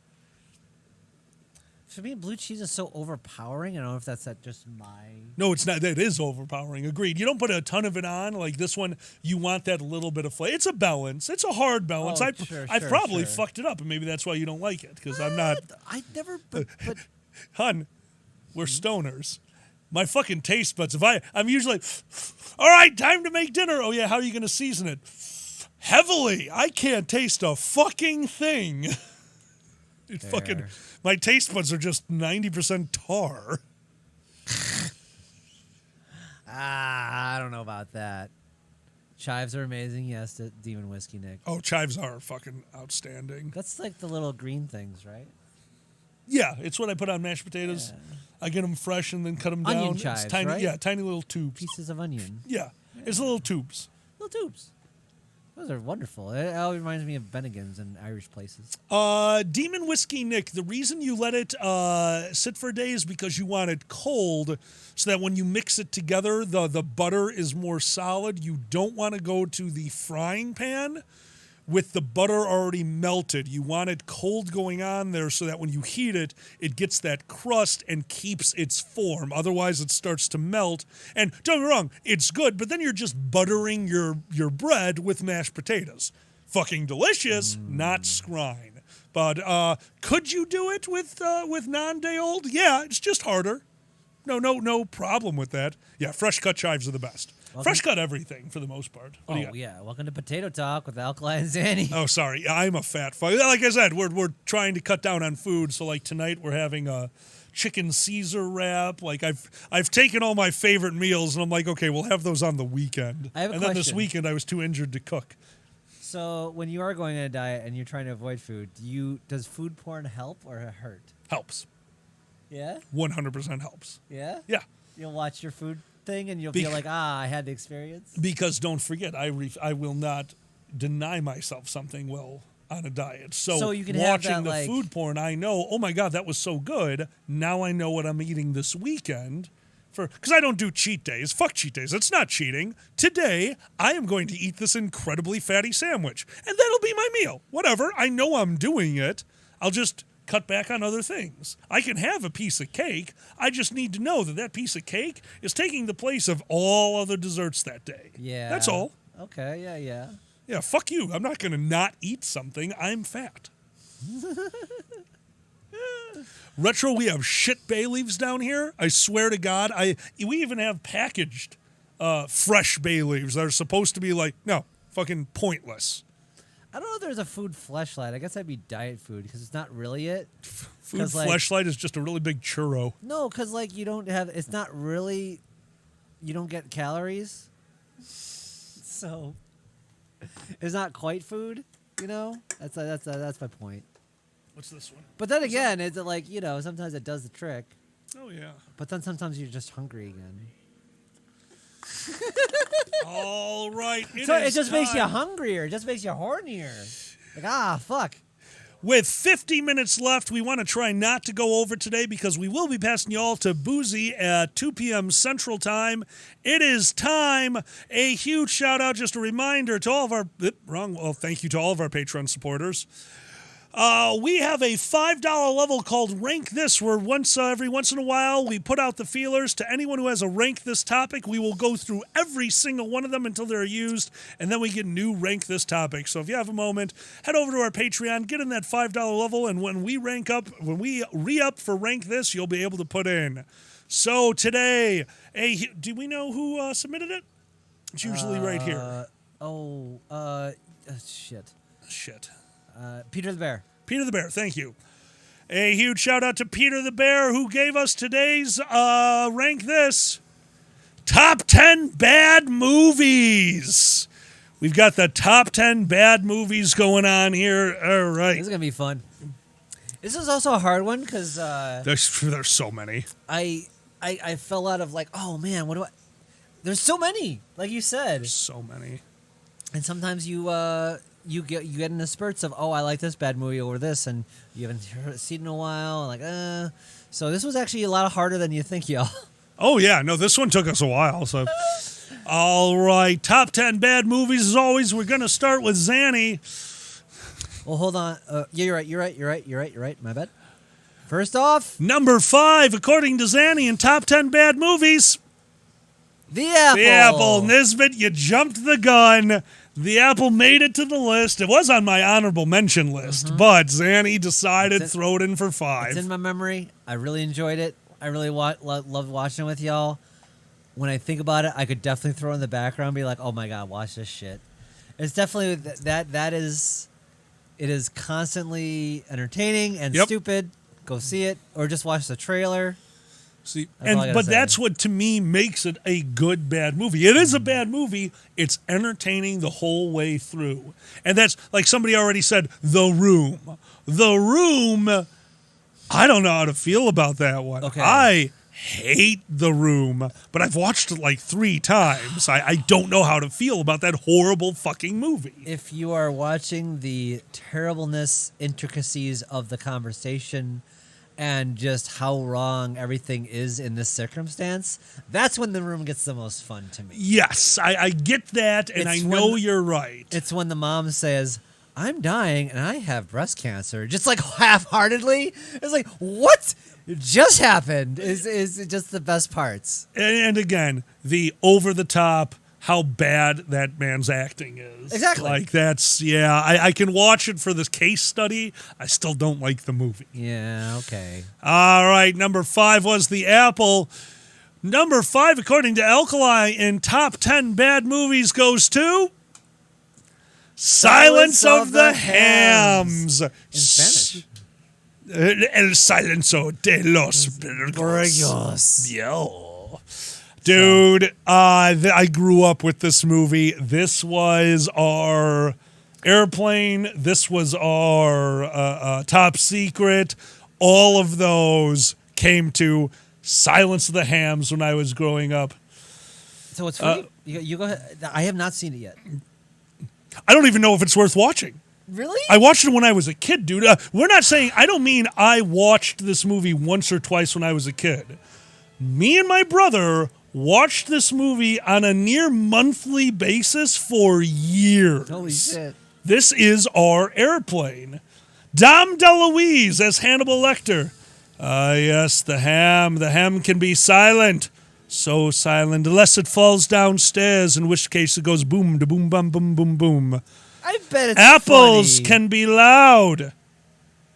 For me, blue cheese is so overpowering. I don't know if that's just my... No, it's not. It is overpowering. Agreed. You don't put a ton of it on. Like this one, you want that little bit of flavor. It's a balance. It's a hard balance. Oh, I probably fucked it up, and maybe that's why you don't like it, because I'm not... I never... But Hun, we're stoners. My fucking taste buds, I'm usually, all right, time to make dinner. Oh, yeah, how are you going to season it? Heavily. I can't taste a fucking thing. My taste buds are just 90% tar. I don't know about that. Chives are amazing. Yes, the Demon Whiskey, Nick. Oh, chives are fucking outstanding. That's like the little green things, right? Yeah, it's what I put on mashed potatoes. Yeah. I get them fresh and then cut them down. Onion chives, tiny, right? Yeah, tiny little tubes. Pieces of onion. Yeah, it's little tubes. Little tubes. Those are wonderful. It all reminds me of Bennigan's and Irish places. Demon Whiskey, Nick, the reason you let it sit for a day is because you want it cold so that when you mix it together, the butter is more solid. You don't want to go to the frying pan with the butter already melted. You want it cold going on there so that when you heat it, it gets that crust and keeps its form. Otherwise, it starts to melt. And don't get me wrong, it's good, but then you're just buttering your bread with mashed potatoes. Fucking delicious, not scrine. But could you do it with non-day old? Yeah, it's just harder. No problem with that. Yeah, fresh cut chives are the best. Fresh cut everything for the most part. What do you got? Yeah. Welcome to Potato Talk with Alkali and Zanny. Oh, sorry. I'm a fat fuck. Like I said, we're trying to cut down on food. So like tonight we're having a chicken Caesar wrap. Like I've taken all my favorite meals and I'm like, okay, we'll have those on the weekend. I have a and then this question. weekend I was too injured to cook. So when you are going on a diet and you're trying to avoid food, does food porn help or hurt? Helps. Yeah? 100% helps. Yeah? Yeah. You'll watch your food thing and you'll feel like, I had the experience. Because don't forget, I will not deny myself something on a diet. So you can have watching that, the like- food porn, I know, oh my God, that was so good. Now I know what I'm eating this weekend. Because I don't do cheat days. Fuck cheat days. It's not cheating. Today, I am going to eat this incredibly fatty sandwich. And that'll be my meal. Whatever. I know I'm doing it. I'll just cut back on other things. I can have a piece of cake. I just need to know that piece of cake is taking the place of all other desserts that day. Yeah. That's all. Okay, yeah. Yeah, fuck you. I'm not going to not eat something. I'm fat. Retro, we have shit bay leaves down here. I swear to God. We even have packaged fresh bay leaves that are supposed to be fucking pointless. I don't know if there's a food fleshlight. I guess that'd be diet food because it's not really it. Food fleshlight is just a really big churro. No, because it's not really, you don't get calories. So it's not quite food, That's my point. What's this one? But then again, it's sometimes it does the trick. Oh, yeah. But then sometimes you're just hungry again. All right. It just makes you hungrier. It just makes you hornier. Like, fuck. With 50 minutes left, we want to try not to go over today because we will be passing you all to Boozy at 2 p.m. Central Time. It is time. A huge shout out, just a reminder to all of our... thank you to all of our Patron supporters. We have a $5 level called Rank This, where every once in a while we put out the feelers to anyone who has a Rank This topic. We will go through every single one of them until they're used, and then we get new Rank This topics. So if you have a moment, head over to our Patreon, get in that $5 level, and when we re-up for Rank This, you'll be able to put in. So today, do we know who submitted it? It's usually right here. Shit. Peter the Bear. Peter the Bear, thank you. A huge shout out to Peter the Bear who gave us today's Rank This Top 10 Bad Movies. We've got the top 10 bad movies going on here. All right. This is going to be fun. This is also a hard one because there's so many. I fell out of oh man, what do I... There's so many, like you said. There's so many. And sometimes you get in the spurts of, I like this bad movie over this, and you haven't seen it in a while, and So this was actually a lot harder than you think, y'all. Oh, yeah. No, this one took us a while, so... All right. Top 10 bad movies, as always. We're going to start with Zanny. Well, hold on. Yeah, you're right. My bad. First off... Number 5, according to Zanny, in top 10 bad movies... The Apple. The Apple. Nisbet, you jumped the gun. The Apple made it to the list. It was on my honorable mention list, but Zanny decided to throw it in for 5. It's in my memory. I really enjoyed it. I really loved watching it with y'all. When I think about it, I could definitely throw it in the background and be like, oh my God, watch this shit. It's definitely it is constantly entertaining and stupid. Go see it or just watch the trailer. See, that's what to me makes it a good bad movie. It is a bad movie. It's entertaining the whole way through. And that's like somebody already said, The Room. The Room, I don't know how to feel about that one. Okay. I hate The Room, but I've watched it 3 times. I don't know how to feel about that horrible fucking movie. If you are watching the terribleness, intricacies of the conversation and just how wrong everything is in this circumstance, that's when The Room gets the most fun to me. Yes, I get that, and I know you're right. It's when the mom says, I'm dying and I have breast cancer. Just like half-heartedly. It's like, what just happened is just the best parts. And again, the over-the-top, how bad that man's acting is. Exactly. Like, that's, yeah, I can watch it for this case study. I still don't like the movie. Yeah, okay. All right, number 5 was The Apple. Number 5, according to Alkali, in top 10 bad movies goes to Silence of the Hams. In Spanish. El Silencio de los Borgios. Yo. Dude, I grew up with this movie. This was our Airplane. This was our Top Secret. All of those came to Silence of the Hams when I was growing up. So it's funny. You go ahead. I have not seen it yet. I don't even know if it's worth watching. Really? I watched it when I was a kid, dude. We're not saying, I don't mean I watched this movie once or twice when I was a kid. Me and my brother watched this movie on a near monthly basis for years. Holy shit. This is our Airplane. Dom DeLuise as Hannibal Lecter. Yes, the ham can be silent. So silent, unless it falls downstairs, in which case it goes boom, da boom, bum, boom, boom, boom. I bet it's Apples funny. can be loud.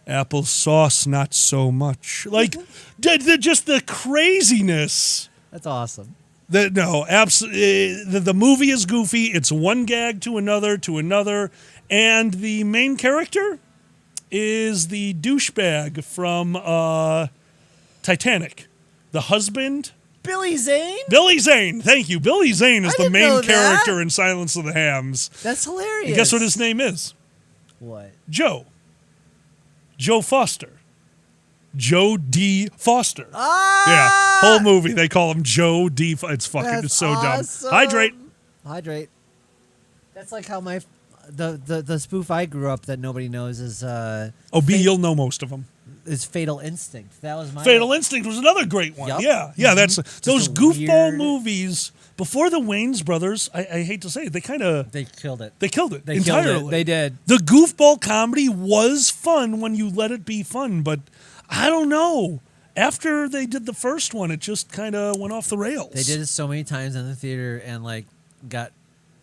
Apple sauce, not so much. Like, just the craziness. That's awesome. The movie is goofy. It's one gag to another, and the main character is the douchebag from Titanic. The husband. Billy Zane? Billy Zane. Thank you. Billy Zane is I the didn't know main that. character in Silence of the Hams. That's hilarious. And guess what his name is? What? Joe. Joe Foster. Joe D. Foster. Ah! Yeah. Whole movie, they call him Joe D. It's fucking, That's it's so awesome. dumb. Hydrate. That's like how the spoof I grew up that nobody knows is You'll know most of them. is Fatal Instinct. That was my Fatal Instinct was another great one. Yup. Yeah. Yeah, that's those a goofball weird- movies before the Wayans brothers. I hate to say it, they killed it. killed it They entirely. killed it. They did. The goofball comedy was fun when you let it be fun, but I don't know. After they did the first one, it just kind of went off the rails. They did it so many times in the theater and like got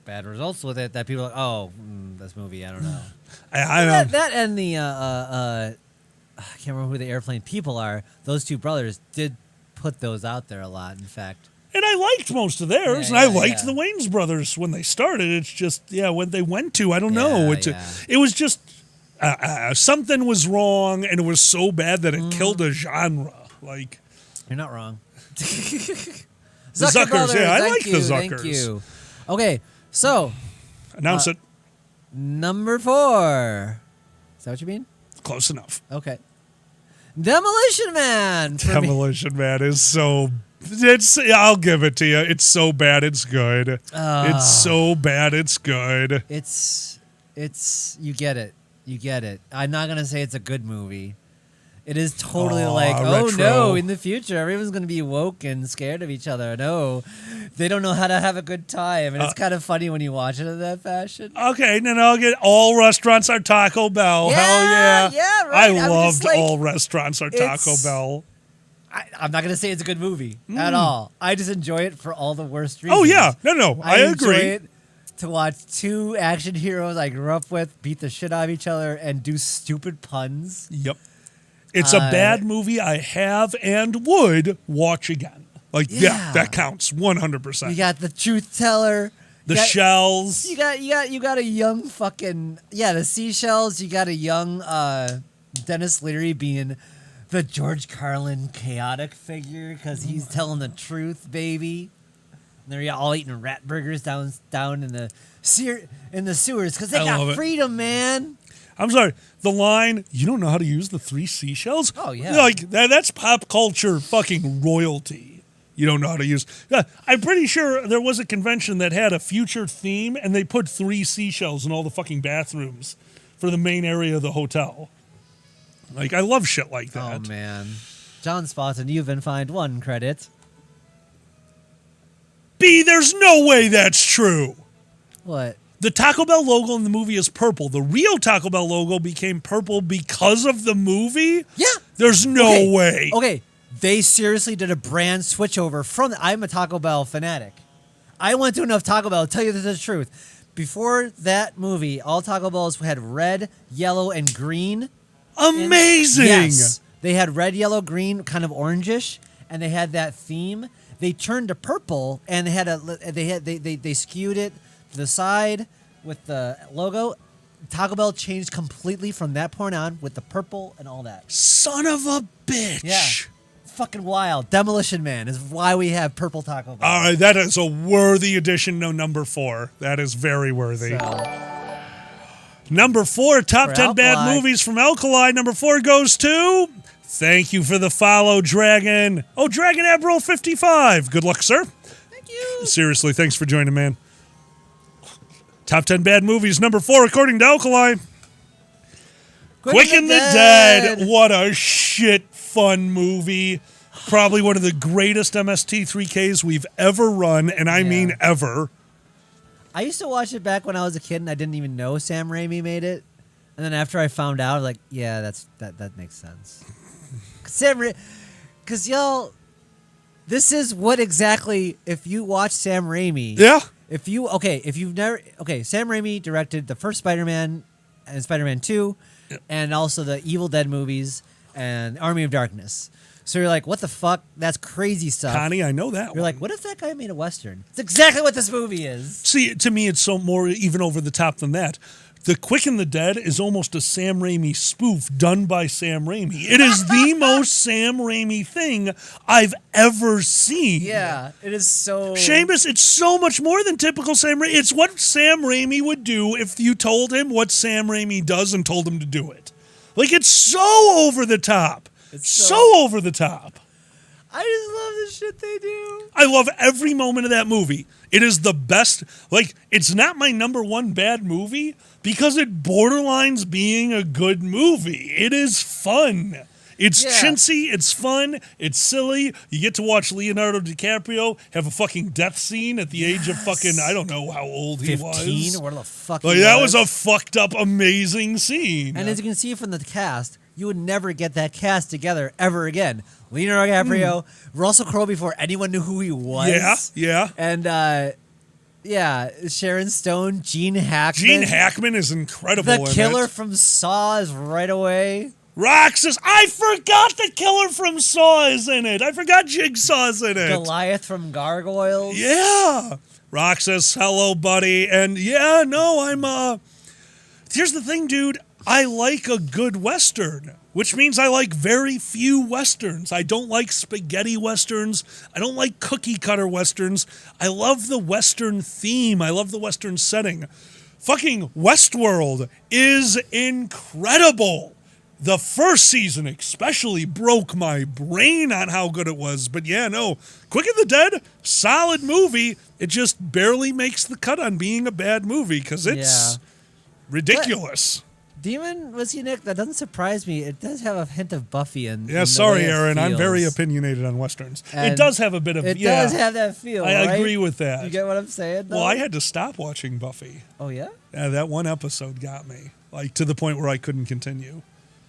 bad results with it that people are like, oh, this movie, I don't know. I don't. That and the I can't remember who the Airplane people are. Those two brothers did put those out there a lot. In fact, And I liked most of theirs, Yeah, and I yeah, liked yeah. the Wayans brothers when they started. It's just, when they went to, I don't know. Yeah. It was just something was wrong, and it was so bad that it killed a genre. Like you're not wrong. Zuckers, Brothers, yeah, I thank like the you, Zuckers. Thank you. Okay, so Announce it. number 4. Is that what you mean? Close enough. Okay. Demolition Man. For me. Demolition Man is so. I'll give it to you. It's so bad, it's good. It's so bad, it's good. It's you get it. You get it. I'm not gonna say it's a good movie. It is totally retro. no, in the future everyone's gonna be woke and scared of each other. No, they don't know how to have a good time, and it's kind of funny when you watch it in that fashion. Okay, then I'll get all restaurants are Taco Bell. Hell yeah. Yeah, right. I I'm loved just like, all restaurants are Taco it's- Bell. I'm not gonna say it's a good movie at all. I just enjoy it for all the worst reasons. Oh, yeah. No, I enjoy agree. it to watch two action heroes I grew up with beat the shit out of each other and do stupid puns. Yep. It's a bad movie I have and would watch again. Like, yeah, that counts 100%. You got the truth teller. The shells. You got a young fucking the seashells. You got a young Dennis Leary being the George Carlin chaotic figure because he's telling the truth, baby. And they're all eating rat burgers down in the sewers because they I love got it. freedom, man. I'm sorry. The line, you don't know how to use the 3 seashells? Oh, yeah. Like, that's pop culture fucking royalty. You don't know how to use. I'm pretty sure there was a convention that had a future theme, and they put 3 seashells in all the fucking bathrooms for the main area of the hotel. Like, I love shit like that. Oh, man. John Spaulding, you've been fined 1 credit. B, there's no way that's true. What? The Taco Bell logo in the movie is purple. The real Taco Bell logo became purple because of the movie? Yeah. There's no way. Okay. They seriously did a brand switchover from. I'm a Taco Bell fanatic. I went to enough Taco Bell to tell you the truth. Before that movie, all Taco Bells had red, yellow, and green. Amazing. Yes. They had red, yellow, green, kind of orangish, and they had that theme. They turned to purple, and they skewed it to the side with the logo. Taco Bell changed completely from that point on with the purple and all that. Son of a bitch. Yeah. Fucking wild. Demolition Man is why we have purple Taco Bell. All right, that is a worthy addition to number 4. That is very worthy. Number 4, top For 10 bad Alkali. movies from Alkali. Number 4 goes to... Thank you for the follow, Dragon. Oh, Dragon Admiral 55. Good luck, sir. Thank you. Seriously, thanks for joining, man. Top 10 bad movies. Number 4, according to Alkali. Quick and the Dead. What a shit fun movie. Probably one of the greatest MST3Ks we've ever run, and I mean ever. I used to watch it back when I was a kid, and I didn't even know Sam Raimi made it. And then after I found out, I was like, yeah, that makes sense. Because y'all, this is what exactly, if you watch Sam Raimi. Yeah. Sam Raimi directed the first Spider-Man and Spider-Man 2, and also the Evil Dead movies and Army of Darkness. So you're like, what the fuck? That's crazy stuff. Connie, I know that You're like, what if that guy made a Western? It's exactly what this movie is. See, to me, it's so more even over the top than that. The Quick and the Dead is almost a Sam Raimi spoof done by Sam Raimi. It is the most Sam Raimi thing I've ever seen. Yeah, it is so... Seamus, it's so much more than typical Sam Raimi. It's what Sam Raimi would do if you told him what Sam Raimi does and told him to do it. Like, it's so over the top. It's so over the top. I just love the shit they do. I love every moment of that movie. It is the best. Like, it's not my number 1 bad movie because it borderlines being a good movie. It is fun. It's chintzy. It's fun. It's silly. You get to watch Leonardo DiCaprio have a fucking death scene at the age of fucking, I don't know how old he 15 was. or what the fuck Like, he that was a fucked up, amazing scene. And as you can see from the cast, you would never get that cast together ever again. Leonardo DiCaprio, Russell Crowe before anyone knew who he was. Yeah. And, Sharon Stone, Gene Hackman. Gene Hackman is incredible. The killer from Saw is right away. Roxas. I forgot the killer from Saw is in it. I forgot Jigsaw's in it. Goliath from Gargoyles. Yeah. Roxas, hello, buddy. And I'm here's the thing, dude. I like a good Western, which means I like very few Westerns. I don't like spaghetti Westerns. I don't like cookie cutter Westerns. I love the Western theme. I love the Western setting. Fucking Westworld is incredible. The first season especially broke my brain on how good it was. But Quick and the Dead, solid movie. It just barely makes the cut on being a bad movie because it's ridiculous. Demon Whiskey Nick, that doesn't surprise me. It does have a hint of Buffy in Yeah, in sorry, the way it Aaron. I'm very feels. opinionated on Westerns. And it does have a bit of... It does have that feel, I right? agree with that. You get what I'm saying, though? Well, I had to stop watching Buffy. Oh, yeah? Yeah, that one episode got me. Like, to the point where I couldn't continue.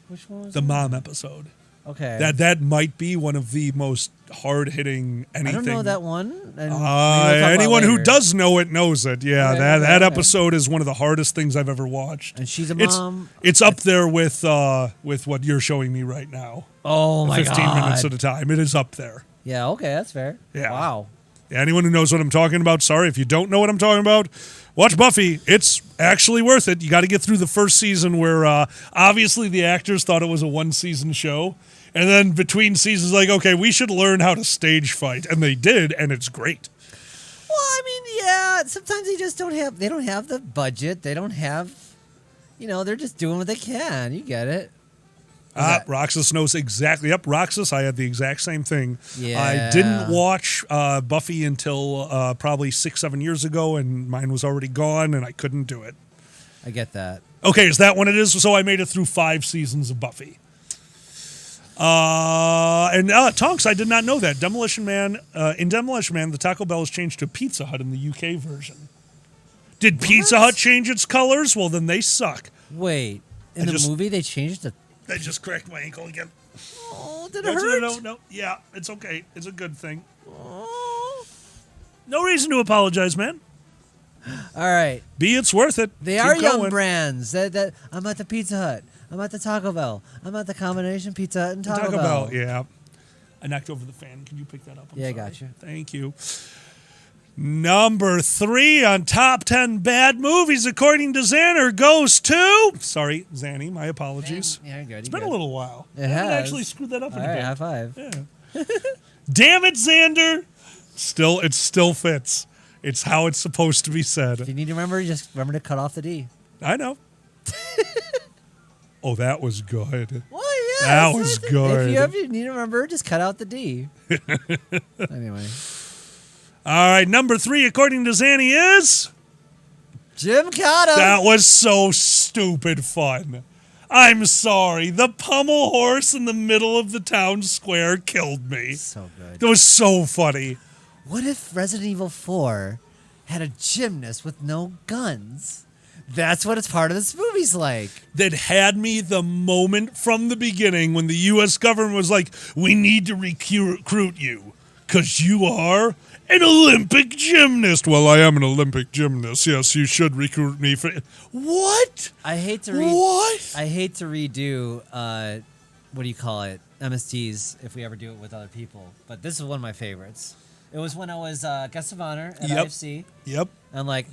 Which one was The that? mom episode. Okay. That might be one of the most hard-hitting anything. I don't know that one. And maybe we'll talk about anyone who later. does know it knows it. Yeah, Okay, that okay. episode is one of the hardest things I've ever watched. And she's a mom. It's up there with what you're showing me right now. Oh, my 15 God. minutes at a time. It is up there. Yeah, okay, that's fair. Yeah. Wow. Anyone who knows what I'm talking about, sorry. If you don't know what I'm talking about, watch Buffy. It's actually worth it. You got to get through the first season where obviously the actors thought it was a one-season show. And then between seasons, like, okay, we should learn how to stage fight. And they did, and it's great. Well, I mean, yeah, sometimes they don't have the budget. They don't have, they're just doing what they can. You get it. Roxas knows exactly. Yep, Roxas, I had the exact same thing. Yeah. I didn't watch Buffy until probably 6-7 years ago, and mine was already gone, and I couldn't do it. I get that. Okay, is that what it is? So I made it through 5 seasons of Buffy. Tonks, I did not know that. Demolition Man, in Demolition Man, the Taco Bell is changed to Pizza Hut in the UK version. Did Pizza Hut change its colors? Well, then they suck. Wait, in the movie they changed the. I just cracked my ankle again. Oh, did it hurt? No. Yeah, it's okay. It's a good thing. No reason to apologize, man. All right. It's worth it. They Keep are going. young brands. That I'm at the Pizza Hut. I'm at the Taco Bell. I'm at the combination Pizza Hut and Taco Bell. Yeah. I knocked over the fan. Can you pick that up? I'm I sorry. got you. Thank you. Number 3 on top 10 bad movies, according to Xander, goes to... Sorry, Zanny, my apologies. Yeah, you're good. It's been a little while. It I has. actually screwed that up in All a right, bit. high five. Yeah. Damn it, Xander! It still fits. It's how it's supposed to be said. If you need to remember, just remember to cut off the D. I know. Oh, that was good. Well, yeah. That was good. If you need to remember, just cut out the D. Anyway. All right, number 3, according to Zanny, is... Jim Cotta. That was so stupid fun. I'm sorry. The pommel horse in the middle of the town square killed me. So good. That was so funny. What if Resident Evil 4 had a gymnast with no guns? That's what it's part of this movie's like. That had me the moment from the beginning when the U.S. government was like, we need to recruit you because you are an Olympic gymnast. Well, I am an Olympic gymnast. Yes, you should recruit me for... What? I hate to redo, what do you call it, MSTs if we ever do it with other people. But this is one of my favorites. It was when I was guest of honor at IFC. Yep. I'm like,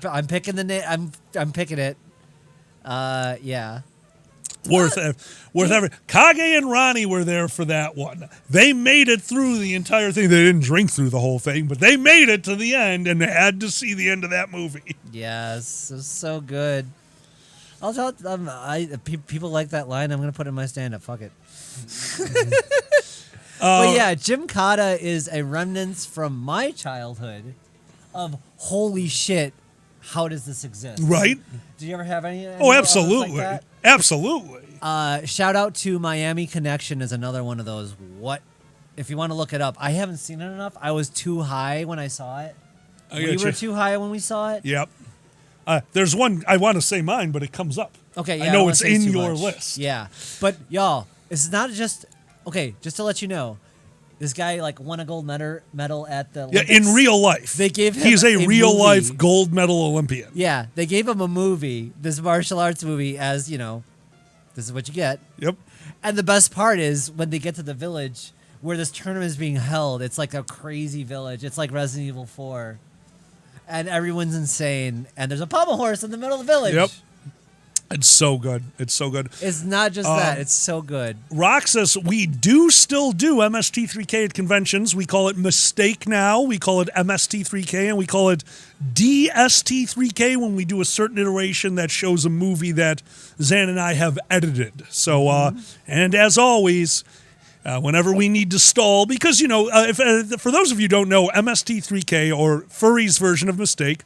I'm picking the name. I'm picking it. Yeah. Worth every. Kage and Ronnie were there for that one. They made it through the entire thing. They didn't drink through the whole thing, but they made it to the end and had to see the end of that movie. Yes, it was so good. I'll tell. People like that line. I'm gonna put it in my stand-up. Fuck it. But yeah, Jim Cotta is a remnants from my childhood of holy shit. How does this exist? Right? Did you ever have any? Oh, absolutely. Like that? Absolutely. Shout out to Miami Connection is another one of those. What? If you want to look it up, I haven't seen it enough. I was too high when I saw it. We were too high when we saw it. Yep. There's one, I want to say mine, but it comes up. Okay, yeah. I know don't it's wanna say in too your much. list. Yeah. But y'all, it's not just okay, just to let you know, this guy like won a gold medal at the Olympics. Yeah, in real life. They gave him He's a real movie. life gold medal Olympian. Yeah, they gave him a movie, this martial arts movie, as this is what you get. Yep. And the best part is when they get to the village where this tournament is being held. It's like a crazy village. It's like Resident Evil 4. And everyone's insane. And there's a pommel horse in the middle of the village. Yep. It's so good. It's so good. It's not just that. It's so good. Roxas, we do still do MST3K at conventions. We call it Mistake now. We call it MST3K, and we call it DST3K when we do a certain iteration that shows a movie that Zan and I have edited. So, and as always, whenever we need to stall, because, for those of you who don't know, MST3K, or Furry's version of Mistake,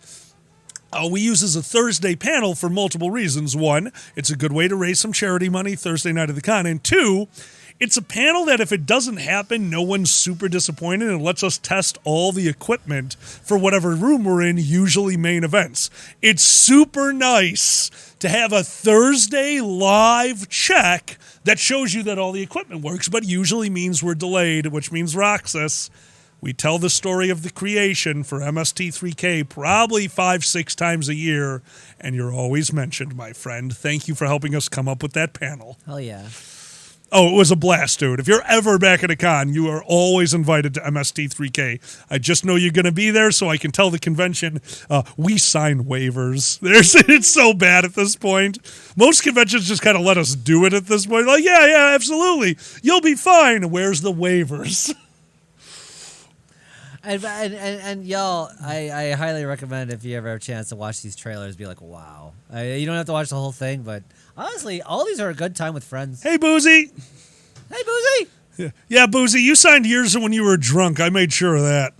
we use as a Thursday panel for multiple reasons. One, it's a good way to raise some charity money Thursday night of the con. And two, it's a panel that if it doesn't happen, no one's super disappointed and lets us test all the equipment for whatever room we're in, usually main events. It's super nice to have a Thursday live check that shows you that all the equipment works, but usually means we're delayed, which means Roxas. We tell the story of the creation for MST3K probably 5-6 times a year, and you're always mentioned, my friend. Thank you for helping us come up with that panel. Hell yeah. Oh, it was a blast, dude. If you're ever back at a con, you are always invited to MST3K. I just know you're going to be there, so I can tell the convention, we sign waivers. It's so bad at this point. Most conventions just kind of let us do it at this point. Like, yeah, absolutely. You'll be fine. Where's the waivers? And y'all, I highly recommend if you ever have a chance to watch these trailers, be like, wow. You don't have to watch the whole thing, but honestly, all these are a good time with friends. Hey, Boozy. Hey, Boozy. Yeah, Boozy, you signed yours when you were drunk. I made sure of that.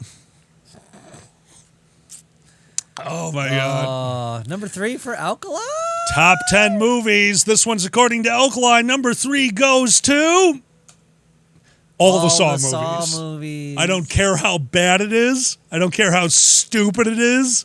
Oh, my God. Number 3 for Alkali. Top 10 movies. This one's according to Alkali. Number 3 goes to... All the Saw movies. Movies. I don't care how bad it is. I don't care how stupid it is.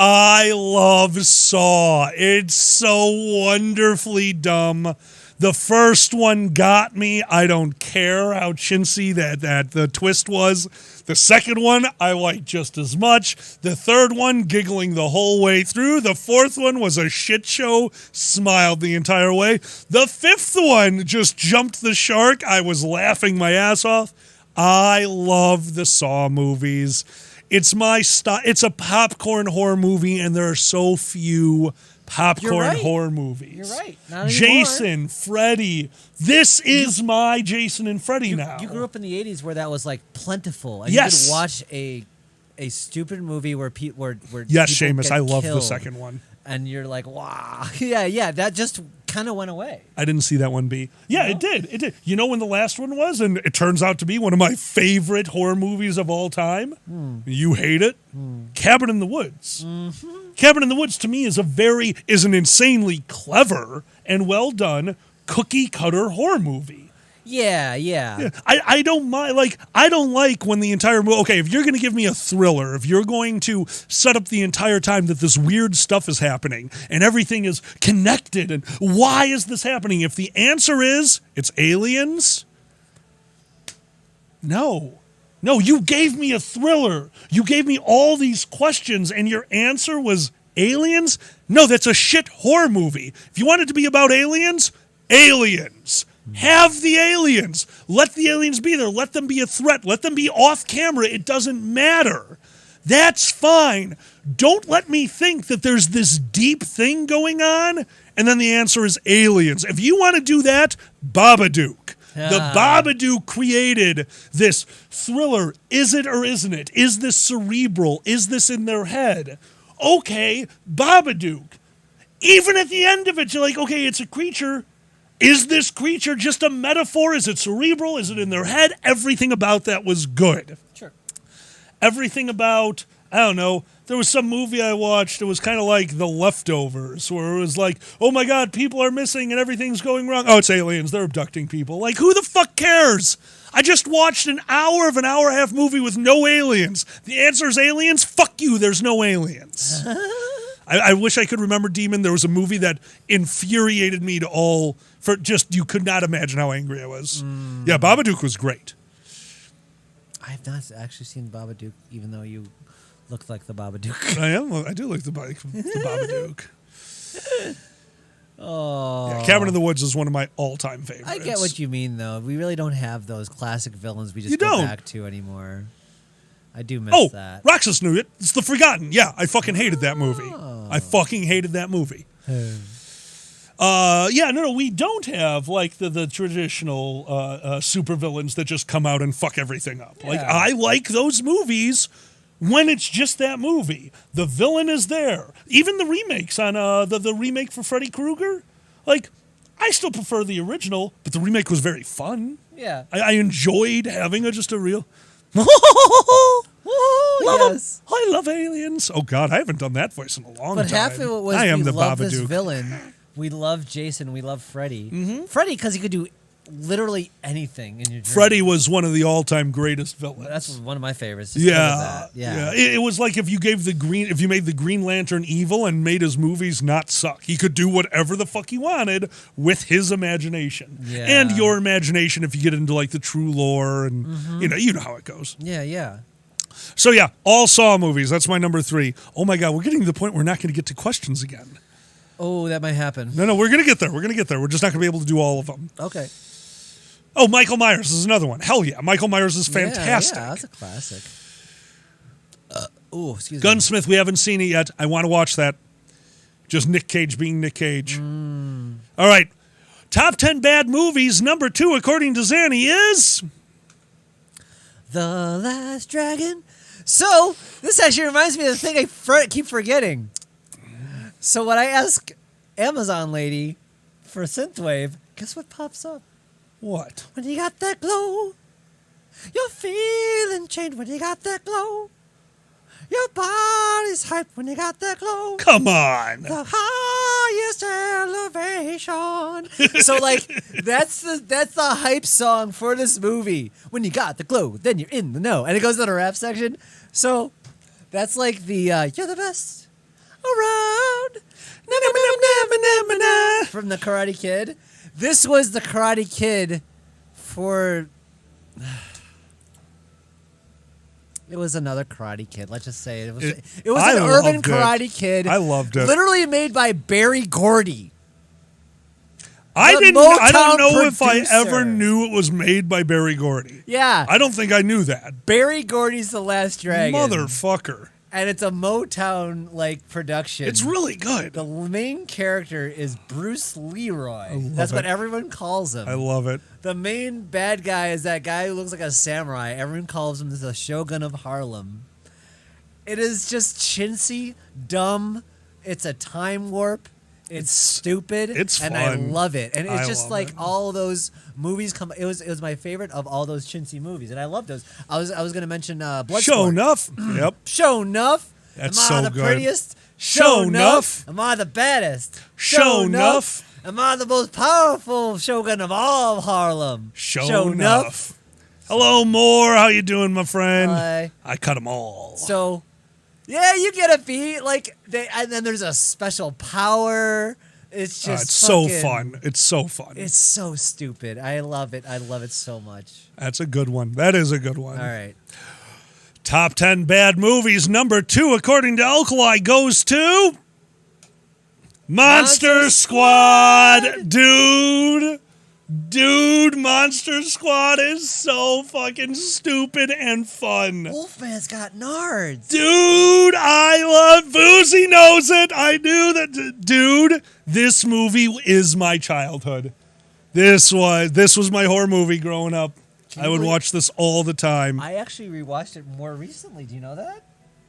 I love Saw. It's so wonderfully dumb. The first one got me. I don't care how chintzy that the twist was. The second one, I liked just as much. The third one, giggling the whole way through. The fourth one was a shit show. Smiled the entire way. The fifth one just jumped the shark. I was laughing my ass off. I love the Saw movies. It's my style. It's a popcorn horror movie, and there are so few popcorn horror movies. You're right. Not anymore. Jason, Freddy. This is my Jason and Freddy now. You grew up in the 80s where that was like plentiful. And Yes. you could watch a stupid movie where where Yes, people Seamus, get I love the killed, second one. and you're like, wow. Yeah, that just kind of went away. I didn't see that one be. Yeah, it did. You know when the last one was? And it turns out to be one of my favorite horror movies of all time. You hate it? Cabin in the Woods. Cabin in the Woods to me is an insanely clever and well done cookie cutter horror movie. Yeah. I don't mind. Like, I don't like when the entire movie. Okay, if you're going to give me a thriller, if you're going to set up the entire time that this weird stuff is happening and everything is connected, and why is this happening? If the answer is it's aliens, no, you gave me a thriller. You gave me all these questions, and your answer was aliens. No, that's a shit horror movie. If you want it to be about aliens, aliens. Have the aliens. Let the aliens be there. Let them be a threat. Let them be off camera. It doesn't matter. That's fine. Don't let me think that there's this deep thing going on, and then the answer is aliens. If you want to do that, Babadook. The Babadook created this thriller. Is it or isn't it? Is this cerebral? Is this in their head? Okay, Babadook. Even at the end of it, you're like, okay, it's a creature. Is this creature just a metaphor? Is it cerebral? Is it in their head? Everything about that was good. Sure. Everything about, I don't know, there was some movie I watched, it was kind of like The Leftovers, where it was like, oh my God, people are missing and everything's going wrong. Oh, it's aliens. They're abducting people. Like, who the fuck cares? I just watched an hour and a half movie with no aliens. The answer is aliens? Fuck you, there's no aliens. I wish I could remember, Demon. There was a movie that infuriated me to all, for just, you could not imagine how angry I was. Yeah, Babadook was great. I have not actually seen Babadook, even though you look like the Babadook. I do like the Babadook. Oh. Yeah, Cabin in the Woods is one of my all-time favorites. I get what you mean, though. We really don't have those classic villains we just go back to anymore. I do miss that. Roxas knew it. It's The Forgotten. Yeah, I fucking hated that movie. I fucking hated that movie. We don't have like the traditional supervillains that just come out and fuck everything up. Yeah. Like, I like those movies when it's just that movie. The villain is there. Even the remakes on the remake for Freddy Krueger, like, I still prefer the original, but the remake was very fun. Yeah. I enjoyed having just a real. Yes. I love aliens. Oh God, I haven't done that voice in a long time. But half of it was I am we the love Babadook. this villain. We love Jason. We love Freddy. Freddy, because he could do literally anything in your dream. Freddy was one of the all-time greatest villains. That's one of my favorites. Just because of that. Yeah. It was like if you made the Green Lantern evil and made his movies not suck. He could do whatever the fuck he wanted with his imagination. Yeah. And your imagination if you get into like the true lore and you know how it goes. Yeah. So yeah, all Saw movies. That's my number 3. Oh my God, we're getting to the point where we're not going to get to questions again. Oh, that might happen. No, we're going to get there. We're just not going to be able to do all of them. Okay. Oh, Michael Myers is another one. Hell yeah. Michael Myers is fantastic. Yeah, that's a classic. Excuse me. Gunsmith, we haven't seen it yet. I want to watch that. Just Nick Cage being Nick Cage. All right. Top 10 bad movies. Number 2, according to Zanny, is... The Last Dragon. So, this actually reminds me of the thing I keep forgetting. So when I ask Amazon lady for Synthwave, guess what pops up? What? When you got that glow, you're feeling changed when you got that glow. Your body's hyped when you got that glow. Come on. The highest elevation. So like that's the hype song for this movie. When you got the glow, then you're in the know. And it goes to the rap section. So that's like the you're the best. around. From the Karate Kid. This was the Karate Kid for... It was another Karate Kid. Let's just say it was I an urban loved it. Karate Kid. I loved it. Literally made by Barry Gordy. I don't Motown know if I producer. ever knew it was made by Barry Gordy. Yeah. I don't think I knew that. Barry Gordy's The Last Dragon. Motherfucker. And it's a Motown like production. It's really good. The main character is Bruce Leroy. That's what everyone calls him. I love it. The main bad guy is that guy who looks like a samurai. Everyone calls him the Shogun of Harlem. It is just chintzy, dumb. It's a time warp. It's stupid. It's and fun. I love it. And it's I just love like it. all those movies come. It was my favorite of all those chintzy movies, and I love those. I was gonna mention Bloodsport. Show enough. Yep. Show enough. That's Am so I the good. prettiest? Show enough. Am I the baddest? Show enough. Am I the most powerful shogun of all of Harlem? Show enough. Hello, Moore. How you doing, my friend? Hi. I cut them all. So, yeah, you get a beat. Like, and then there's a special power. It's just it's so fucking- fun. It's so fun. It's so stupid. I love it. I love it so much. That's a good one. That is a good one. All right. Top 10 bad movies. Number 2, according to Alkali, goes to Monster Squad. Dude, Monster Squad is so fucking stupid and fun. Wolfman's got nards. Dude, I love Boozy knows it. I knew that. Dude, this movie is my childhood. This was my horror movie growing up. I would watch this all the time. I actually rewatched it more recently. Do you know that?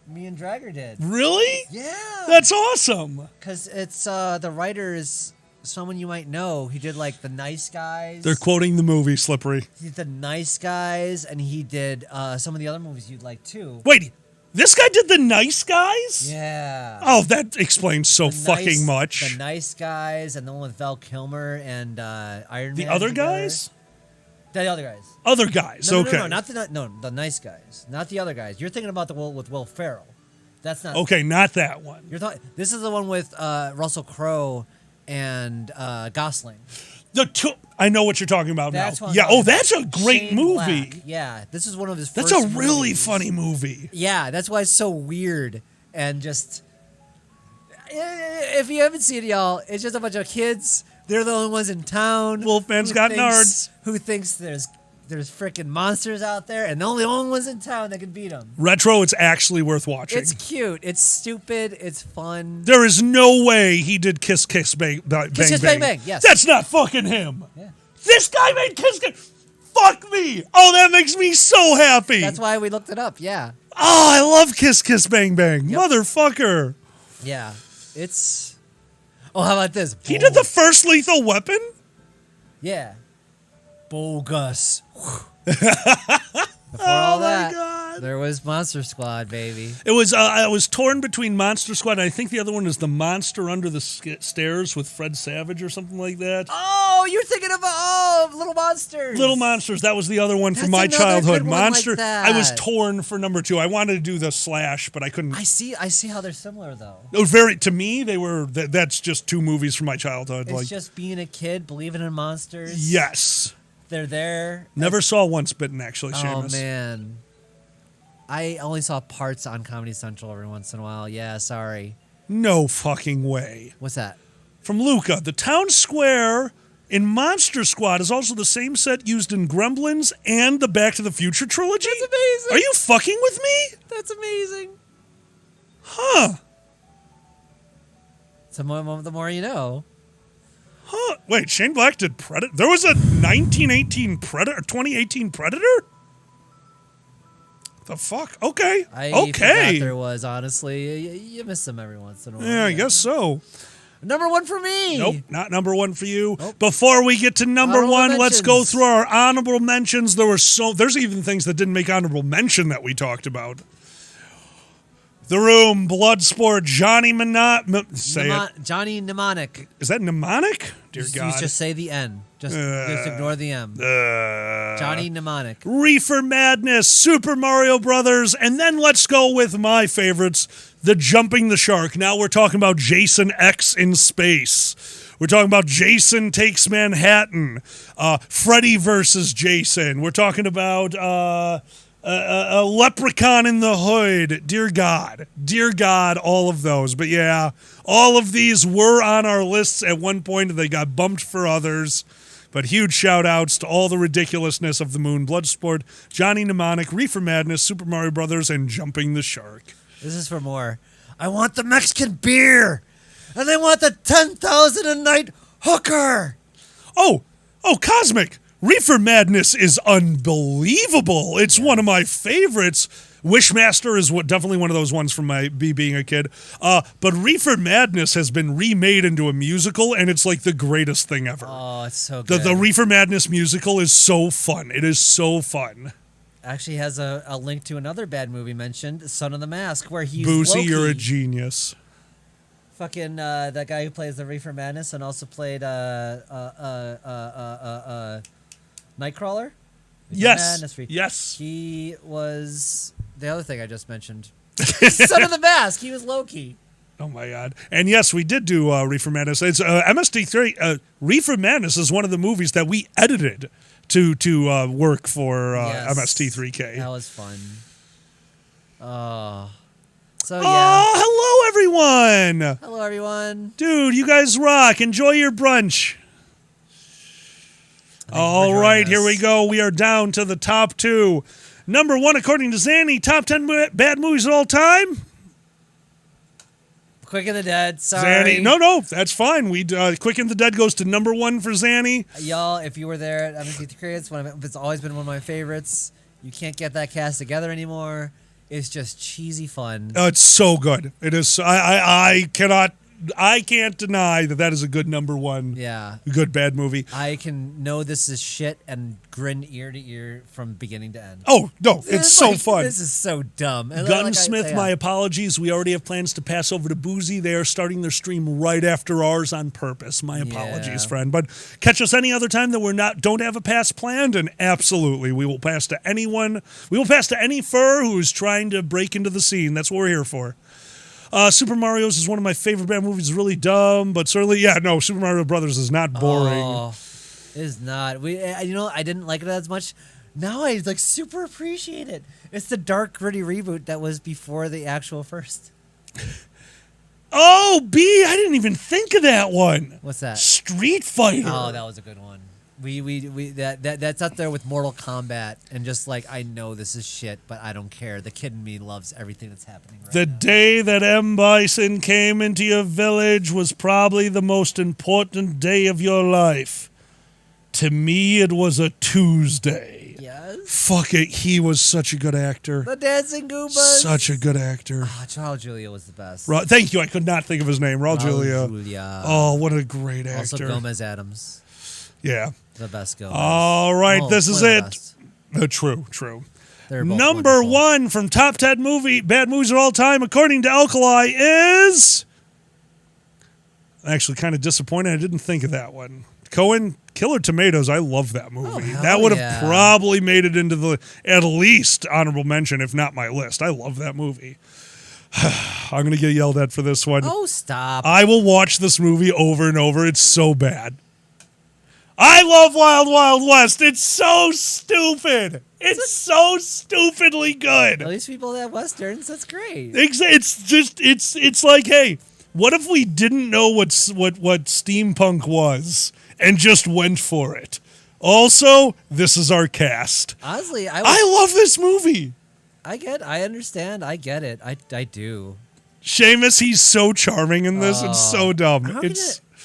Me and Dragger did. Really? Yeah. That's awesome. Because it's the writer is someone you might know. He did like The Nice Guys. They're quoting the movie, Slippery. He did The Nice Guys, and he did some of the other movies you'd like too. Wait, this guy did The Nice Guys? Yeah. Oh, that explains so The fucking much. The Nice Guys, and the one with Val Kilmer and Iron The Man. other together. guys? The other guys. Other guys, No, okay. no, not the Nice Guys, not the other guys. You're thinking about the one with Will Ferrell. That's not. Okay, not that one. You're talking. This is the one with Russell Crowe and Gosling. The two, I know what you're talking about That's now. what I'm Yeah, talking oh, that's a about. great Shane movie. Black. Yeah, this is one of his. That's first a really movies. funny movie. Yeah, that's why it's so weird and just. If you haven't seen it, y'all, it's just a bunch of kids. They're the only ones in town. Wolfman's got nards. Who thinks there's freaking monsters out there, and the only ones in town that can beat them. Retro, it's actually worth watching. It's cute. It's stupid. It's fun. There is no way he did Kiss Kiss Bang Bang. Kiss Bang Bang, yes. That's not fucking him. Yeah. This guy made Kiss Kiss. Fuck me. Oh, that makes me so happy. That's why we looked it up. Yeah. Oh, I love Kiss Kiss Bang Bang. Yep. Motherfucker. Yeah. It's. Oh, how about this? He did the first Lethal Weapon? Yeah. Bogus. Before all that, God. there was Monster Squad, baby. It was. I was torn between Monster Squad, and I think the other one is The Monster Under the Stairs with Fred Savage or something like that. Oh, you're thinking of Little Monsters. Little Monsters. That was the other one from That's my another childhood. good one like Monster. that. I was torn for number 2. I wanted to do the Slash, but I couldn't. I see how they're similar though. It was very, to me, they were. That's just 2 movies from my childhood. It's like, just being a kid, believing in monsters. yes. They're there. Never saw Once Bitten, actually, Oh Seamus. man. I only saw parts on Comedy Central every once in a while. Yeah, sorry. No fucking way. What's that? From Luca, the town square in Monster Squad is also the same set used in Gremlins and the Back to the Future trilogy? That's amazing. Are you fucking with me? That's amazing. Huh. The more you know. Huh. Wait, Shane Black did Predator? There was a 1918 Predator, 2018 Predator? The fuck? Okay. I okay. forgot there was, honestly. You miss them every once in a while. Yeah, I guess so. Number 1 for me. Nope, not number 1 for you. Nope. Before we get to number Honorable 1, let's go mentions. through our honorable mentions. There's even things that didn't make honorable mention that we talked about. The Room, Bloodsport, Johnny say it. Johnny Mnemonic. Is that mnemonic? Dear You God. just say the N. Just ignore the M. Johnny Mnemonic. Reefer Madness, Super Mario Brothers, and then let's go with my favorites, the Jumping the Shark. Now we're talking about Jason X in space. We're talking about Jason Takes Manhattan, Freddy versus Jason. We're talking about a Leprechaun in the Hood. Dear God, all of those. But yeah, all of these were on our lists at one point, and they got bumped for others. But huge shout-outs to all the ridiculousness of the Moon, Bloodsport, Johnny Mnemonic, Reefer Madness, Super Mario Brothers, and Jumping the Shark. This is for more. I want the Mexican beer, and I want the 10,000 a night hooker. Oh, Cosmic. Reefer Madness is unbelievable. It's one of my favorites. Wishmaster is definitely one of those ones from my being a kid. But Reefer Madness has been remade into a musical, and it's like the greatest thing ever. Oh, it's so good. The Reefer Madness musical is so fun. It is so fun. Actually has a link to another bad movie mentioned, Son of the Mask, where he's Boozy, Loki. you're a genius. Fucking that guy who plays the Reefer Madness and also played Nightcrawler? Yes. Yes. He was the other thing I just mentioned. Son of the Mask. He was Loki. Oh my God! And yes, we did do Reefer Madness. It's MST3. Reefer Madness is one of the movies that we edited to work for MST3K. That was fun. So yeah. Oh, hello everyone! Hello everyone. Dude, you guys rock. Enjoy your brunch. All right, here we go. We are down to the top two. Number one, according to Zanny, top 10 bad movies of all time. Quick and the Dead. Sorry. Zanny. No, that's fine. Quick and the Dead goes to number one for Zanny. Y'all, if you were there at MST3K, it's always been one of my favorites. You can't get that cast together anymore. It's just cheesy fun. It's so good. It is. I can't deny that is a good number one. Yeah. Good bad movie. I can know this is shit and grin ear to ear from beginning to end. Oh, no, it's so fun. This is so dumb. And Gunsmith, my apologies. We already have plans to pass over to Boozy. They are starting their stream right after ours on purpose. My apologies, friend. But catch us any other time that don't have a pass planned, and absolutely, we will pass to anyone. We will pass to any fur who is trying to break into the scene. That's what we're here for. Super Mario's is one of my favorite bad movies. It's really dumb, but certainly, Super Mario Brothers is not boring. Oh, it is not. I didn't like it as much. Now I super appreciate it. It's the dark, gritty reboot that was before the actual first. Oh, I didn't even think of that one. What's that? Street Fighter. Oh, that was a good one. That's up there with Mortal Kombat, and just I know this is shit, but I don't care. The kid in me loves everything that's happening right now. The day that M. Bison came into your village was probably the most important day of your life. To me, it was a Tuesday. Yes. Fuck it, he was such a good actor. The Dancing Goombas. Such a good actor. Raul Julia was the best. Thank you. I could not think of his name. Raul Julia. Oh, what a great actor. Also Gomez Adams. Yeah. The best Gomez. All right, this is it. True. Number one from top 10 bad movies of all time, according to Alkali, is... Actually, kind of disappointed. I didn't think of that one. Cohen, Killer Tomatoes. I love that movie. That would have probably made it into at least honorable mention, if not my list. I love that movie. I'm going to get yelled at for this one. Oh, stop. I will watch this movie over and over. It's so bad. I love Wild Wild West. It's so stupid. It's so stupidly good. At least people have westerns. That's great. It's like, hey, what if we didn't know what steampunk was and just went for it? Also, this is our cast. Honestly, I love this movie. I understand. I get it. I do. Seamus, he's so charming in this. It's so dumb.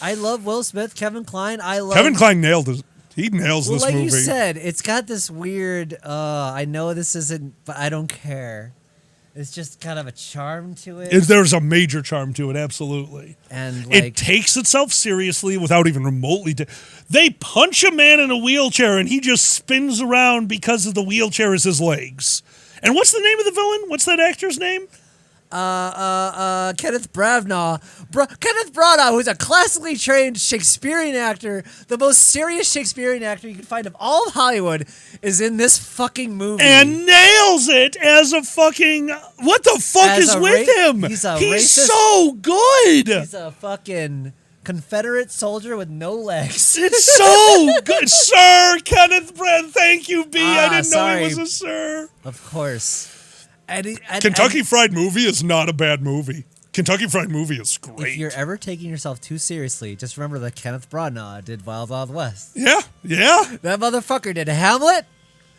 I love Will Smith, Kevin Kline. Kevin Kline nailed it. He nails this movie. Like you said, it's got this weird, I know this isn't, but I don't care. It's just kind of a charm to it. There's a major charm to it, absolutely. And it takes itself seriously without even remotely. They punch a man in a wheelchair and he just spins around because of the wheelchair is his legs. And what's the name of the villain? What's that actor's name? Kenneth Branagh. Kenneth Branagh, who's a classically trained Shakespearean actor, the most serious Shakespearean actor you can find of all of Hollywood, is in this fucking movie. And nails it as a fucking... What the fuck As is a with him? He's He's racist. so good. He's a fucking Confederate soldier with no legs. It's so good. Sir Kenneth Branagh. Thank you, B. I didn't know he sorry. was a sir. Of course. And Kentucky Fried Movie is not a bad movie. Kentucky Fried Movie is great. If you're ever taking yourself too seriously, just remember that Kenneth Branagh did Wild Wild West. Yeah. That motherfucker did Hamlet.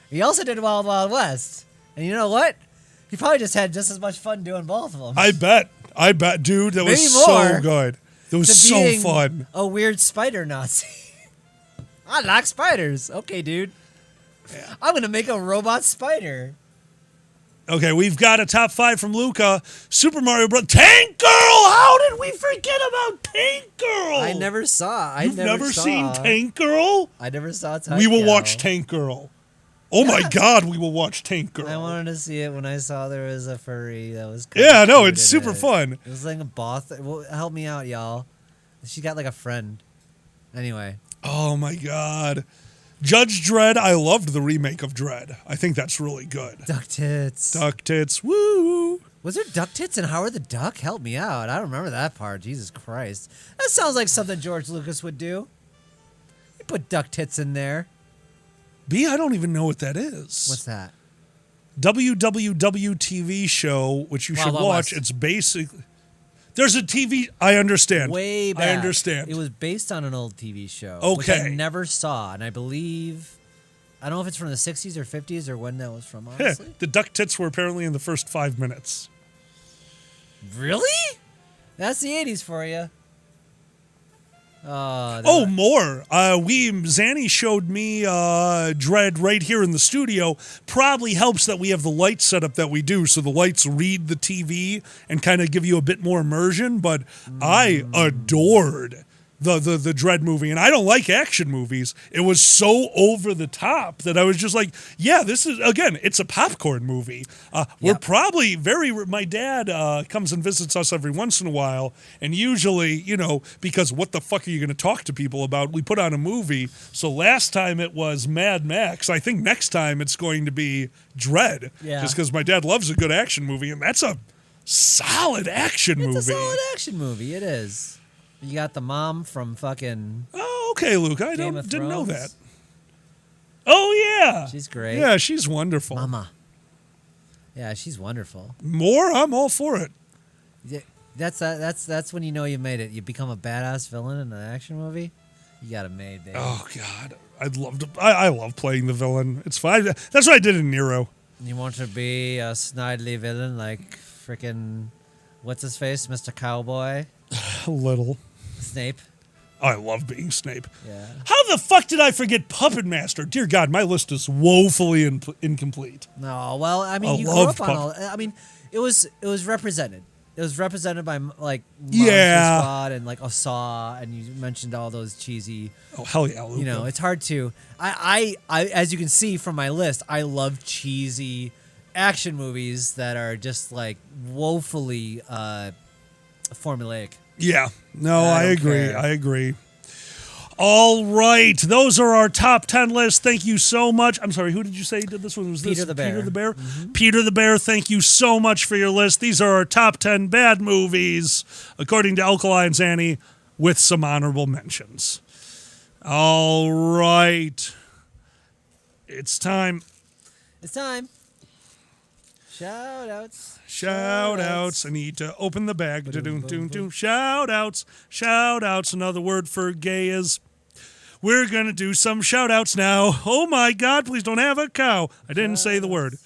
He also did Wild Wild West. And you know what? He probably just had just as much fun doing both of them. I bet, dude. That Maybe was more so good. It was to so being fun. A weird spider Nazi. I like spiders. Okay, dude. I'm going to make a robot spider. Okay, we've got a top 5 from Luca. Super Mario Bros. Tank Girl! How did we forget about Tank Girl? I never saw. You've never seen Tank Girl? I never saw Tank We will Girl. watch Tank Girl. Oh my God, we will watch Tank Girl. I wanted to see it when I saw there was a furry that was. Yeah, no, cute it's in super it. fun. It was like a boss. Well, help me out, y'all. She got like a friend. Anyway. Oh my God. Judge Dredd, I loved the remake of Dredd. I think that's really good. Duck tits. Duck tits, woo! Was there duck tits in Howard the Duck? Help me out. I don't remember that part. Jesus Christ. That sounds like something George Lucas would do. He put duck tits in there. B, I don't even know what that is. What's that? WWW TV show, which you should Wild watch. West. It's basically... There's a TV... I understand. Way back. I understand. It was based on an old TV show. Okay. Which I never saw. And I believe... I don't know if it's from the 60s or 50s or when that was from, honestly. The duck tits were apparently in the first 5 minutes. Really? That's the 80s for you. More. Zanny showed me Dread right here in the studio. Probably helps that we have the light setup that we do, so the lights read the TV and kind of give you a bit more immersion. But I adored the Dread movie, and I don't like action movies. It was so over the top that I was just like, yeah, this is, again, it's a popcorn movie. We're probably my dad comes and visits us every once in a while, and usually, because what the fuck are you going to talk to people about? We put on a movie. So last time it was Mad Max. I think next time it's going to be Dread. Yeah. Just because my dad loves a good action movie, and that's a solid action movie. It's a solid action movie. It is. You got the mom from fucking... Oh, okay, Luke. I Game of didn't know Thrones. that. Oh, yeah. She's great. Yeah, she's wonderful. Mama. Yeah, she's wonderful. More? I'm all for it. Yeah, that's when you know you made it. You become a badass villain in an action movie. You got it made, baby. Oh, God. I'd love to... I love playing the villain. It's fine. That's what I did in Nero. You want to be a snidely villain like frickin' what's his face, Mr. Cowboy? A little. Snape. I love being Snape. Yeah. How the fuck did I forget Puppet Master? Dear God, my list is woefully incomplete. No, well, I mean, I you grew love up on all. I mean, it was represented. It was represented by like Monster Yeah. Squad and like a Saw, and you mentioned all those cheesy. Oh hell yeah, Luca. It's hard to. I as you can see from my list, I love cheesy action movies that are just like woefully formulaic. Yeah. No, I I don't agree. care. I agree. All right. Those are our top 10 lists. Thank you so much. I'm sorry, who did you say did this one? Was Peter this the Bear. Peter the Bear? Peter the Bear, thank you so much for your list. These are our top 10 bad movies, according to Alkali and Zanny, with some honorable mentions. All right. It's time. It's time. Shout outs. Shout outs. I need to open the bag. Shout outs. Shout outs. Another word for gay is we're going to do some shout outs now. Oh my God, please don't have a cow. I didn't say the word.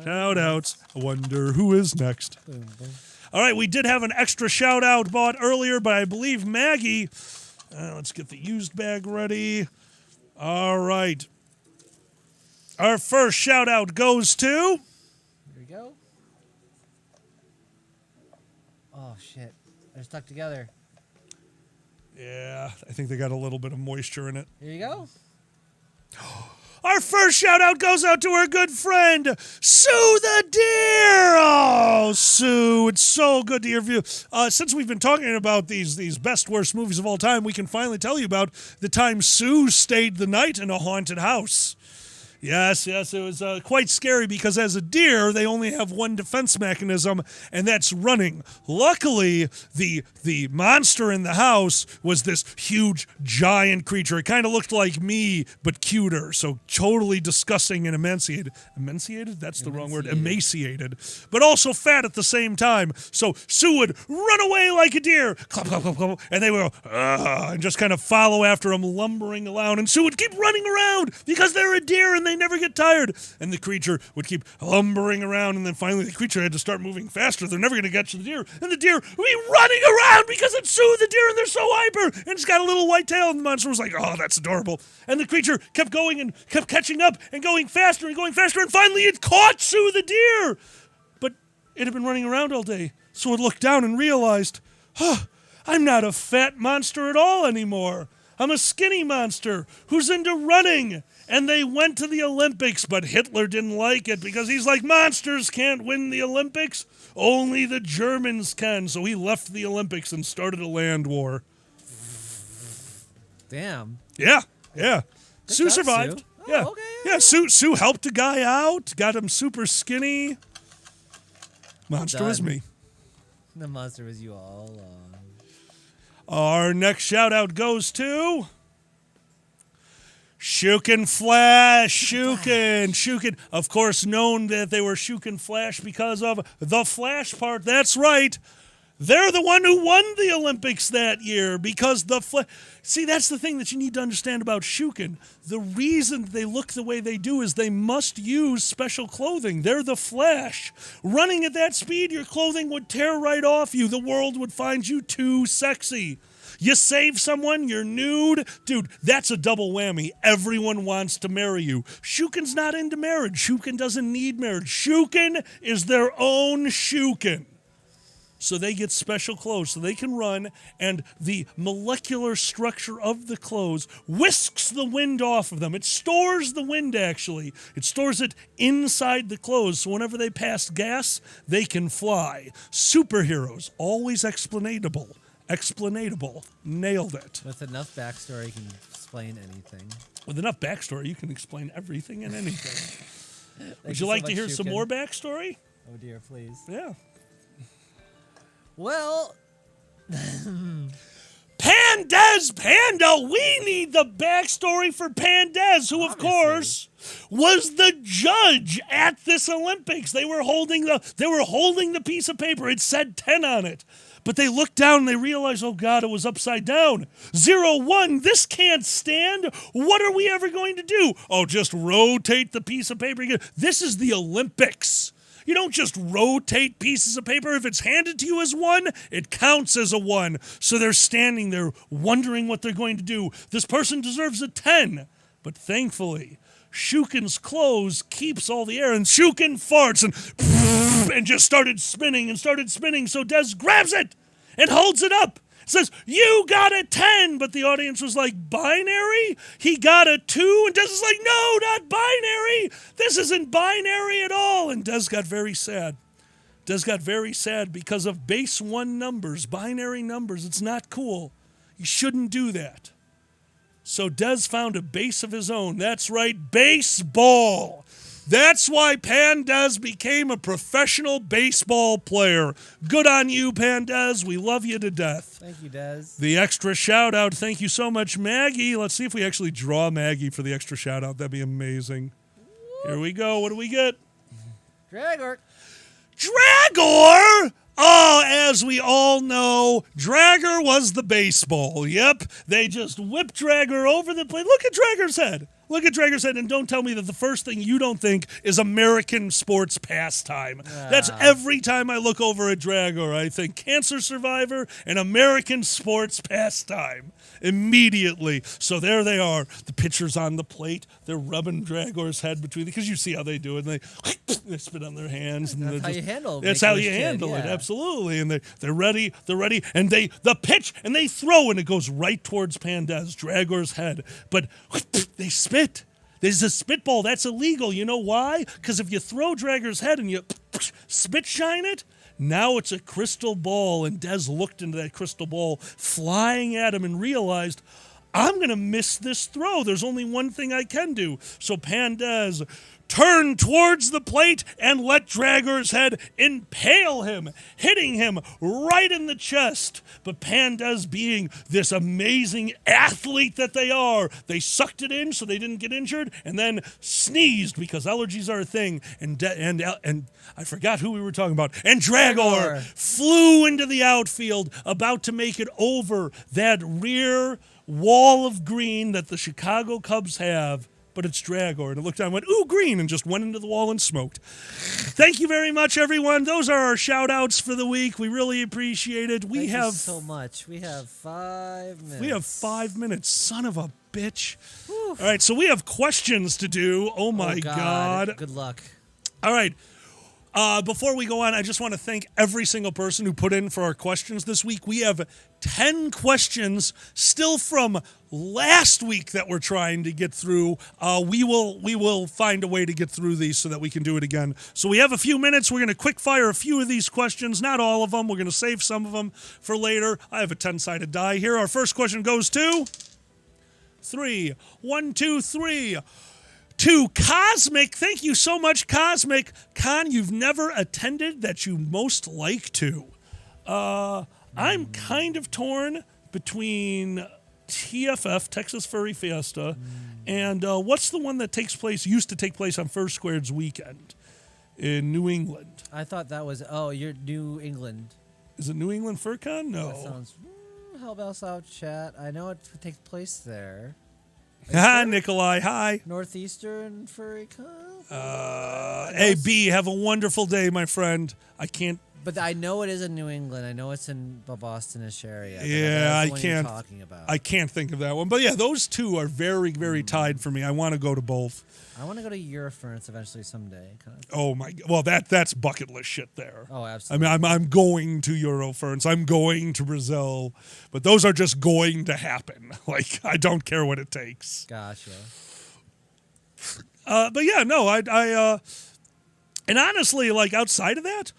Shout outs. I wonder who is next. All right, we did have an extra shout out bought earlier, but I believe Maggie. Let's get the used bag ready. All right. Our first shout out goes to. Here we go. Oh shit! They're stuck together. Yeah, I think they got a little bit of moisture in it. Here you go. Our first shout out goes out to our good friend, Sue the Deer. Oh, Sue, Sue. It's so good to hear from you. Since we've been talking about these best worst movies of all time, we can finally tell you about the time Sue stayed the night in a haunted house. Yes, it was quite scary because as a deer, they only have one defense mechanism, and that's running. Luckily, the monster in the house was this huge, giant creature. It kind of looked like me, but cuter, so totally disgusting and emaciated. Emaciated? That's the wrong word. Emaciated. But also fat at the same time. So Sue would run away like a deer, clop, clop, clop, clop, and they would go, and just kind of follow after him, lumbering around, and Sue would keep running around because they're a deer and they never get tired. And the creature would keep lumbering around, and then finally the creature had to start moving faster. They're never going to get to the deer. And the deer would be running around because it's Sue the deer, and they're so hyper. And it's got a little white tail, and the monster was like, oh, that's adorable. And the creature kept going and kept catching up and going faster, and finally it caught Sue the deer. But it had been running around all day, so it looked down and realized, I'm not a fat monster at all anymore. I'm a skinny monster who's into running. And they went to the Olympics, but Hitler didn't like it because he's like, monsters can't win the Olympics. Only the Germans can. So he left the Olympics and started a land war. Damn. Yeah. Sue job, survived. Sue. Yeah. Oh, okay, Yeah, Sue helped a guy out, got him super skinny. Monster was me. The monster was you all along. Our next shout out goes to Shukin Flash. Shukin. Of course, known that they were Shukin Flash because of the Flash part. That's right. They're the one who won the Olympics that year because the Flash. See, that's the thing that you need to understand about Shukin. The reason they look the way they do is they must use special clothing. They're the Flash. Running at that speed, your clothing would tear right off you. The world would find you too sexy. You save someone, you're nude. Dude, that's a double whammy. Everyone wants to marry you. Shukin's not into marriage. Shukin doesn't need marriage. Shukin is their own Shukin. So they get special clothes so they can run, and the molecular structure of the clothes whisks the wind off of them. It stores the wind, actually. It stores it inside the clothes, so whenever they pass gas, they can fly. Superheroes, always explanatable. Nailed it. With enough backstory, you can explain anything. With enough backstory, you can explain everything and anything. Would you so like to much, hear some Shukin. more backstory? Oh dear, please. Yeah. Well, Panda, we need the backstory for Pandez, who, of course, was the judge at this Olympics. They were holding the piece of paper. It said 10 on it. But they looked down and they realized, oh, God, it was upside down. 0-1, this can't stand. What are we ever going to do? Oh, just rotate the piece of paper again. This is the Olympics. You don't just rotate pieces of paper. If it's handed to you as 1, it counts as a 1. So they're standing there wondering what they're going to do. This person deserves a 10. But thankfully, Shukin's clothes keeps all the air, and Shukin farts and just started spinning. So Des grabs it and holds it up. Says, you got a 10, but the audience was like, binary? He got a 2, and Des is like, no, not binary. This isn't binary at all. And Des got very sad. Because of base 1 numbers, binary numbers. It's not cool. You shouldn't do that. So Des found a base of his own. That's right, baseball. That's why Pandez became a professional baseball player. Good on you, Pandez. We love you to death. thank you, Des. The extra shout out. Thank you so much, Maggie. Let's see if we actually draw Maggie for the extra shout out. That'd be amazing. Here we go. What do we get? Dragor. Dragor! Oh, as we all know, Dragger was the baseball. Yep, they just whipped Dragger over the plate. Look at Dragger's head. And don't tell me that the first thing you don't think is American sports pastime. That's every time I look over at Dragor, I think cancer survivor and American sports pastime immediately. So there they are. The pitcher's on the plate. They're rubbing Dragor's head between, because you see how they do it. And they spit on their hands. And That's how you handle it. That's how you handle it, absolutely. And they're ready, and the pitch, and they throw, and it goes right towards Pandez, Dragor's head. But they spit. There's a spitball. That's illegal. You know why? Because if you throw Drager's head and you spit shine it, now it's a crystal ball. And Dez looked into that crystal ball flying at him and realized, I'm going to miss this throw. There's only one thing I can do. So Pandez turned towards the plate and let Drager's head impale him, hitting him right in the chest. But Pandez, being this amazing athlete that they are, they sucked it in so they didn't get injured, and then sneezed because allergies are a thing. And I forgot who we were talking about. And Dragor flew into the outfield, about to make it over that rear wall of green that the Chicago Cubs have. But it's Dragor. And it looked down and went, ooh, green, and just went into the wall and smoked. Thank you very much, everyone. Those are our shout-outs for the week. We really appreciate it. Thank you so much. We have 5 minutes. We have 5 minutes. Son of a bitch. Whew. All right, so we have questions to do. Oh, my God. Good luck. All right. Before we go on, I just want to thank every single person who put in for our questions this week. We have 10 questions still from last week that we're trying to get through. We will find a way to get through these so that we can do it again. So we have a few minutes. We're going to quick fire a few of these questions, not all of them. We're going to save some of them for later. I have a 10-sided die here. Our first question goes to 3. 1, 2, 3. To Cosmic. Thank you so much, Cosmic. Con you've never attended that you most like to. I'm kind of torn between TFF, Texas Furry Fiesta, and what's the one that used to take place on First Squared's weekend in New England? I thought that was, you're New England. Is it New England FurCon? No. That sounds, Hellbell South Chat. I know it takes place there. Hi, Nikolai. Hi. Northeastern Furry Con? Hey, B, have a wonderful day, my friend. I can't. But I know it is in New England. I know it's in the Boston-ish area. Yeah, I can't. Talking about. I can't think of that one. But yeah, those two are very, very tied for me. I want to go to both. I want to go to Eurofurence eventually someday. Kind of. Oh my! Well, that's bucket list shit there. Oh, absolutely. I mean, I'm going to Eurofurence. I'm going to Brazil, but those are just going to happen. Like, I don't care what it takes. Gotcha. But yeah, no, and honestly, like outside of that,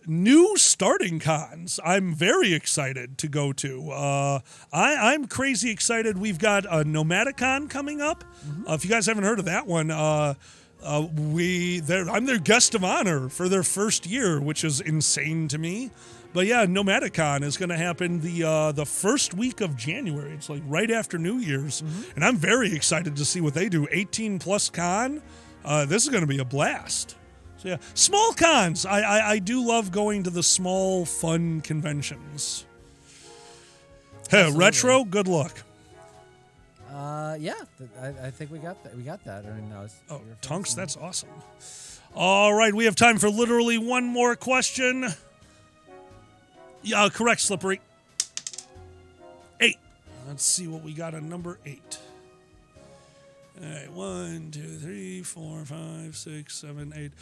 new starting cons, I'm very excited to go to. I'm crazy excited. We've got a Nomadicon coming up. If you guys haven't heard of that one, I'm their guest of honor for their first year, which is insane to me. But yeah, Nomadicon is going to happen the first week of January. It's like right after New Year's, and I'm very excited to see what they do. 18 plus con. This is going to be a blast. So yeah, small cons. I do love going to the small, fun conventions. Hey, Absolutely. Retro, good luck. Yeah, I think we got that. We got that. I mean, Tunks, that's awesome. All right, we have time for literally one more question. Yeah, correct, Slippery. 8. Let's see what we got on number 8. All right, 1, 2, 3, 4, 5, 6, 7, 8.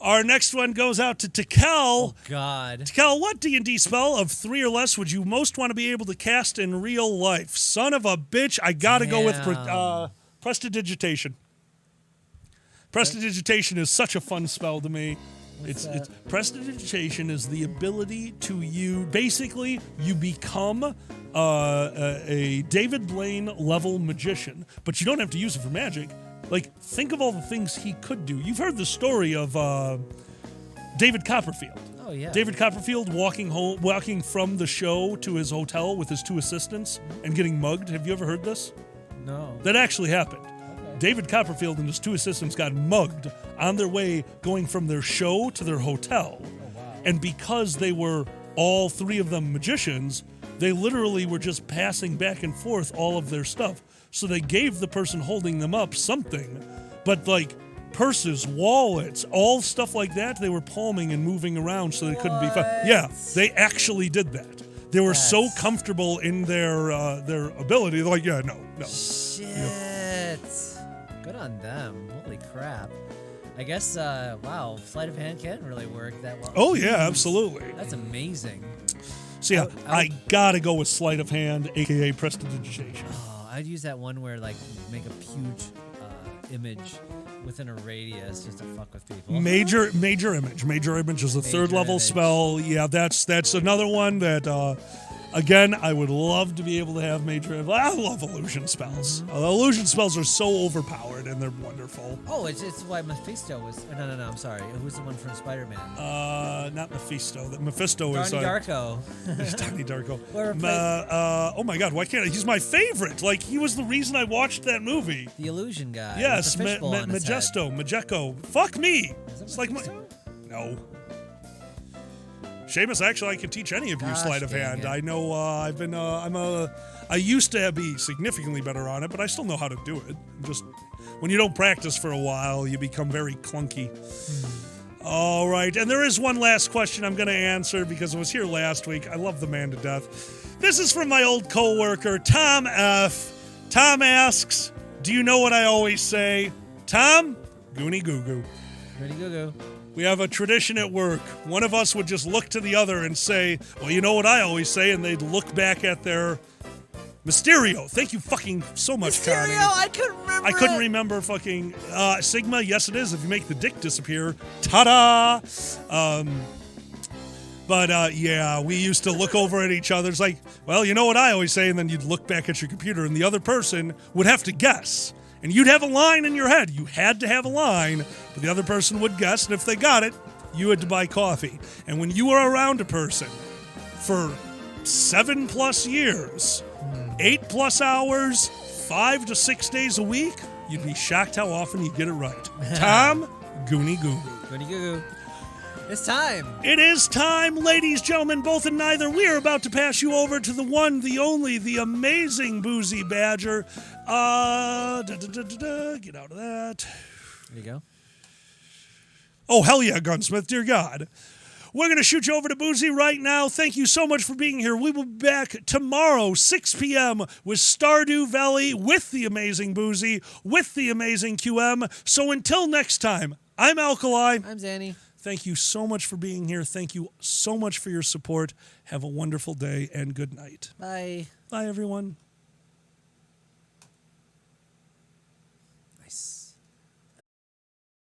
Our next one goes out to Tikel. Oh, God. Tikel, what D&D spell of 3 or less would you most want to be able to cast in real life? Son of a bitch, I gotta go with Prestidigitation. Prestidigitation is such a fun spell to me. It's Prestidigitation is the ability to basically you become a David Blaine level magician, but you don't have to use it for magic. Like, think of all the things he could do. You've heard the story of David Copperfield. Oh yeah. David Copperfield walking from the show to his hotel with his 2 assistants and getting mugged. Have you ever heard this? No. That actually happened. David Copperfield and his 2 assistants got mugged on their way going from their show to their hotel. Oh, wow. And because they were all 3 of them magicians, they literally were just passing back and forth all of their stuff. So they gave the person holding them up something, but like purses, wallets, all stuff like that, they were palming and moving around so they couldn't be found. Yeah, they actually did that. They were so comfortable in their ability. They're like, yeah, no. Shit. Yeah. Good on them. Holy crap. I guess, wow, sleight of hand can really work that well. Oh, yeah, absolutely. That's amazing. So, yeah, I gotta go with sleight of hand, a.k.a. Prestidigitation. Oh, I'd use that one where, like, you make a huge image within a radius just to fuck with people. Major image. Major image is a third level image. spell. Yeah, that's another one that again I would love to be able to have major. I love illusion spells. Illusion spells are so overpowered and they're wonderful. Oh, it's why Mephisto was. No, I'm sorry. Who's the one from Spider-Man? Not Mephisto. Mephisto is Donnie Darko. Donnie Darko. Or Oh my God, why can't I? He's my favorite. Like he was the reason I watched that movie. The illusion guy. Yes, with the fishbowl on his head. Majesto. Fuck me. Is it It's like my Mephisto? no. Seamus, actually, I can teach any of you Gosh, sleight of dang hand. it. I know. I used to be significantly better on it, but I still know how to do it. Just when you don't practice for a while, you become very clunky. All right, and there is one last question I'm going to answer because it was here last week. I love the man to death. This is from my old coworker, Tom F. Tom asks, "Do you know what I always say?" Tom, Goonie Goo Goo. Pretty goo-goo. We have a tradition at work. One of us would just look to the other and say, "Well, you know what I always say," and they'd look back at their Mysterio. Thank you fucking so much, Connie. Mysterio, I couldn't remember. I couldn't remember fucking Sigma. Yes, it is. If you make the dick disappear, ta-da! But yeah, we used to look over at each other. It's like, well, you know what I always say, and then you'd look back at your computer, and the other person would have to guess. And you'd have a line in your head. You had to have a line, but the other person would guess, and if they got it, you had to buy coffee. And when you were around a person for 7+ years, 8+ hours, 5 to 6 days a week, you'd be shocked how often you get it right. Tom, Goonie Goo Goo. Goody goo-goo. It's time. It is time, ladies, gentlemen, both and neither. We are about to pass you over to the one, the only, the amazing Boozy Badger. Get out of that. There you go. Oh, hell yeah, Gunsmith, dear God. We're going to shoot you over to Boozy right now. Thank you so much for being here. We will be back tomorrow, 6 p.m. with Stardew Valley, with the amazing Boozy, with the amazing QM. So until next time, I'm Alkali. I'm Zanny. Thank you so much for being here. Thank you so much for your support. Have a wonderful day and good night. Bye. Bye, everyone. Nice.